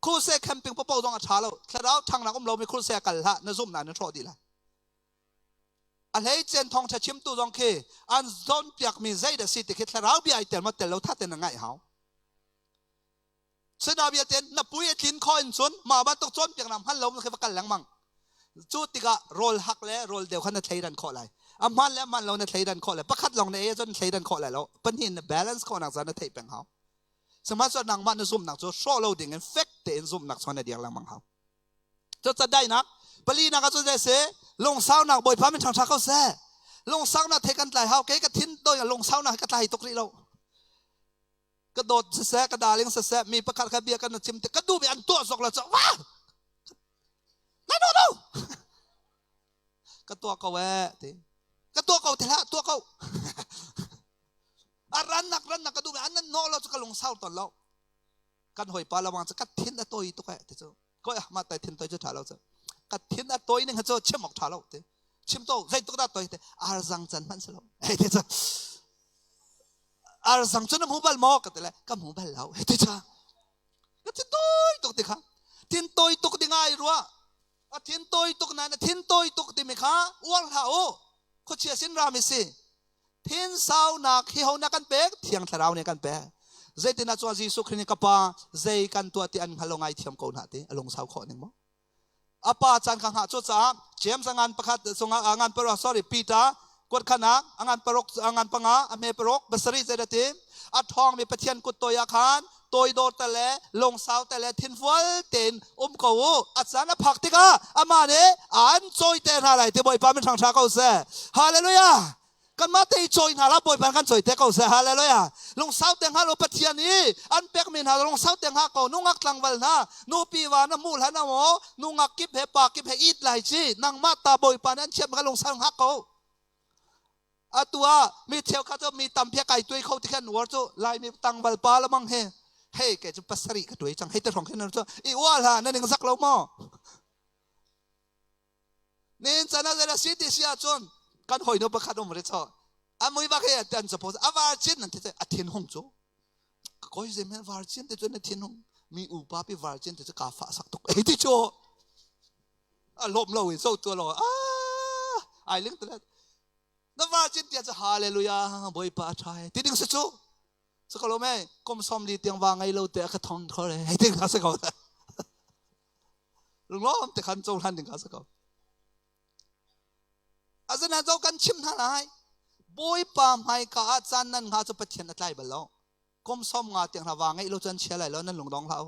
ครูเซ่แคมปิ้งพวกเราต้องอาชาเราทั้งนักเราไม่ครูเซ่กันละนั่นซุ่มนั่นชอบดีละอะไรเจนทองจะชิมตัวจงเคอันจนเปียกมีใจเด็ดสิที่คิดเราบีไอเตอร์มาเตลเราทัดเต็นง่ายเขาเสนาบีไอเตนนับปุยทิ้งคอยส่วนมาบ้านตกจนเปียกน้ำหันลมเคยประกันหลังมั่งจุดที่ก็โรลหักแล้วโรลเดียวขันจะใช้ดันข้ออะไรอ่ะมันแล้วมันเราเนี่ยใช้ดันข้ออะไรประคัดลองในจนใช้ดันข้ออะไรแล้วปัญหา balance ข้อหนักจะเนี่ยใช้เป็นเขาสมัยส่วนหนังมันซุ่มหนักจะโซ่เราดิ่งเงินเฟกเตนซุ่มหนักส่วนในเดียร์หลังมั่งเขาจะได้นักปลีนักก็จะได้เสลงเสาหนักบ่อยพาเป็นทางชาเข้าแซ่ลงเสาหนักเทกันไหลเฮาเก๋กระทิ้นโดยลงเสาหนักกระไตตกรีเรากระโดดแซ่กระดาเลี้ยงแซ่มีประคัดขบียกันชิมแต่กระดูไปอันตัวสกเราจะว้านั่นดูกระตัวเก่าแวะทีกระตัวเก่าทีละตัวเก่ารันนักกระดูไปอันนั้นโน่เราจะกระลงเสาตอนเรากันหอยปลาระวังจะกัดทิ้นตัวอีตัวแก่ทีเจ้าก็มาแต่ทิ้นตัวจะถ่ายเราจะกัดทิ้นตัวนึงเขาจะเชื่อมออกถ่ายเราที ชิมโตใจตุกตาตัวเตอาร์ซังจันมันสโลเฮ้ยเจ้าอาร์ซังจนมูบัลมอกกันเลยก็มูบัลแล้วเฮ้ยเจ้าก็ทิ้งตัวตุกติค่ะทิ้งตัวตุกติง่ายรัวทิ้งตัวตุกนั้นทิ้งตัวตุกติไม่ค่ะอ้วนเขาเขาเชื่อสินรามิสิทิ้งสาวนักที่เขานักกันเป๊กเที่ยงทาราวเนี่ยกันเป๊กใจติน่าจวนจีสุขนี่กับป้าใจกันตัวที่อันฮัลโหลไงเทียมกูน่ะที่ลงสาวขอหนึ่งมั้งอาป้าจันขังหาจุดจ้าเจมส์งานประคัดส่งงานประวัติ sorry ปีตากดขนักงานประรกงานปังอาเมประรกบัสรีเจดทีอัดทองมีประเทียนกุดตัวยาคานตัวโดดแต่ละลงสาวแต่ละทินฟัลเต็นกูอาจารย์ผักติกาอามาเนี่ยอันจอยเต็นอะไรที่บ่อยป้าเป็นทางชาเขาเสียฮาเลลูยากันมาเตยจอยนาลาบ่อยป้ากันจอยเต็นเขาเสียฮาเลลูยาลงสาวเต็นฮาโลประเทียนนี้อันเป็กมินฮาลงสาวเต็นฮาเขานุ่งอักลังวัลนะนูปีวานะมูลฮานะโมนุ่งอักกิบเฮปากิบเฮอีดไหลจีนางมาตาบ่อยป้านั้นเชื่อมกันลงสาวฮาเขาอาตัวมีเที่ยวข้าจะมีตำเพียไก่ตัวเขาที่แค่หนวดจู่ลายมีตังบัลปาละมั้งเฮเฮ้แกจะปัสริกตัวจังให้แต่ของแค่นั้นจู่อีว่าล่ะนั่นเองสักเราหม้อนี่จะน่าจะสิทธิเสียจนกันหอยนบขัดอมริชออามุยบักเฮตันจะพูดอาวาจินนั่นที่จะอธินหงจู่ก็ยังจะมีวาจินที่จะนั่นอธินหงมีอุปาปิวาจินที่จะกาฟ้าสักตุกเฮ้ที่จู่ลมเราอินโซ่ตัวเราไอ้เรื่องตัวนั้นนั่นว่าจิตเดียจะฮาเลลูยาบ่อยป้าชายที่ดิ้งสุดสกอลแม่กรมสมดีเตียงวางไงเราเตะกระทงเขาเลยให้ดิ้งข้าสกอลลุงล้อมแต่ขันโจทันดิ้งข้าสกอลอาจารย์เจ้ากันชิมท่าไหนบ่อยป้าไม่กาอาจารย์นั่นข้าจะไปเทียนอะไรบ้างแล้วกรมสมงาเตียงระวางไงเราจนเชื่ออะไรแล้วนั่นลุงดองเขา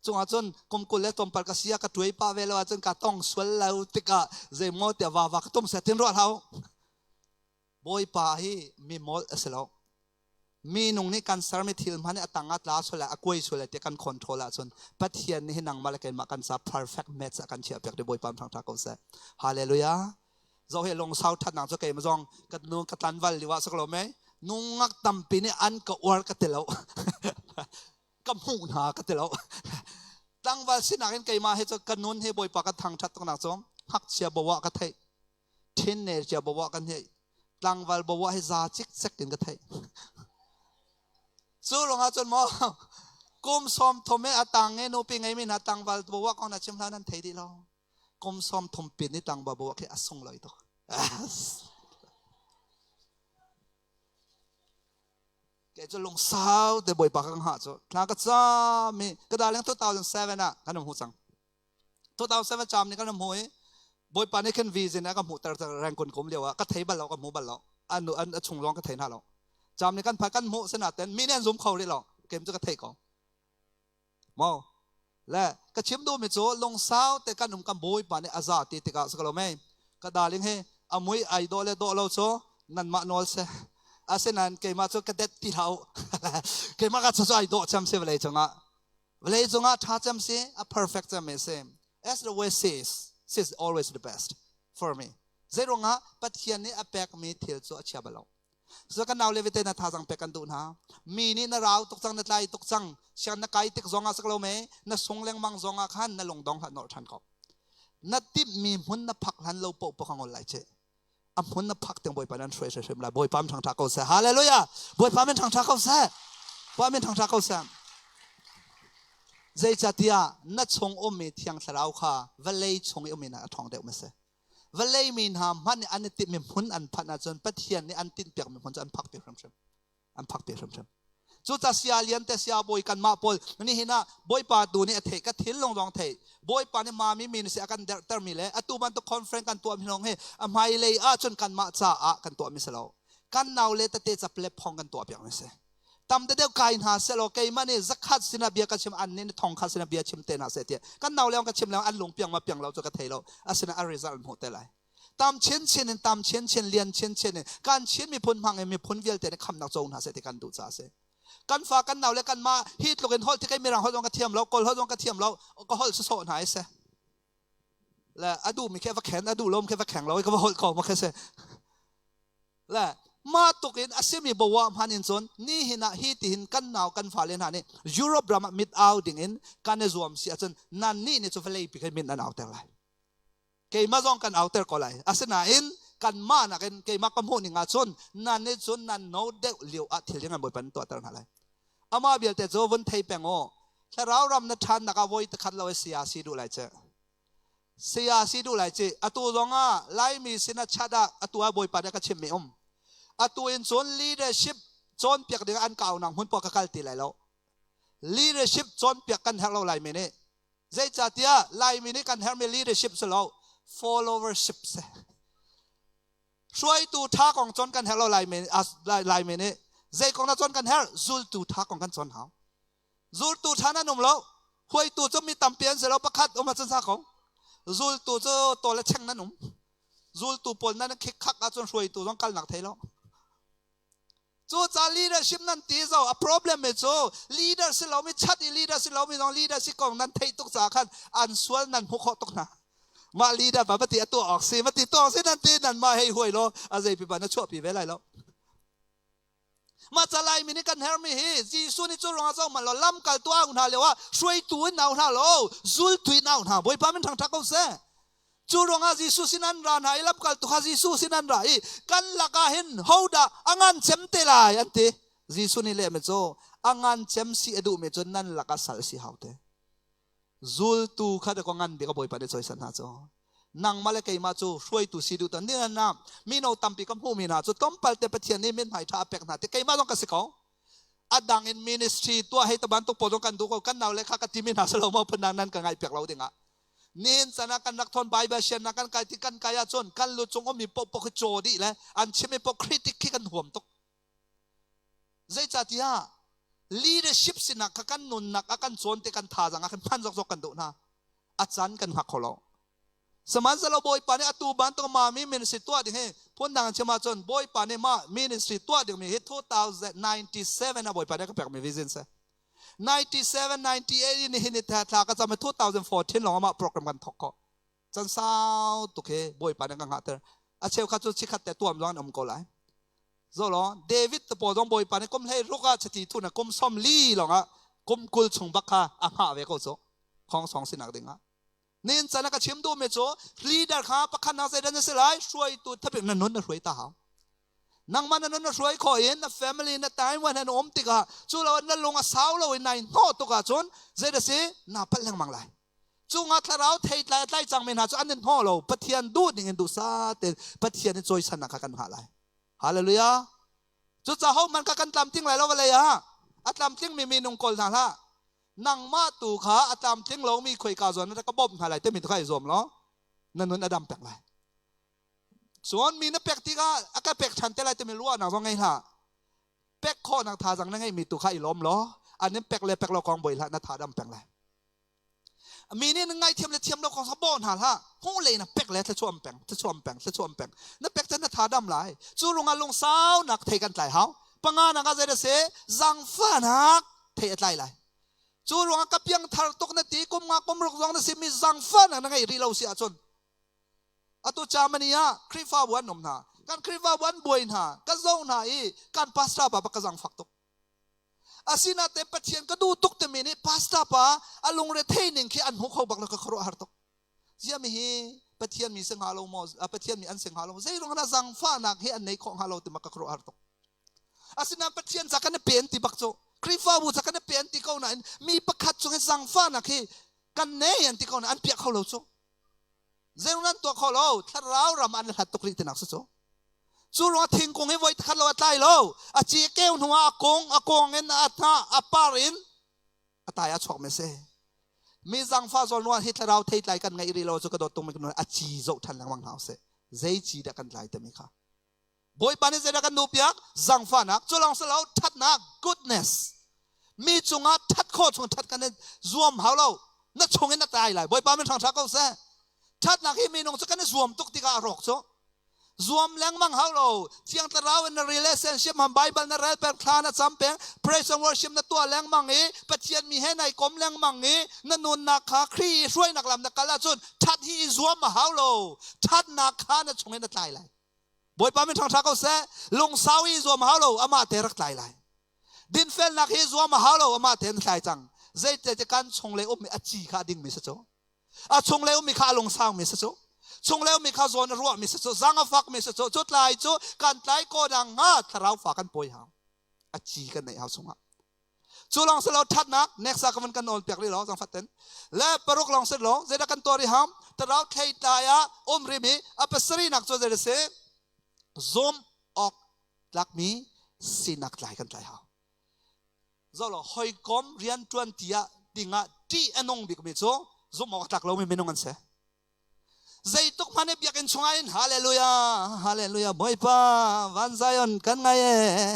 จงอาจารย์กรมกุลเล่ตอมปากเสียกระตุ้ยป้าเวลาอาจารย์กระต้องสวนเราติกะเจมอเตวาวากต้มเสตินรอดเขาบ่อยป้าฮีมีมอลเสลล์มีนุ่งนี่การสารไม่ทิลมันเนี่ยตั้งอัตลาสุดละอกุยสุดละที่การคอนโทรลจนปัจเจียนนี่นังมาเลยกันมากันซา perfect match กันเชียร์เปียกได้บ่อยป้าทางทางเขาเสียฮาเลลูยาเราเห็นลงเสาทัดหนังจะเกี่ยมาจองกันนุ่งกันตันวัลหรือว่าสักเราไหมนุ่งงักตั้มปีนี่อันก็อวดกันเตลล์ก็หูหนากันเตลล์ตั้งวัลสินักเห็นเกี่ยมาให้จะกันนุ่งให้บ่อยป้ากันทางทัดตรงหนังจงฮักเชียร์บัวกันเทเทนเนอร์เชียร์บัวกันเทตั้งวัลบัวให้ซาจิกเซ็กกันกันเทสู้ลงอาจนมอกุมสมทมเมอตังเงนูปีไงมีนาตังวัลบัวก็น่าชิมลานันเทดีเรากุมสมทมปีนี่ตังบัวแค่อส่งเลยตัวแกจะลงสาวแต่บ่อยปากกังหาจ้ะลาก็จ้ามีกระดาษเรื่อง2007อ่ะกันหูจัง2007จำนี่กันหูบ่อยปานนี่แค่วีซินะกับหูแต่แรงคนคุมเดียวอ่ะก็เทบัลเรากับหูบัลเราอันชงร้องก็เทน่าเราจำในกันพักกันหมูสนาเต็นมีเนี่ยซุ่มเขาเลยหรอเกมจะกระเทกก่อนมอและกระชิมดูมิโซลงสาวแต่กันหนุ่มกันบุยป่านในอาซาติติกาสกลไม่กระดาลิงเฮอมวยไอดอลเลดอลเราโซนั่นมาโนลเซอาเซนันเกมาโซกระเด็ดที่เราเกมากัดโซไอดอลจำเซเวลจงะเวลจงะท่าจำเซa perfect จำเซ as the way says always the best for me เจรงะปัจเจียนนี้อเปกมีเทียลโซเชียบเราสกันเอาเลวิเตนะท่าจังเปกันดูนะมีนี่นะเราตกจังนัดไล่ตกจังเชียนนักไก่ติกจงอาสักเราไหมนัดส่งแรงมังจงอาขันนัดลงดองหัดนอร์ทันเขานัดติดมีหุ่นนับพักหันเราปกขังออนไลน์เจอหุ่นนับพักเตียงบ่อยปานันช่วยช่วยมาบ่อยปามทางทักเขาเสียฮาเลลูยาบ่อยปามเป็นทางทักเขาเสียบ่อยเป็นทางทักเขาเสียใจจัดยานัดส่งอมมีเทียงสลาวค่ะเวลัยส่งอมมีนะทองเดียวไม่เสียเวลามีนามมันอันนี้ติดมีผลอันพันอาจารย์ปัจเจียนนี่อันติดเปียกมีผลจะอันพักเปียกเฉมอันพักเปียกเฉมจุดจะเสียเลียนแต่เสียบ่อยกันมาปนมันนี่เห็นนะบ่อยปาดูนี่เทก็ทิ้งลงรองเทบ่อยปานี่มามีเสียกันเตอร์มีเลยตัวมันตัวคอนเฟรนซ์กันตัวพี่น้องเฮ้ไม่เลยจนกันมาจ้ากันตัวมิสลาวกันนาวเลยแต่เตจะเปลี่ยนพองกันตัวเปียกไม่เสียตามเดียวกันหาเสลกไอ้มันนี่สักขัดสินาเบียกันชิมอันนี้ทองขัดสินาเบียชิมเตน่าเสียเตี้ยกันนาวแล้วกันชิมแล้วอันหลงเปียงมาเปียงเราจะกระเทเราอาศินาอาริซาลหมดแต่ไรตามเช่นตามเช่นเลียนเช่นการเช่นมีพ้นพังมีพ้นเวลแต่ในคำนักโจรหาเสด็จกันดูจ่าเสกันฝากกันหนาวและกันมาฮีทลูกเห็นฮอลที่ใครมีรังฮอลตรงกระเทียมเรากอลฮอลตรงกระเทียมเราก็ฮอลโซ่หายเสและอดูมีแค่ว่าแขนอดูลมแค่ว่าแข็งเราก็ว่าฮอลกอมาแค่เสและมาตุกินอาเซียมีบัวพันอินซนนี่หินะฮีติหินกันหนาวกันฝาเลนหานี่ยุโรปรามามิดเอาดิ่งอินกันในรวมเสียจนนั่นนี่เนี่ยจะเฟลย์ปีกันมิดหนาวแต่ไร cái mà dòng cần áo ter có lại à sẽ na in cần mà na cái mà cầm hồn ngã chôn nan nên chôn nan nấu đeo liều à thì những bồi pan tua ter lại ama bial te zo vẫn thấy pengoถ้าเรารำนัดทันนักเอาไว้ตะขัดเราเสียสีดูไหลเจเสียสีดูไหลเจอตัวรองอ่ะไล่มีสินัดชาดะตัวบอยปานก็เชื่อมไม่ตัวอินโซน leadership จนเปียกเดืออันเก่าหนังหุ่นปอกกัลตีไหลแล้ว leadership จนเปียกกันแฮร์เราไหลไม่เนี่ยใจจัดเดียไหลไม่เนี่ยกันแฮร์มี leadership สโล followership ช่วยตัวท่าของจนกันแฮร์เราไหลไม่ไหลไม่เนี่ยใจของนั้นจนกันแฮร์จุลตัวท่าของกันจนหาวจูลตูท่านั่นนุ่มแล้วหวยตูจะมีตำเปียนเสร็จแล้วประคัดออกมาจนสักของจูลตูจะตัวเล็กเช่งนั่นนุ่มจูลตูปนนั่นคิกคักจนหวยตูต้องกันหนักเท่าแล้วจูจ่า leadership นั่นตีเจ้า a problem ไม่จู leadership เราไม่ชัด leadership เราไม่ต้อง leadership ของนั่นเท่ตุกสาขันอันส่วนนั่นพวกเขาตกนะมา leader แบบปฏิตัวออกสิมาติดตัวสินั่นตีนั่นมาให้หวยแล้วอะไรปีบันนั่นชั่วปีเวลาแล้วมาจะไล่มินิกันเฮร์มีฮีจีสุนิจูรองเจ้ามันเราล้ำกันตัวอุณาเลยว่าช่วยตัวน่าอุณาโลจุลตัวน่าอุณาบ่อยป้ามันทางทักเขาเสจูรองจีสุสินันรานาล้ำกันตัวจีสุสินันรากันลักหินฮาวดาอังอันเจ็มเตลายอันเตจีสุนิเล่เมโจอังอันเจ็มสีอดูเมโจนั่นลักสัลสีฮาวเตจุลตัวข้าเด็กงานเด็กบ่อยป้าเด็กจอยสันหาโจนางมาเลกมาจูช่วยตุสิดูตันนี่นะมีโนตัมปีกัมพูมีนะจูต้มปัลเตปเทียนนี่มันหายท่าเป็กนะที่ใครมาต้องกสิเขาอดังอินมินิสทรีตัวให้ตะบันตุปอดกันดูกันเอาเลยข้ากันที่มีนะสโลมาพนันนั้นกันไงเป็กเราเด้งอ่ะนี่สนะกันนักทนไบเบิลเชนนักกันไกที่กันกายจนกันลุจงอมีปกปกโจดีเลยอันเชื่อมีปกคริติกกันห่วงตกใจจัดยา leadership สินะกันนุนนักกันโจนที่กันท่าจังกันพันจกกันดูนะอาจารย์กันหักเขาสมัยเราบอยปานเนี่ยตัวบ้านต้องมามีมินิสทรีตัวเดียวให้พ้นดังเชื่อมาจนบอยปานเนี่ยมามินิสทรีตัวเดียวมี2097นะบอยปานเนี่ยก็แปลกมีวิชั่นเซ่97 98นี่เห็นในแต่ถ้าก็จะมา2014เรามาโปรแกรมกันทอกก็จันสาวตุกเฮบอยปานเนี่ยก็หาเตอร์อาเชลข้าจุดชิคัดแต่ตัวมันร้อนอมก็เลยโซโลเดวิดตัวปอดองบอยปานเนี่ยก้มให้ลูกอ่ะชติทุนนะก้มซ้อมลี่หรอกอ่ะก้มกุลชงบักค่ะอ่ะหาเวก็โซของสองสินักเด้งอ่ะนี่ฉันนักเชื่อมดูไม่จ่อ leader ข้าประคันนักเสด็จนั่นเสียเลยช่วยตัวถ้าเป็นนั่นนั่นช่วยตาเขานั่งมันนั่นช่วยคอยเห็นนะ family นะตายวันนั้นอมติกะจู่เรานั่นลงอาสาวเราในโน่ตุกะจนเจดสิน่าพัลลังมังไลจู่งัดเราเทยไล่จังไม่น่าจู่อันนั้นห่อเราปะเทียนดูดยังดูซาแต่ปะเทียนนี่จอยฉันนักกันหาไลฮาเลลูยาจู่จะเขามันกันตามทิ้งไรเราอะไรอ่ะอัตามทิ้งมีนุ่งกอลนะละนั่งมาตูขาอาตามทิ้งเรามีคุยกาส่วนนั้นก็บ่มอะไรแต่มีตัวใครส่วนเนาะนั่นอดัมแปลกไรส่วนมีนักแปลกที่ก็อากาศแปลกฉันแต่ไรแต่ไม่รู้ว่านังว่าไงล่ะแปลกข้อนักทาจังนั่งไงมีตัวใครล้มล้ออันนี้แปลกเลยแปลกเรากองบ่อยละนักทาดำแปลกไรมีนี่นั่งไงเทียมเลยเทียมเราของสะบอนหาละห้องเลยนะแปลกเลยถ้าช่วมแปลงถ้าช่วมแปลงถ้าช่วมแปลงนักแปลกจะนักทาดำไรจู่ลงงานลงสาวนักเทกันไหลเขาปังงานนักจะได้เสจังฟ้านักเทไหลจู่รวงกับยังทาร์ตุกนาทีกุมงากุมรุกรองนั่นสิมีจังฟ้านั่นไงรีเราเสียจนอัตุจามันเนี่ยคริฟ้าวันนมนาการคริฟ้าวันบวยนากันเจ้าหน้าการพาสต้าปะกันจังฟักตุกอาศินาเตปเทียนก็ดูตุกเตมินี่พาสต้าปะอารมณ์เรทเทนิงที่อันหุกเขาบักแล้วก็ครัวหาตุกเจ้ามีฮีปะเทียนมีเสียงฮาโลมอสปะเทียนมีอันเสียงฮาโลมอสเจ้ารงนั้นจังฟ้านักฮีอันไหนของฮาโลติมักก็ครัวหาตุกอาศินาปะเทียนจากกันเปลี่ยนติบักโจคริฟ้าบุษกันเปลี่ยนที่เขาหน่อยมีประคัดจงให้สังฟ้านะคือกันเนียนที่เขาหน่อยอันเปียกเขาเราจู่เจ้านั้นตัวเขาเราถ้าเรารำอันหัดตกลิตนักสู้จู่เราทิ้งคงให้ไว้ขัดเราตายเราอาจีเกี่ยวหัวอากงเงินอาท่าอาปารินอาตายอาชอกไม่เซ่มีสังฟ้าส่วนวันที่เราเทไลกันไงรีเราจะกระโดดตรงไปกันหน่อยอาจีโจทันหลังวังเฮาเซ่เจ้าจีเด็กกันไล่แต่ไม่ค่ะบอยปานิเจดักันดูเปียกสังฟ้านักจู่ลองสลาวทัดนัก goodnessมีจงอาทัดโคจงทัดกันเนี่ยรวมหาเรานักชงให้นักตายเลยบ่อยป้ามันทางชักเขาเสียทัดนักที่มีนงจะกันเนี่ยรวมตุกติกาหรอกโซ่รวมแรงมังหาเราเที่ยงตะเราใน relationship มันไบเบิลนั่นแหละเป็นคลานะจำเป็น praise and worship นั่นตัวแรงมังนี้ปะเทียนมีให้ในกลมแรงมังนี้นั่นนุนนักขาครีช่วยนักลำนักกาลาจนทัดที่รวมมาหาเราทัดนักขาเนี่ยชงให้นักตายเลยบ่อยป้ามันทางชักเขาเสียลงสาวีรวมหาเราอามาเตรักตายเลยดินเฟลนักเฮซัวมาฮาโลมาเทนสายจังเจจะกันชงเลอุมีอจีขาดิ่งมิสโจอาชงเลอุมีขาลงสาวมิสโจ ชงแล้วมีข้าวโซนรัวมีสุดสังฟักมีสุดจุดลายจุดการไล่โกดังทาราฝากันป่วยหาวอาจีกันในหาวสงะจูลองสลาวทัดนักเน็กซักมันกันนอนเปียกเลยหรอสังฟัดเต็นและปรุกลองสลาวเจดักกันตัวริหามทาราเทยตายาริมีอภิสรีนักจูเจริเซzoom ออกลักมีสินักไล่กันไล่หาวจะหล่อหอยกอมเรียนจวนที่อะดิ่งอะที่อนงบิกมิโซzoom ออกลักเราไม่เป็นกันเสใจตุกมันเบียกันช่วยฮาเลลูยาฮาเลลูยาบ่อยป้าวันไซออนกันไง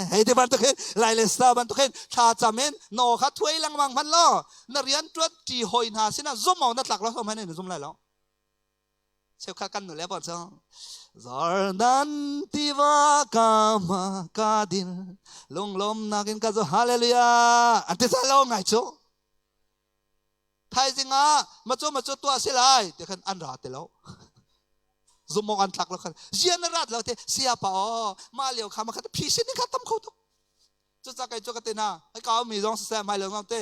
เฮ้ยที่บ้านตุกเห็นไลเลสตาบ้านตุกเห็นชาจามินโนขัดถ้วยลังมังพันล้อนักเรียนจวนที่หอยนาสินะzoom ออกนัดลักเราทำไมเนี่ยzoom ไล่แล้วเชื่อข้ากันหนูแล้วป่ะจ๊ะ Zardan tiwa kama kadil long lom nakin kazo hallelujah ante salo ngai cho thai jinga macho tua silai te khan an ra te lo zumong an thak lo khan jian rat lo te sia pa o ma leo khama khat phisin ni khatam kho to chu cha kai chu ka te na ai ka mi jong sa mai lo ngam te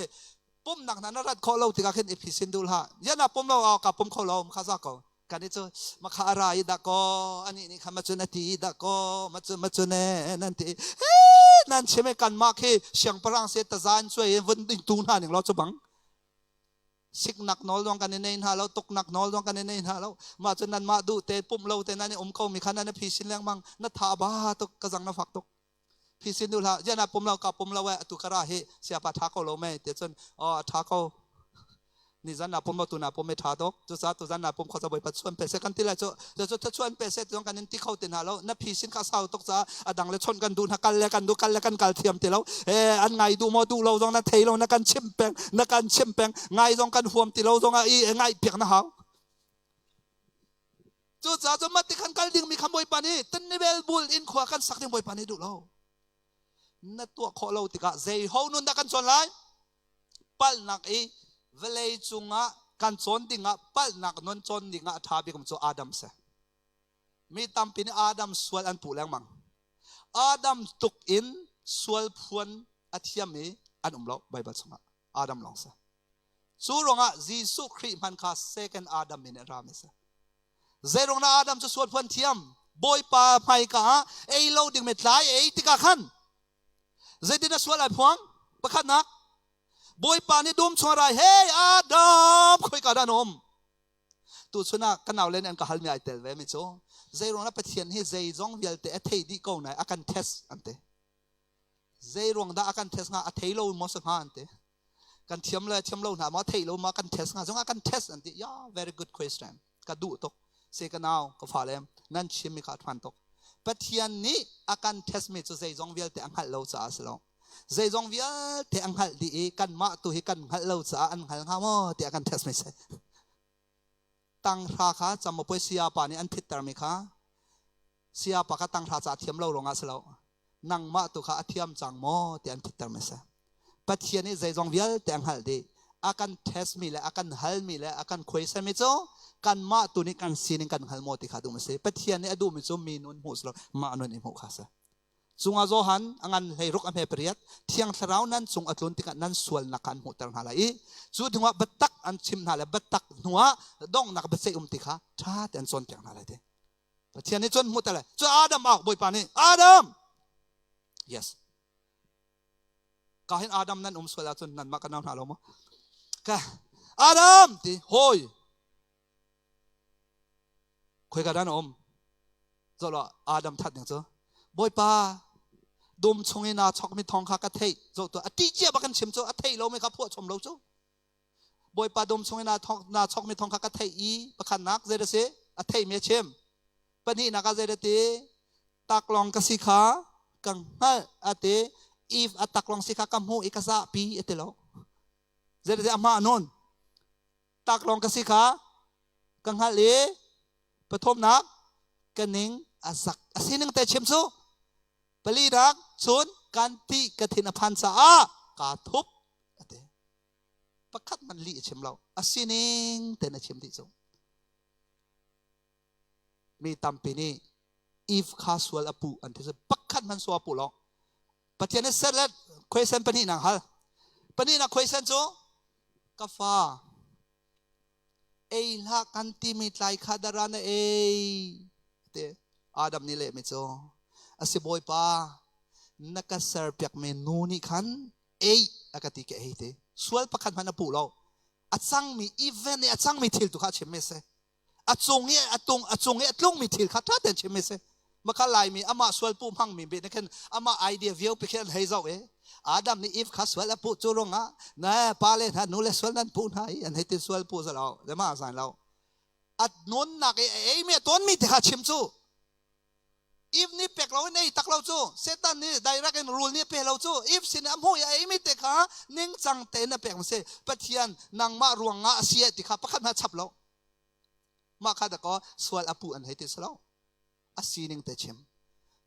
pum nak na rat kho lo ti ka khen phisin dul ha yana pum lo ka pum kho lo kha sa koกันนี่จะมาขาอะไรดักก็อันนี้นี่ข้ามาจนนาทีดักก็มาจนนั่นทีนั่นใช่ไหมกันมาแค่เสียงพลังเสียตะจานช่วยวันดิ่งตูนหาหนึ่งเราจะบังสิกหนักนอลดวงกันในหาเราตกหนักนอลดวงกันในหาเรามาจนนั้นมาดูเตะปุ่มเราเตะนั่นนี่เขามีขนาดนั้นพี่สินเลี้ยงมังนัทธาบ้าตกกระจังนับฝักตกพี่สินดูละยันปุ่มเรากับปุ่มเราตุกระเฮเสียปะท้าเขาเราไม่เดี๋ยวจนท้าเขานี่จันนาปุ่มมาตุนาปุ่มไม่ท้าดอกจุดซาตุจันนาปุ่มเขาจะไปปัดชวนเปเซกันที่ไรจะถ้าชวนเปเซตรงกันนั่นที่เขาติดหาแล้วนับพีสินข้าเศร้าตกซาดังเลยชนกันดูนักกันแล้วกันดูกันแล้วกันกัลเทียมติแล้วอันไงดูมาดูเราตรงนั้นเทเรานักกันชิมแปงนักกันชิมแปงไงตรงกันห่วมติเราตรงไงเปียกนะฮะจุดซาจะมาติขันกันดิ่งมีขโมยปานีตันนิเวลบุลอินขวากันสักดิ่งบอยปานีดูเรานัดตัวขอเราติกะเจฮาวนุนนักกันชนไล่ปัลนักเวลาจุงะกันชนดิ่งะปัลนักนนชนดิ่งะท้าบิกมโจอาดัมเสมีตามปีนอาดัมสวลอันปูแรงมังอาดัมตุกอินสวลพวนอัธยามีอันเราไบเบิลสงะอาดัมลองเสสู้รงะจีสุคริมันคาเซกันอาดัมมินรามิเสเจรงนะอาดัมจะสวลพวนเทียมบอยปาไมกะเอโลดิ่งเม็ดไหลติกาขันเจดินะสวลไอพวงประคันนักบอยปานี่ดุมชวนไรเฮ้ยอาดัมคุยกับดานมตัวชนะกันเอาเล่นอันก็ฮัลมีไอเตลเวมิโซเจรงนะปะเทียนให้เจจงเวลเตะเทดีกูไหนอาการเทสอันเตเจรงได้อาการเทสงาเทโลมอสงาอันเตกันเทียมเลยเทียมโลนะมาเทโลมากันเทสงาจงอาการเทสอันเตย่า very good question ก็ดูตกเซกันเอาก็ฝ่าเลมนั่นชิมิขาดฟันตกปะเทียนนี้อาการเทสมิโซเจจงเวลเตะอังฮัลโลจ้าสลองเจจงเวียเตะอังหัลดีกันมาตุหิกันหัลเราจ้าอังหัลข้ามเตะกันเทสไม่ใช่ตั้งราคาจำมาเพื่อเสียปานี่อันพิจารณาค่ะเสียปากก็ตั้งราคาเทียมเราลงอาสแล้วนั่งมาตุขาเทียมจังโมเตะอันพิจารณาไม่ใช่ปัจจัยนี้เจจงเวียเตะอังหัลดีอาการเทสมีเลยอาการหัลมีเลยอาการคุยเส้นมิโซกันมาตุนี่กันซีนี่กันหัลโมติขาดูไม่ใช่ปัจจัยนี้อดูมิโซมีนุนหูสแล้วมานุนอิมหูขาซะซุงอาโจฮันอันให้รุกอันเฮเปรียดเที่ยงสราวนั้นซุงอัตลุนติกันนั้นส่วนนักการหูตังหาเลยจุดหัวบัตตักอันชิมหาเลยบัตตักหัวดองนักเบสเซอุมติขาชาติอันส่วนเตียงหาเลยเด้เที่ยงนี้จนหูตังเลยจุดอาดัมออกบอยปานี่อาดัม yes ก็เห็นอาดัมนั้นสวลจนนั้นมากันน้ำหาเรามั้งก็อาดัมที่โฮยคุยกันด้านจะรออาดัมทัดอย่างเจ้าบอยปาดุมชงนาชกมีทองคากระเทยโจตัวอติเจียบักันชิมโจอเทยเราไม่ครับพวกชมเราโจบอยปาดุมชงนาชกมีทองคากระเทยอีประคันนักเจเดเซอเทยเมียชิมปนีนักเจเดเตตักลองกสิขากังฮะอเตอีฟตักลองสิขากัมหูอีกษาปีเอเตโลเจเดเตอามาโนนตักลองกสิขากังฮะเลปฐมนักกันนิงอาศักอาศินึงแต่ชิมซูปลีรักชุนกันที่กฐินพันษากาทุบประคัดมันลีชิมเราอาศินึงแต่น่ะชิมที่ซูมีตำปีนี้อีฟข้าสวลอปูอันที่จะประคัดมันสวปูเราปัจจัยนี้เสร็จแล้วคุยเส้นปนีนังฮัลปนีนักคุยเส้นซูกาฟ้า ละกันที่มีไลคาดารานเตอาดัมนี่เลยไม่โจอาศิบอยป้านักเสิร์ฟอยากเมนูนี่ขันอากาศที่เกย์เตส่วนประคันพันธุ์ปูเราอาจังมีอีเวนต์อาจังมีทิลตุข้าเชื่อไม่เสอาจงเนี่ยอาจงเนี่ยลงมีทิลข้าท่าเดินเชื่อไม่เสมาข้าลายมีอามาส่วนปูพังมีเบนกันอามาไอเดียวิวไปแค่ให้เจ้าอาดัมนี่อีฟข้าส่วนละปูจูรงอ่ะนะปาเลนฮะนูเลส่วนนั้นปูนให้อันให้ติดส่วนปูซะเราเดี๋ยวมาสั่งเราอัดนุนนักเมียต้นมีแต่ข้าชิมจูอีฟนี่เป็กเราเนี่ยตักเราจูเซตันนี่ได้รักกันรูลนี่เป็กเราจูอีฟสินะมุ่ยไม่แต่ข้านิ่งจังเตนเป็กมันเสปะเทียนนางมารวงงาเสียติข้าประคันมาฉับเรามาข้าแต่ก็ส่วนอปูอันให้ติดเราอาศีนิ่งแต่ชิม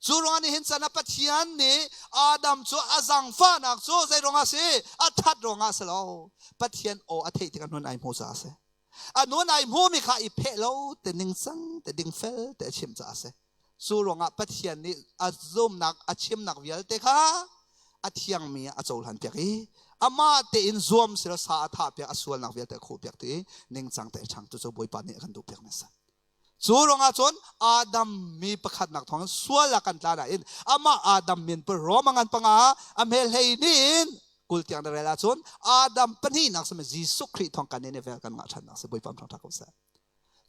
จูรองนี่เห็นสนะปะเทียนนี่อาดัมจูอาจังฟ้านักจูใจรองอาเสอัดทัดรองอาเสเราปะเทียนโออัฐิที่กันนนไอโมซาเสอันนนไอโมมีข้าอีเพลเราแต่นิ่งสังแต่ดิ่งเฟลแต่ชิมจ้าเสสู้รองอ่ะปะเทียนนี่อาซุมนักอาชิมนักวิลเตค่ะอาเทียงมีอาโจลหันเปียกีอามาเตอินซวมสิลสาอาธาเปียกอาส่วนนักวิลเตคู่เปียกตีนิ่งจังแต่ช่างตัวบอยปานนี่กันดูเปียกไม่สั่นสู้รองอาจนอาดัมมีประคัดนักท้องส่วนละกันตาได้อินอามาอาดัมมีนเปรมังกันปังอาอเมลเฮนินกุลเตียงได้ละจนอาดัมปนีนักสมัยยิสุคริทองกันเนี่ยเวลกันงาชันนักสบอยปานทองทักษะ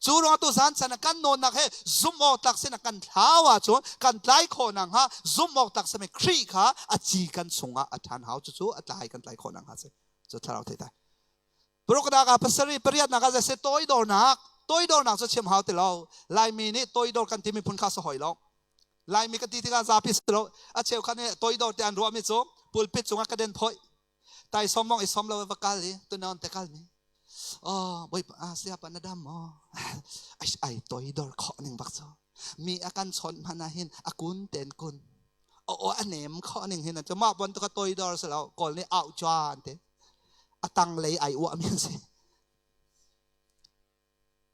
จูรองตุสันสนักันโนนักเฮซุมออกตักเสนักันท้าวาจนกันไล่โคนังฮะซุมออกตักสมัยครีค่ะอาจีกันสงะอาทานหาวจู่ๆอาไล่กันไล่โคนังฮะเสจะทาราเทได้ปรกดากาพัสรีปริยัตินักจะเสตอยดอนักตัวดอนักจะเชื่อมหาติเราลายมีนี่ตัวดอกันที่มีพุนข้าสหอยเราลายมีกันที่การซาพิสเราอาเชียวคันนี้ตัวดอที่อันรัวมิโซปุลปิดจงกระเด็นพอยแต่สมองไอ้สมเราวักาลีตัวนอนแต่กัลมีบ่อยsiapa nadamไอ้ตัวดอข้อหนึ่งบักโซมีอาการชนพนาหินอากุนเต็นกุนอันเนมข้อหนึ่งเห็นจะมาบนตัวดอเสร็จแล้วก่อนนี้เอาจานเตอตังเลยไอ้อ้วมีสิ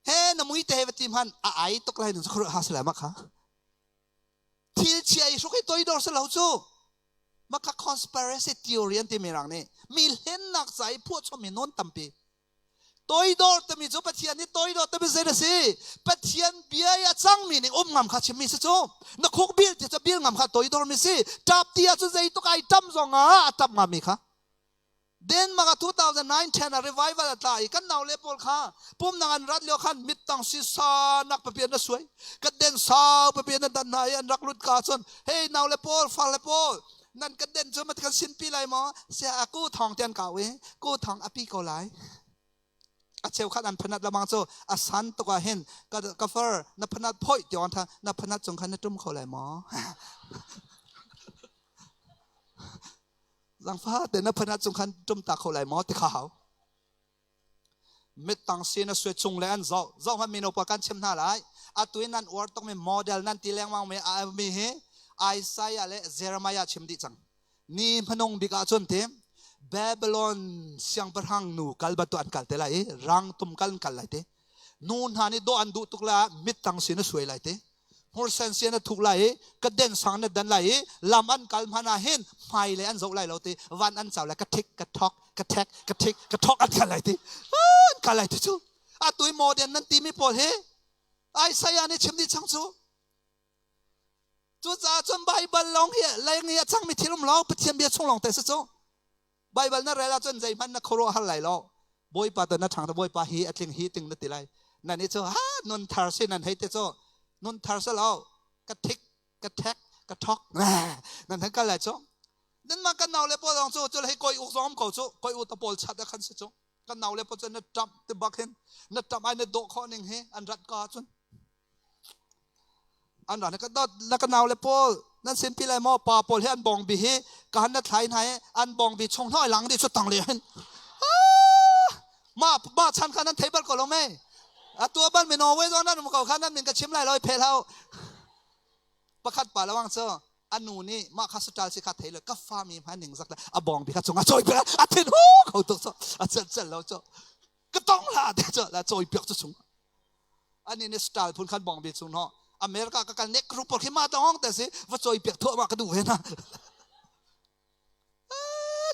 เฮ้นมุยเตะทีมฮันไอ้ตกไหลหนึ่งสักครู่หาสลายมั้งคะที่เชียร์สุขีตัวดอเสร็จแล้วจู่มักค่ะ conspiracy theory อันที่มีรังนี่มีเห็นนักใจพวกชมมีนนตั้มปีตัวดอแต่มีจู่ปะเทียนนี่ตัวดอแต่ไม่ใช่ละสิปะเทียนเบียร์จังมีนี่งำค่ะชิมีสิจู่นักคุกเบียร์จะเบียร์งำค่ะตัวดอมีสิจับเตียจู่ใจตุกไอ้ตั้มซองตับงามีค่ะเดินมากับ2009 revival ตายกันนาเลปอลค่ะปุ่มนางรัฐเลี้ยวขันมิดตังซิสานักประเพียนน่ะสวยกันเดินสาวประเพียนนั่นดันนายอันรักลุดกาซนเฮ้ยนาเลปอลฟังเลปอลนั่นกันเดินจนมาถึงสิ้นปีไรมั้งเสียกู้ทองเตียนเก่ากู้ทองอภิโกไลอาเชลขันอันพนัดละมังโซอาสันตกว่าเห็นกาเฟอร์นับพนัดพ่อยเดี๋ยวอันท่านับพนัดจงขันนัดจุ่มเขาไรมั้งหลังฟ้าแต่นับพนัดจงขันจุ่มตาเขาไหลมอติขาวมิตังเสียนสวยจงแลนเจ้ามันมีนปกันเชื่อมหน้าหลายอาตุยนั้นอวดต้องมีโมเดลนั้นตีแรงมังมีเฮไอไซอาเลเจเรมายาเชื่อมดิจังนี่พนงบิกาจนเต็มบาบิลอนเสียงประหังนูกัลบัตุอันกัลเตลัยรังตุมกัลกัลไลเตนูนหานี่โดอันดูตุกละมิตังเสียนสวยไลเตหัวเซนเซียนถูกไล่กระเด็นสังเนี่ยดันไล่ลำอันกัลมานาเห็นไม่เลยอันเจ้าไล่เราตีวันอันเจ้าไล่กระทิกกระทอกกระแทกกระทิกกระทอกอันกันไล่ตีกันไล่ตีจูอาตุยโมเดลนั้นตีไม่พอเฮไอ้สายนี่ชิมดิช่างจูจูจ่าจนไบเบิลลงเฮียอะไรเงี้ยช่างไม่ทิ้งเราไปเทียมเบียร์ช่องลงแต่สิจูไบเบิลนั่นเรล่าจนใจมันนักโคโรฮัลไล่เราบอยปาตัวนักทางตัวบอยปาฮีอัดลิงฮีติงนัดตีไล่นั่นนี่จูนนทาร์ซินันให้เตจูนนทาร์ซแล้วกระทิกกระแทกกระทอกนั่นทั้งกันแหละจ้ะนั่นมากันเอาเลยพอลองจ้ะจะให้คอยอุกซ้อมเขาจ้ะคอยอุตบอลชัดกันสิจ้ะกันเอาเลยพอจะนัดจับติบักเห็นนัดจับไอ้นัดโดข้อหนึ่งเฮอันรัดกาจ้ะอันนั้นก็ต้องนักกันเอาเลยพอนั่นสินปีไรมอปาปอลให้อันบองบีเฮการนัดไทยไหนอันบองบีชงน้อยหลังดิชุดต่างเลยเห็นมาบ้าชันกันนั้นเทเบิลก็ลงไหมตัวบ้านเป็นนอร์เวย์ตอนนั้นมันก็ขันนั้นมันก็ชิมไรลอยเพลเอาประคัดป่าระวังเจ้าอันนู้นี่มาคัสตาลสิคัดเทเลยก็ฟ้ามีพันหนึ่งสักแล้วบองพิคัดจงอาจอยเปียอาเทนโอ้เขาตัวเจ้าเจ้าแล้วเจ้าก็ต้องละเจ้าแล้วจอยเปียกจะสูงอันนี้เนี่ยสไตล์พูนขันบองพิสูงเนาะอเมริกาก็การเน็กรูปขึ้นมาตั้งห้องแต่สิว่าจอยเปียกทั่วมากระดูเห็นนะ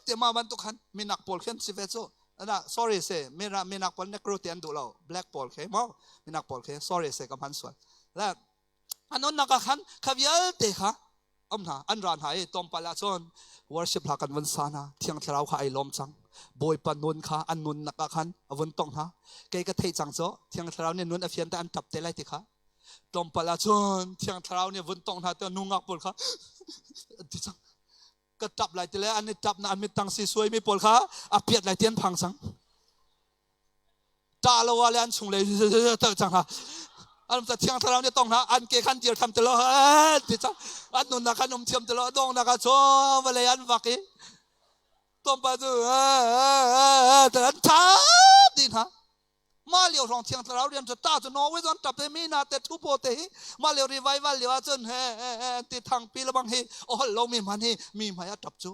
เดี๋ยวมาวันตุกันมีนักโปรขึ้นสิเวโซ อันน่ะ sorry เซ่ไม่นักบอลนักกรูเตียนดูเรา black ball เคมั้งไม่นักบอลเค sorry เซ่กับพันส่วนแล้วอันนั้นนักขันขบยัลเตะค่ะนะอันร้านหายตอมปลาชน worship หลักกันวันสานะเที่ยงเท้าข้าไอ้ลมจังบอยปนุนค่ะอันนุนนักขันวันตองฮะเกยกระเทยจังโจเที่ยงเท้าเนี่ยนุนอภิยันแต่อันจับเตะไรติค่ะตอมปลาชนเที่ยงเท้าเนี่ยวันตองฮะแต่นุ่งอักปวดค่ะที่จังก็จับไรติเลยอันนี้จับนะอันมีตังสีสวยไม่ปวดค่ะอภิยันไรเตียนพังสังจ่าละว่าเลยอันชุงเลยเตอจังฮะอันจะเที่ยงเท่าเนี่ยต้องนะอันเกขันเจียวทำตลอดที่จ้าอันนู้นนักขนมเทียมตลอดดองนักโชว์มาเลยอันวักต้มปลาจูแต่อันช้าดีนะมาเลี้ยวรองเที่ยงเท่าเรียนจะตาจะนอไว้จนจับได้มีนาแต่ทุบโปเตมาเลี้ยวรีไวว่าเลี้ยวจนติดทางปีละบางทีโอ้เรามีมันนี่มีมาจับจู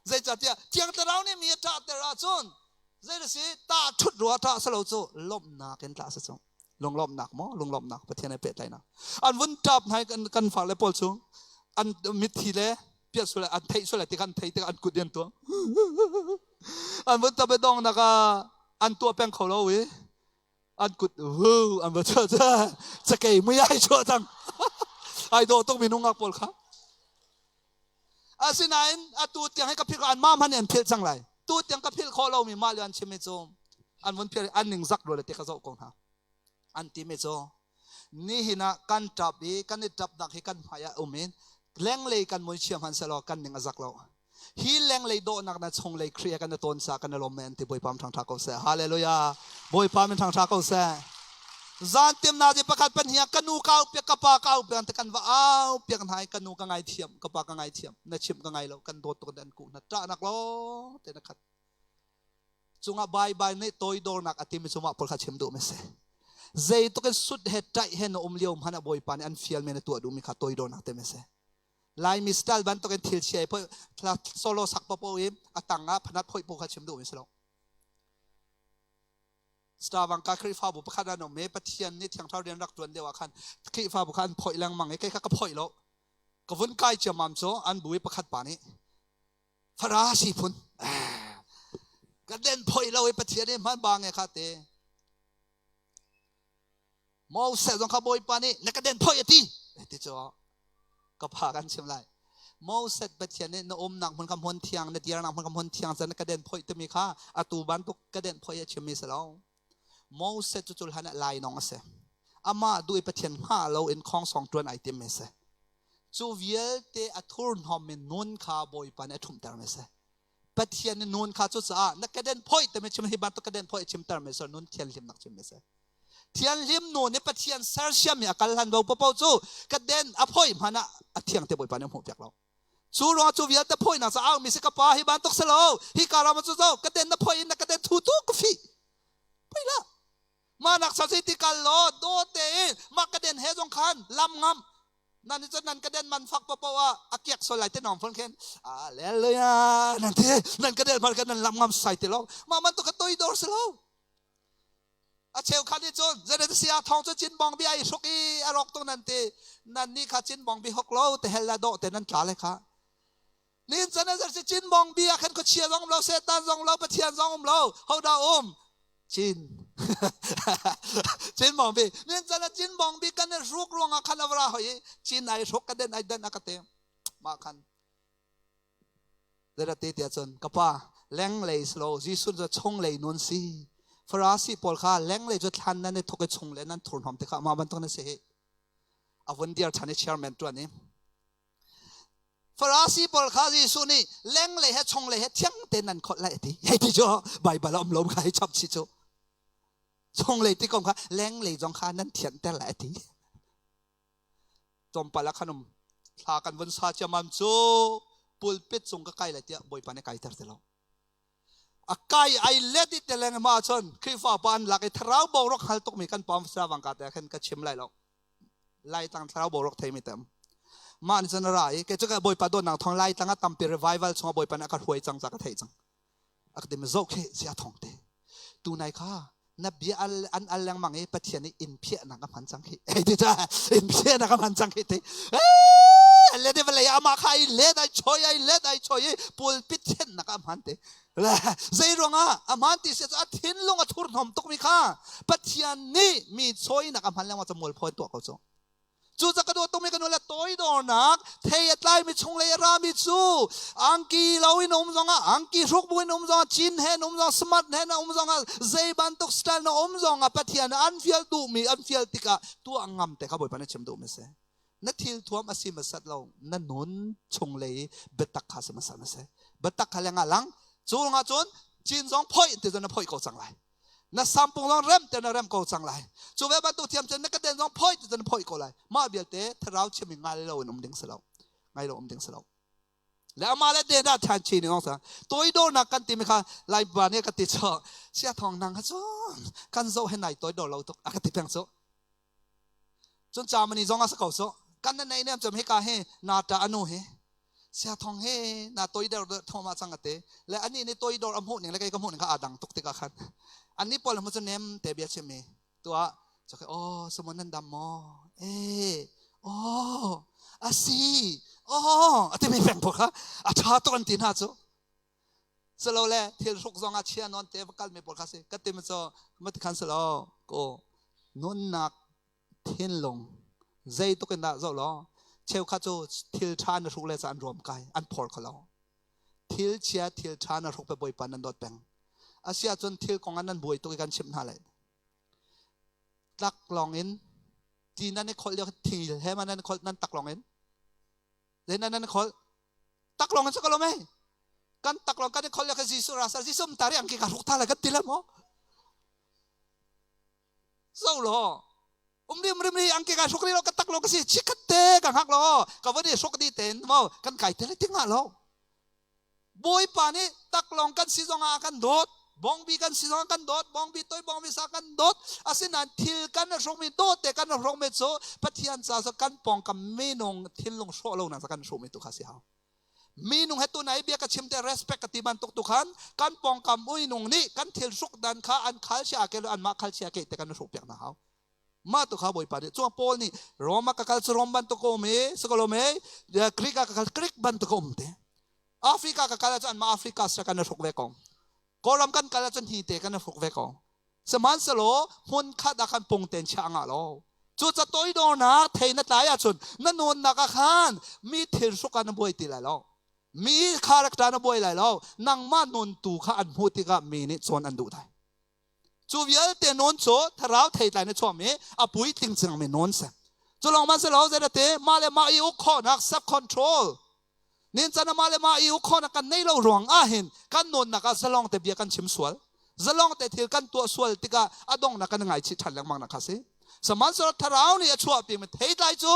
ใจจัดเที่ยงเท่านี่มีจัดแต่ละจนใจสิตาชุดรัวตาสโลจูลบนาเกินตาสจงลงลมหนักมั้งลงลมหนักประเทศในเป็ดไรนะอันวันจับให้กันฝากเลยปอลซูอันมิดทีเล่เปียสุดเลยอันไทยสุดเลยที่กันไทยที่อันกุดเดียนตัวอันวันจับไปดองนักอันตัวแป้งเขาเราเว้อันกุดอันวันจะเกยไม่ได้ชัวร์จังไอโดต้องมีนุ่งอักปอลค่ะอาสินายอันตัวเตียงให้กับพี่อันมามันเห็นเพียจังไรตัวเตียงกับพี่เขาเรามีมาเรียนเชื่อไม่จมอันวันเพียอันหนึ่งซักเลยที่เขาจะกองท่าอันที่ไม่โจนี่หินะกันจับดีกันจับนักให้กันพายาอุมินแรงเลยกันมวยเชื่อมันสลอกันหนึ่งจักเราฮีแรงเลยโดนักนะชงเลยเคลียกันต้นสากันลมแมนที่บอยปามทางทักเอาเสฮาเลลูยาบอยปามเป็นทางทักเอาเสจานเต็มนาจิประกาศเป็นเฮียกันนูเก้าเปียกกระปาเก้าเปียกแต่กันว่าอ้าวเปียกหายกันนูกังไงเทียมกระปากังไงเทียมน่าชิมกังไงเรากันโดดตัวกันกูน่าจ้านักล้อแต่นักขัดจุงอ่ะบายนี่ตัวโดนักอติมิจุมาปลขัดชิมดูไม่เสใจตัวกันสุดเหตุใจเห็นเลี้ยวมันบอยปานอันฟิลเมนตัวดูมีขาตัวโดนักเต็มเสลายมิสตัลบันตัวกันทิลเชียเพื่อโซโลสักปะโปอิมอัตังอ่ะพนัดพ่อยปูขัดชิมดูไม่เสหรอกสตาร์วังกาครีฟ้าบุปผาดานมเมปะเทียนนี่เทียงเท่าเรียนรักจวนเดียวกันครีฟ้าบุปผาพ่อยแรงมังไอ้แค่ก็พ่อยแล้วก็วุ่นใกล้จะมั่มโซอันบุยประคัดปานี้ฟราสีพุนก็เด่นพ่อยเราไอ้ปะเทียนนี่มันบางไงข้าเตมอเสจงขบอยปานี่นักเด่นพ่อยตีที่จ่อก็พากันเชื่อมไล่มอเสจปะเทียนนี่นอมหนักมันกำพลเทียงนเดียร์หนักมันกำพลเทียงจะนักเด่นพ่อยตัวมีข้าอตูบันตุกกระเด่นพ่อยเชื่อมีเสแล้วมอเสจจุลหันลายน้องเสอามาดูปะเทียนมาเราเอ็นคองสองตัวไอเต็มเสจูเวียเตอทูร์นหอมเป็นนุนข้าบอยปานทุ่มเตอร์เสปะเทียนนุนข้าจุดสะนักเด่นพ่อยแต่ไม่ชิมให้บันตุกกระเด่นพ่อยชิมเตอร์เสนุนเทียนลิมนักชิมเสเทียนลิมนูนี่ปะเทียนเซอร์เชียมอยากกันหันเบาเบาจูกระเด็นอภัยมันอะเทียงเตบอยปานหัวเปียกเราจูรอจูเวียแต่พ่อยน่ะจะเอามีสิกป้าฮิบันตกเสลาวฮิการามันจูกระเด็นน่ะพ่อยน่ะกระเด็นทุกฟีไปละมานักสถิติกันโลโดเตมากระเด็นเฮจงคันลำงำนั่นจะนั่นกระเด็นมันฟักปะว่าอาเกียกสลายเตนองฟังเข็นแล้วเลยนั่นที่นั่นกระเด็นมันกระเด็นลำงำใส่เตลองมามันตกกระตุยโดเสลาวอาเชลคันนี่จนจะได้เสียทองจะจินบองบีไอสุกีอารอกตรงนั้นตีนั่นนี่ข้าจินบองบีหกโลแต่เฮลาโดแต่นั่นกลาเลยค่ะนี่จะนั่นจะจินบองบีอาคันก็เชียร์ซองเราเซตันซองเราปะเทียนซองเราเขาดาวจินจินบองบีนี่จะนั่นจินบองบีกันเนี่ยรุกรวงอาคันเอาราหอยจินไอรุกกันเด่นไอเด่นอากาเตมมาคันเดี๋ยวตีเตียจนกับป้าแรงเลยสโลจีสุนจะชงเลยนวลซีฟราสีปอลข้าแรงเลยจุดทันนั้นเนี่ยทุกชงเลยนั่นทุนหอมแต่ข้ามาบันตรงนั้นเสียเอาวันเดียวทันในเชียร์แมนตัวนี้ฟราสีปอลข้าจีสุนี่แรงเลยให้ชงเลยให้เที่ยงเต้นนั่นขดไหลทีให้ที่จ่อใบบาลอมลมข้าให้จับชิจ่อชงเลยที่กองข้าแรงเลยจงข้านั่นเที่ยงเต้นไหลทีจอมปลาขนมพากันวันซาจะมั่มจ่อปุลปิดจงก็ใกล้เลยเตี้ยบอยปานในไก่เตอร์เตลอากายไอเล็ดที่เตลงมาชนคริฟ้าปานหลักไอทราวบอรกฮัลตกมีกันปอมสระวังกาแต่ขันก็ชิมไล่เราไล่ตั้งทราวบอรกไทยไม่เต็มมาในจันทร์ไรแกจะก็บอยปาโดนหนังทองไล่ตั้งตั้มปีรีไววัลช่วงบอยปานอากาศหวยจังจากไทยจังอักเดมโจเคเสียทองเตตูนายข้านับเบียอันแรงมังเอปะเทียนอินเพียนักมันจังคิเอ้ยที่จ้าอินเพียนักมันจังคิเตเอ้ยเล็ดเวลาอามาใครเล็ดไอช่วยไอเล็ดไอช่วยปูลปิดเทียนนักมันเต และใจรองอามันติเสียจะทิ้งลงอาทุรนมตุกมีข้าปัจจัยนี้มีช่วยนักพันแล้วว่าจะมวยพอยตัวเขาจูจะกระโดดตรงนี้กันเลยตัวอีโดนักเทียดไล่มีชงเลยรามิจูอังกีเราอินอมจงอังกีรุกบุอินอมจงจีนเฮนอมจงสมัตเฮนอมจงใจบันตุกสไตล์อมจงปัจจัยนั้นอันฟิลดูมีอันฟิลติกาตัวอังงามแต่เขาบอกว่าเชมดูไม่เสียนัททิลทัวมาสิมาสัตเรานั่นนุนชงเลยเบ็ดตักข้าสิมาสัตไม่เสียเบ็ดตักข้าเลี้ยงหลังจูงอาจนจีนจงพ่อยแต่จะนั่นพ่อยเขาจังไรนัสัมปุงจงเริ่มแต่นั่นเริ่มเขาจังไรจูเวบันตุเทียมจะนักเดินจงพ่อยแต่จะนั่นพ่อยเขาไรมาเบียดเตะถ้าเราเชื่อมีงานเราอมดึงสลาวงานเราอมดึงสลาวแล้วมาแล้วเดินได้ทันชีนี่น้องสังตัวอีโดนักกันตีมีค่ะไล่บานเนี่ยกันติดเจ้าเสียทองนางกันจ้ากันโซ่ให้ไหนตัวอีโดเราตุกกันติดเพียงโซ่จนจามันนี่จงอาศัยเขาโซ่กันนั่นเนี่ยจะไม่กล้าให้นาตาอนุเฮเสียทองเฮนาตัวอีโดทองมาจังกันเตะและอันนี้ในตัวอีโดอมหุ่นอย่างไรก็อมหุ่นก็อาดังตุกติกาขันอันนี้พอเราจะเนมเตะเบียดเชมีตัวจะแค่โอ้สมนันดำมอโอ้อาซีโอ้อาที่ไม่แบ่งพวกเขาอาชาตัวกันตีน่าจ้ะสโลเล่ที่รุกจงอาเชียนอนเตะกัลไม่ปวดขาสิก็เต็มจ้ะมาที่ขันสโลก็นนนักทิ้งลงใจตุกันได้จ้ะล้อเชลข้าจ้ะทิลชานรุกเลยจะอันรวมกายอันพอร์เขาล้อทิลเชียทิลชานรุกไปบ่อยปานนันดอดแบงอาเซียจนทิลของอันนั้นบ่อยตัวกันชิมหาเลยตักลองเอ็นจีนั่นนี่คนเรียกทิลเฮ้มันนั่นคนนั่นตักลองเอ็นเดี๋ยวนั่นคนตักลองเอ็นสักคนไหมกันตักลองกันนี่คนเรียกจิสุราสจิสุมตารีอังกิการุกท่าอะไรกันติละมั้งเศร้าหรอริมอังกิการุกนี่เรากันตักลองกันสิชิคเตกันหักหรอกับว่าเดี๋ยวชกดีเต็นมั้งกันไก่เตะเลยทิ้งหักหรอบ่อยป่านี้ตักลองกันสิจงอากันโดดบองบีกันสิจงกันโดดบองบีตัวบองบีสักกันโดดอาศัยนั้นทิลกันนะส่งมีโดดแต่กันนะส่งมีโซ่พัทยันจะสักกันปองกับเมนงทิลลงโซ่ลงนะสักกันส่งมีตุกขาสิฮาเมนงเหตุไหนเบียกชิมแต่ respect กับที่มันตุกขันกันปองกับอุ้ยนงนี่กันทิลสุกดันข้าอันขัลเชียเกลอันมาขัลเชียเกแต่กันส่งเปียกนะฮามาตุกขาบ่อยป่านี้จ้าโพลนี่โรมากัลสโรมบันตุกโอเมสกโลเมกรีกกัลกรีกบันตุกโอมเตแอฟริกากัลจันมาแอฟริกาสักกันส่งเวกองกอลัมกันกัลจันฮีเตกันฟุกเวกองสมันสโลหุ่นขัดกันปงเต็นช่างอ่ะโลจุดจะตัวอีโดนักเทนตายจุนนั่นนวลนักขันมีเทนสุกันบวยตีเลยโลมีคาแรคเตอร์นบวยเลยโลนังมานนตูข้าอันพูดที่ก็มีนิส่วนอันดูได้จูเวลเตนนโซถ้าเราเทนตายในช่วงนี้อปุยติงจังมีนนเสจุลองมันสโลจะเตมาเลมาอีอุคอนักซับคอนโทรลนินจานามาเลมาอิวคนกันในเราหลวงอาเห็นกันนนนักสลองเตบียกันชิมสวลสลองเตทิลกันตัวสวลติกาอดงนักกันไงชิทันแรงมังนักสิสมันสรทาราวนี่ชัวปีมันเทไลจู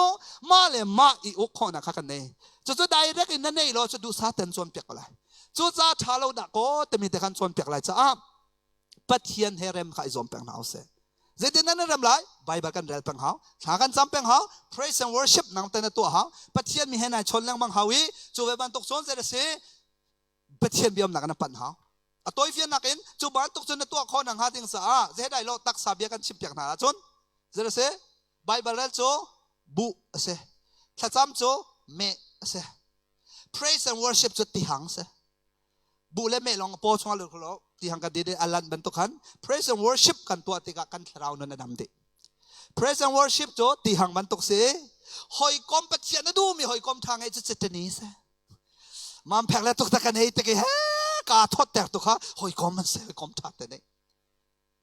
มาเลมาอิวคนนักกันเนี่ยจะได้เรื่องนั้นเนี่ยเราจะดูซาเตนส่วนเปียกอะไรจะชาเราดักก็แต่มีแต่กันส่วนเปียกอะไรจะปัจเจียนเฮเรมขายส่วนเปียกหนาวเสียเจดินนั้นเริ่มไรไบเบิลกันเริ่มเป็นเขาหากันจำเป็นเขา praise and worship นั่งแต่ในตัวเขาปัจเจียนมีให้นายชนแรงบางเขาวิจูเวบันตุกโซนเจริญปัจเจียนเบียมนักกันปั่นเขาตัวอีเฟียนนักเองจูบันตุกโซนในตัวเขาหนังหาดิ่งสะเจได้เราตักสาบียกันชิมเปียกหนาชนเจริญไบเบิลจูบุเสถ้าจำจูเมเส praise and worship จุดที่หังเสบุเลเมลองโพสต์มาเลยคุณรู้ที่หังกันดีๆอัลลันบันทุกัน praise and worship กันตัวที่กันเรานั่นนำดิ praise and worship โจที่หังบันทุกเสียหอยกอมปัจเจียนดูมีหอยกอมทางไอ้จุดเจตนี้เสียมันแพงแล้วตุกตะกันไอ้ตะกี้เฮ้กาทอดแตกตุกเขาหอยกอมมันเสียหอยกอมทัดแต่เนี่ย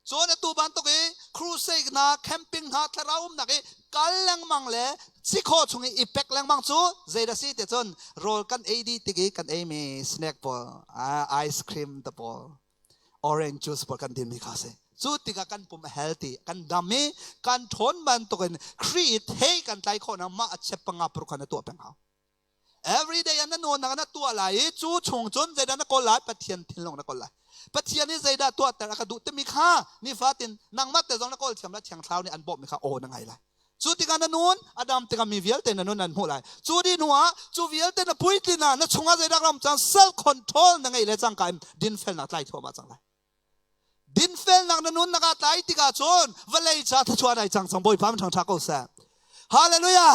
โจนตัวบันทุกเอ้ครูเซกนาแคมปิ้งนาทาราอุมนักเอ้กัลลังมังเล่สิโคชงอีเป็กลังมังจูเจดสิเตจนโรลกันเอดีติกี้กันเอมีสแน็คบอลไอศครีมตะบอลorange juice บอลกันดินมีข้าศึกจูติกากันปุ่ม healthy กันดำมีกันทนบันตุกันครีดเฮกันไตคนนั้นมาเช็ดปังอาปรุกันตัวเป็นเขา every day อันนั้นนวลนักตัวไหลจูชงจนใจนั้นก็ไหลปัจเจียนทิ้งลงนักก็ไหลปัจเจียนนี่ใจได้ตัวแต่ละกระดูแต่มีค่านี่ฟ้าตินนางมัดแต่ตรงนักก็เฉียมและเฉียงเท้านี่อันบ่มีค่าโอ้นังไงล่ะจูติกันนั้นนวลอดัมติกันมีเวียลแต่นั้นนวลนั่นหัวไหลจูดีนัวจูเวียลแต่นั้นปุยติน่ะนั่นชงอะไรดักลำจัง self control นังไงเลยจังกายดินเฟลนักไล่ทั่วมาจังไรดินเฟลนักนั้นนักไล่ติกาชนวันเลยจะทัชวนไอ้จังสังบอยพามทางทักเอาแซ่ฮาเลลูยา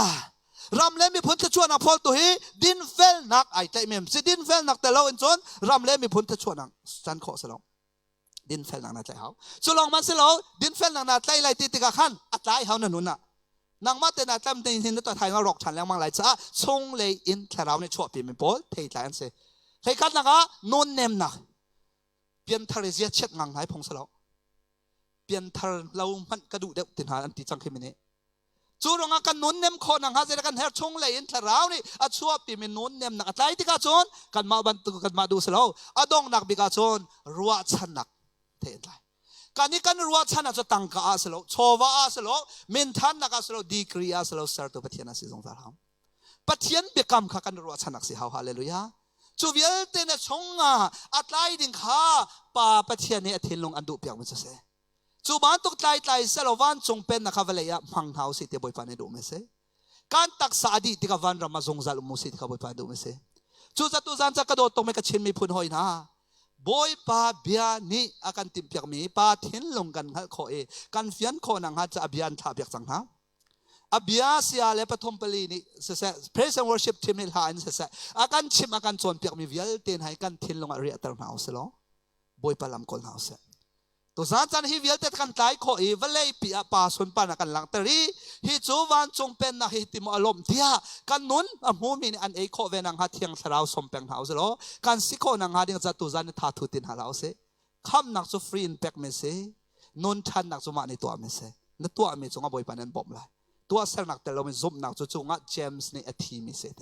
รำเล่มีพุทธชวนนักพอลตุฮีดินเฟลนักไอใจเมมสิดินเฟลนักแต่เราเอ็นจนรำเล่มีพุทธชวนนักจันโคสลองดินเฟลนักนาใจเขาสุลองมันสลองดินเฟลนักนาใจไรติติกาขันอัตไลเขาหนุนน่ะนางมาเตนาตั้มเตนินตัวไทยเราหลอกฉันแล้วมังไรจ้าชงเลยอินแค่เราในชั่วปีมีโพลเทยใจอันเซ่ใครคัดนักนุ่นเนมนักเปลี่ยนทะเลเสียเช็ดงังหายพงสลองเปลี่ยนทะเลเรามันกระดูเด็กตินหาอันติจังขึ้นมาเนี่ยจูรงอาการนุ่นเนมคนนังหาเจอกันเฮร์ชงเลยอินแค่เรานี่อัชั่วปีมีนุ่นเนมนักใจที่กาจนกันมาบันตุกันมาดูสลองอดองนักบิกาจนรัวชันนักเทนใจการนี้กันรัวชันนักจะตั้งกาสโลโชวาสโลมินทันนักสโลดีกรีอาสโลสร์ตัวปะเทียนสิสงสารเขาปะเทียนเบกำข้ากันรัวชันนักสิเขาฮาเลลูยาจูเวลเตนชงอัตไลดิงข้าป่าปะเทียนเนี่ยทิ้งลงอันดุเปียกมันจะเสจูบ้านตุกไตไตสโลวันจงเป็นนักเวลียมังเท้าสิที่บอยปานดูไม่เสการตักสาดีที่กับวันรามาจงจัลมุสิที่กับอยปานดูไม่เสจูจัตุจันจะกระโดดตรงไม่กระชินมีพุ่นหอยนะบอยป้าเบียนี่อาการติมเปียกมีป้าทิ้งลงกันข้อการเฟียนข้อนังฮัจะอภิยันท่าเปียกสังหาอภิยาเสียเลปฐมปลีนี่เสร็จ praise and worship ทีมนี่หายเสร็จอาการชิมอาการโจนเปียกมีวิลเตนให้กันทิ้งลงอริยตระหนาวเสลบอยป้าลำคนหาวเสตัวสันจันฮิวิลเตกันตายข้อวันเลยปีอาป้าส่วนป้านักกันหลังตรีฮิจูวันจงเป็นนักฮิติมอารมณ์เทียกันนุนอมูมินอันเอโคเวนังฮัดเทียงสลาวสมเป็นหาวเสลกันสิโคนังฮัดยังจัตุจันท่าทุตินหาเราเสคำนักจูฟรีนเป็กเมเสนุนทันนักจูมาในตัวเมเสนตัวเมจงอบอยปานันบอมเลยตัวเซลนักแต่เราไม่ซุ่มนักจู่ๆงะเจมส์ในอทีมิเสเต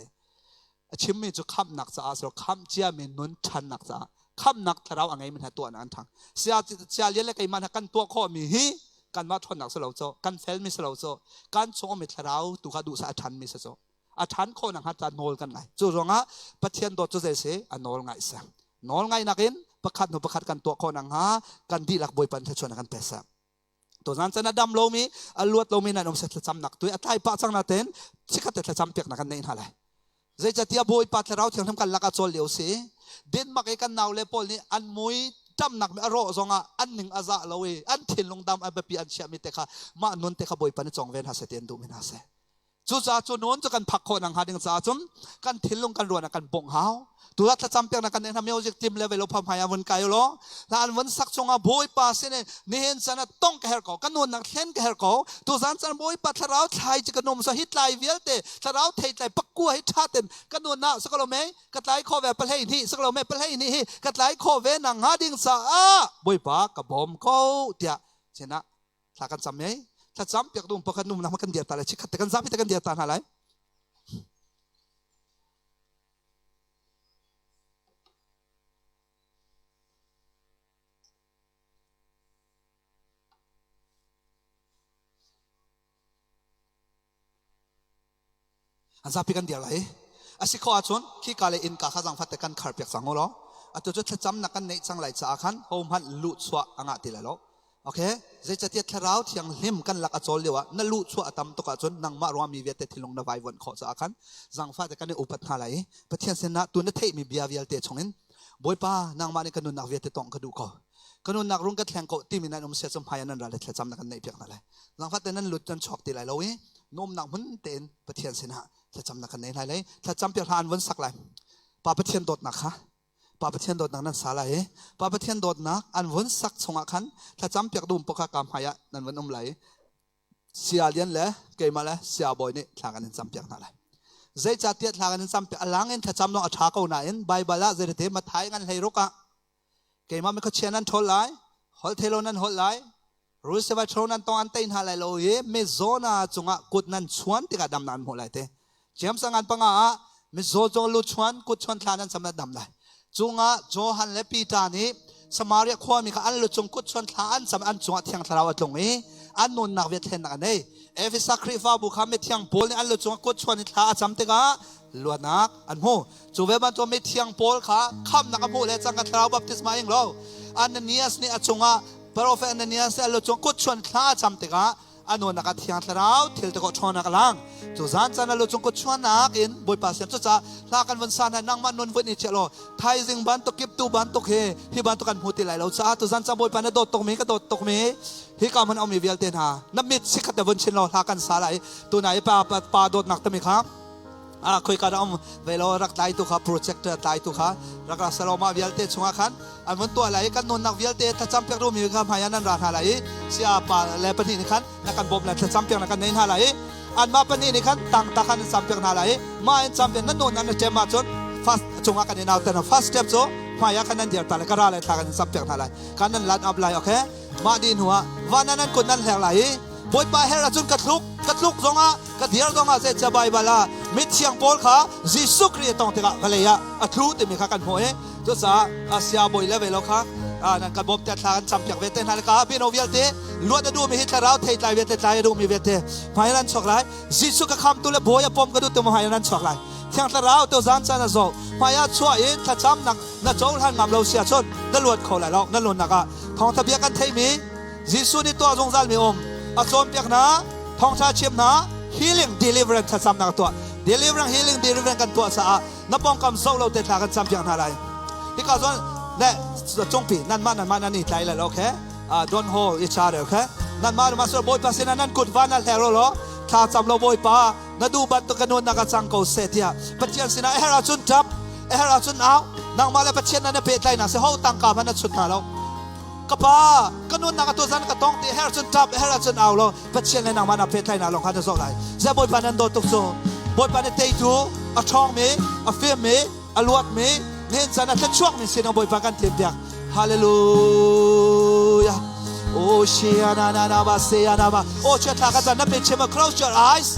ชิมมีจู่คำนักจะอาศัยคำเจียมีนุนทันนักจะคำนักเราอังไงมันหาตัวนั้นทางเสียเลี้ยงเลยกันมันกันตัวข้อมีฮีกันมาทนนักสลาวโจกันเฟลมีสลาวโจกันโจมีเราตุกาดูสะทันมีสโจอาทันข้อนักฮัจจานโนลกันไงจู่ๆงะปะเทียนโดดจุดเสอันโนลไงเสียโนลไงนักอินประคัดหนูประคัดกันตัวข้อนักฮะกันดีหลักบอยปันเทชวนกันเปสตัวนั้นจะนัดดำโลมีอลวดโลมีนั่นอมเสร็จจำหนักตัวอัตไลปะจังนัดเต็นสิขัดแต่จำเปียกนักกันในหาเลยใจจะเทียบอยปัดเราเทียงทำกันลักโจเลียวสิดินมักไอ้กันนาวเลปอลนี่อันมวยจำหนักไม่อร่อยจงอ่ะอันหนึ่งอาซาเราเออันทิ้งลงดำอันแบบปีอันเชื่อมิเตค่ะมาหนุนเตค่ะบอยปันจงเวนหาเสตียนดูมินาเสจู่จ้าจู่นนจะกันพักคนนังหาดิ่งจ้าจนกันทิ้งลงกันรัวนักกันบ่งหาวตัวถ้าจำเป็นนักกันเนี่ยทำมิวสิกทีมเลเวลพามหายวันไกลล้อถ้าอันวันสักจงอ่ะบอยปัสเนี่ยนี่เห็นสันต้องแกเฮร์กกันนวลนักเล่นแกเฮร์กตัวสันสันบอยปัสถ้าเราไทยจะกันนมสหิตไลเวียลเตถ้าเราไทยไลปักกัวให้ชาเต็นกันนวลนะสักเราไหมกัดไลข้อแวะประเทศนี้สักเราไหมประเทศนี้กัดไลข้อแวะนังหาดิ่งจ้าบอยปัสกับบอมเขาเดียเช่นนะถ้ากันจำไหมถ้าจำเปียกดุมปกันนุ่มนักกันเดียร์ตาเลยชิคัดแต่กันจำพี่แต่กันเดียร์ตาอะไรอันซาพิกันเดียร์ไรอาศัยข้ออาชนขี้กาเลอินกาข้าจังฟัดแต่กันขาร์เปียกสังโง่ล้ออัตโจทย์จำนักกันในจังไรจ้าขันโฮมฮันลุชัวอ่างติละล้อโอเคใจจะเทียบเราเทียงหิมกันหลักอจอลเลวะนั่นลุชัวตามตกอาชนนังมารวมมีเวทที่ลงนวายวันข้อจ้าขันจังฟัดแต่กันในอุปัฏฐานไรประเทศเซนะตัวนั้นเทมีเบียเวียลเตชงอินบอยป้านางมาในกันนุนนักเวทตองกระดูกเขากันนุนนักรุ่งกัดแข่งก็ที่มีนั่นอมเสียสมภายนั่นอะไรจำนักกันในเพียงนั่นแหละจังฟัดแต่นั้นหลุดจนช็อกตีไหลเราเองนมนักมันเต็นประเทศเซนะถ้าจำนักกันในไรถ้าจำเปียกทานวันสักไรป้าประเทศโดดนักฮะป้าประเทศโดดนักนั้นสาไรป้าประเทศโดดนักอันวันสักสงขันถ้าจำเปียกดุมปกกรรมหายนั่นวันไหลเสียเลี้ยนเลยเกี่ยมาเลยเสียบ่อยนี่ทางกันจำเปียกนั่นเลยใจจัดเตียทางกันจำเปียกหลังเองถ้าจำน้องอัฐาเก่าหน่ายใบบาละเจริญมาท้ายกันให้รู้กะเกี่ยมาไม่เขาเชียนั้นทนไหลฮอลเทโลนั้นฮอลไหลรู้สึกว่าโทรนั้นต้องอันเต้นหาไหลโลเยไม่โซน่าจงอ่ะกุดนั้นชวนที่กระดำนั้นหัวไหลเตเจียมสังกันปังอ่ะมิโซโจลุชวนกุดชวนทานั้นสำนักดำได้จุงอ่ะโจฮันเลปีตานี้สมาเรียความมีการลุชงกุดชวนทานสำอันจงอ่ะเทียงทาราวตรงนี้อันนุนนักเวทเห็นนักนี้เอฟิสักรีฟ้าบุคคลไม่เทียงโพลนี่อันลุชงกุดชวนทาจำเตกะล้วนนักอันหูจูเวบันตัวไม่เทียงโพลค่ะคำนักพูดเลยจังกันทาราวบัพติศมาเองเราอันนี้นี่อัจงอ่ะโปรเฟตอันนี้อันลุชงกุดชวนทาจำเตกะ อันนู้นนักเที่ยงตะราวเที่ยวตะกอชอนักลังจุดนั้นจะลุจงกชวนนักอินบอยปัสยามจุดจ้าลากันวันสันนั่งมันนนวันนี้เจโลไทยจิงบันตกิบตูบันตกเฮฮิบันตกันหูติไหลเราจ้าจุดนั้นจะบอยปันโดดตกมีก็โดดตกมีฮิกามันเอามีเวลเตนหานับมิดสิขัดแต่วันชินโลลากันสาไหลตัวไหนปาโดดหนักตะมีครับคุยกันเอาเวลารักไตตุขาโปรเจคเตอร์ไตตุขารักษาเรามาเวลเตชงขันอันวันตัวไหลกันนนนักเวลเตถ้าจำเพียงรู้มีครับพายันนันราหาไหลเสียป่าเลปนีนี่ขันนักการบ่มและถ้าจำเพียงนักการเน้นหาไหลอันมาปนีนี่ขันตั้งตาขันจำเพียงหาไหลมาอันจำเพียงนั่นนนนั่นเจมาจนfast จงอากันนี่นาแต่นะ first step โซพายันขันนั่นเดียร์ตาเลยก็ราเลยทากันจำเพียงหาไหลขันนั่นลัดอัพไหลโอเคมาดีนหัววันนั้นคนนั้นแหงไหลบอยไปเฮราจุนกัดลุกจงกัดเดียร์จงเสจบายบาลามิดเชียงปอลขาจิสุครีตองเตะกะเลยอะอัตรูติมีข้ากันหัวจุดซาอาเซียบอยเลเวลขานั่นกันบบเตะทางจำเพียงเวทนาลกาพี่โนเวลเตล้วนดูมีฮิตเราเทตไลเวทไลดูมีเวทพายนันช็อกไลจิสุกะคำตุเลบอยปอมกระดูตัวพายนันช็อกไลเที่ยงตะเราตัวจันจันโซพายช่วยถ้าจำนักโจลหันงามเราเสียชนนั่นล้วนเขาไหลเรานั่นล้วนนักทองทะเบียกันเทมีจิสุนี่ตัวจงจันมีอมอาจอมเปียกนะทองชาเชียมนะ healing deliverance ถ้าจำนักตัว delivering healing deliverance กันตัวสะนับป้องกันโซ่เราเตะทางกันจำเพียงอะไรที่เขาส่วนเนี่ยจงปีนั่นมานั่นนี่ใจเลยโอเคdon't hold each other โอเคนั่นมาส่วนบอยปัสนั่นกุดวานั่นแหล่เราถ้าจำเราบอยป้านั่นดูบัตรกันนวลนักจังเขาเสียปัจจัยสินะเฮราจุนจับเฮราจุนเอานั่งมาแล้วปัจจัยนั้นเป็นใจนะเสียเขาตั้งกามันนั่นสุดหาเรากป้าก็นู่นนักตัวสันก็ต้องที่เฮราจนทับเฮราจนเอาเราปัจเจกในนางมันอภิไทยนาลงคันจะส่งไหลจะบอยปานันโดตุกโซบอยปานันเตยทูอัชองมีอัฟเฟมีอัลวัดมีเนี่ยจะนั่นช่วงนี้สินะบอยปากันเทียบยักฮาเลลูยาโอเชียนาบาเซียนาบาโอเชียทากันจะนับเป็นเชื่อมา close your eyes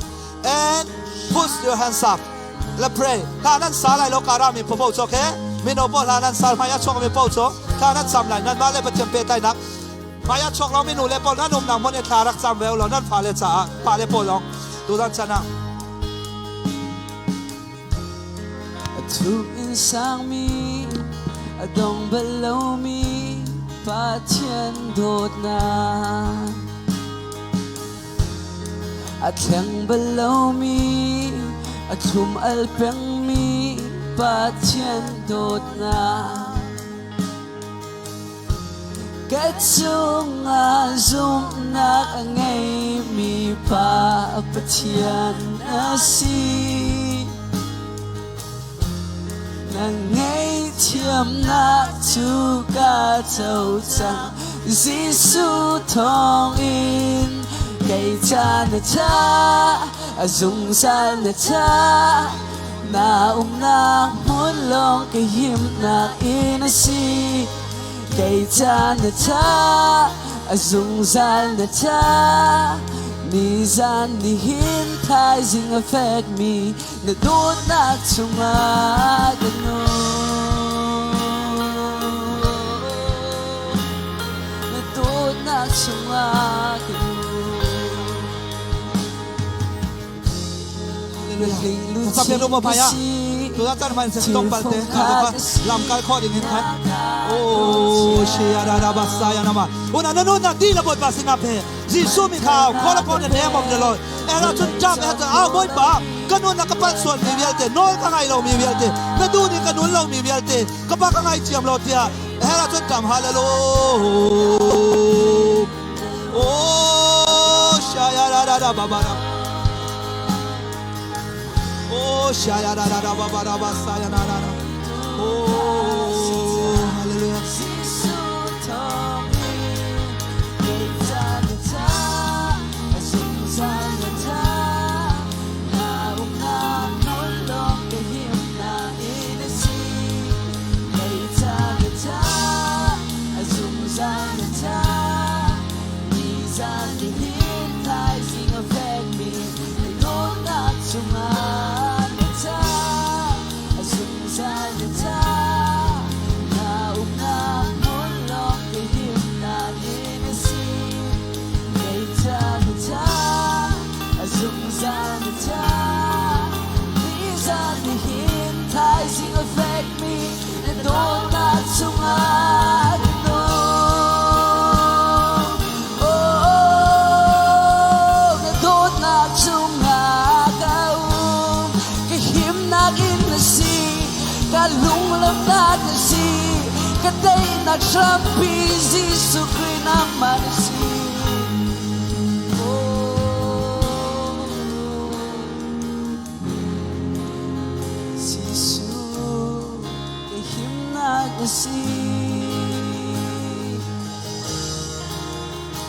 and put your hands up let's pray ถ้านั้นสาไหลโลการามีพระโพธิ์โอเคมีโนบอลานันสาพายาช่องมีพระโพธิ์ถ้านั้นจำไหลนั่นมาเลยประเทียมเปย์ใต้นักพายาช่องเราไม่หนูเลยปอนั่นนุ่มหนังมันเอทารักจำเวลเรานั่นฟาเลจ่าฟาเลโปลองดูด้านชนะทุกอินสางมีดงเบลามีปาเทียนโดดนาเทียงเบลามีทุ่มอัลเปงมีปาเทียนโดดนากัดจงอาจุมนักไงมีปาปเทียนอาศีนังไงเทียมนักทุกาเจ้าจังจิสุทองอินไก่จานเธอจงสันเธอนานามุนลงก็ยิ้มนักอินสีไก่จานเธอจงสันเธอนี่จันนี่หินทายจิง affect me น่าโดนนักชงอากันโนน่าโดนนักชงอากันสับเพียงรูปพายะตัวนั้นจันมันเสตงปัลเตลำการข้อดิ่งหินขันโอ้เชียร์ดาบัสไซยานามาวันนั้นนู่นนั่นดีละบทบาทสินาเพจิสุมีข่าวขอละคนในเมืองเดลอยเอราจุนจับเอจะเอาบอยป้ากันนู่นนักปั้นส่วนมีเวลเตน้อยข้างในเรามีเวลเตนั่นดูนี่กันนู่นเรามีเวลเตกป้าข้างในเจียมเราเตียเอราจุนจับฮาเลลูโอ้เชียร์ดาบาบาราโอ้ชายาดาดาบาบาราบาสายานานาโอ้ฮาเลลูยา cái tay na champi Giêsu Christ nang manisi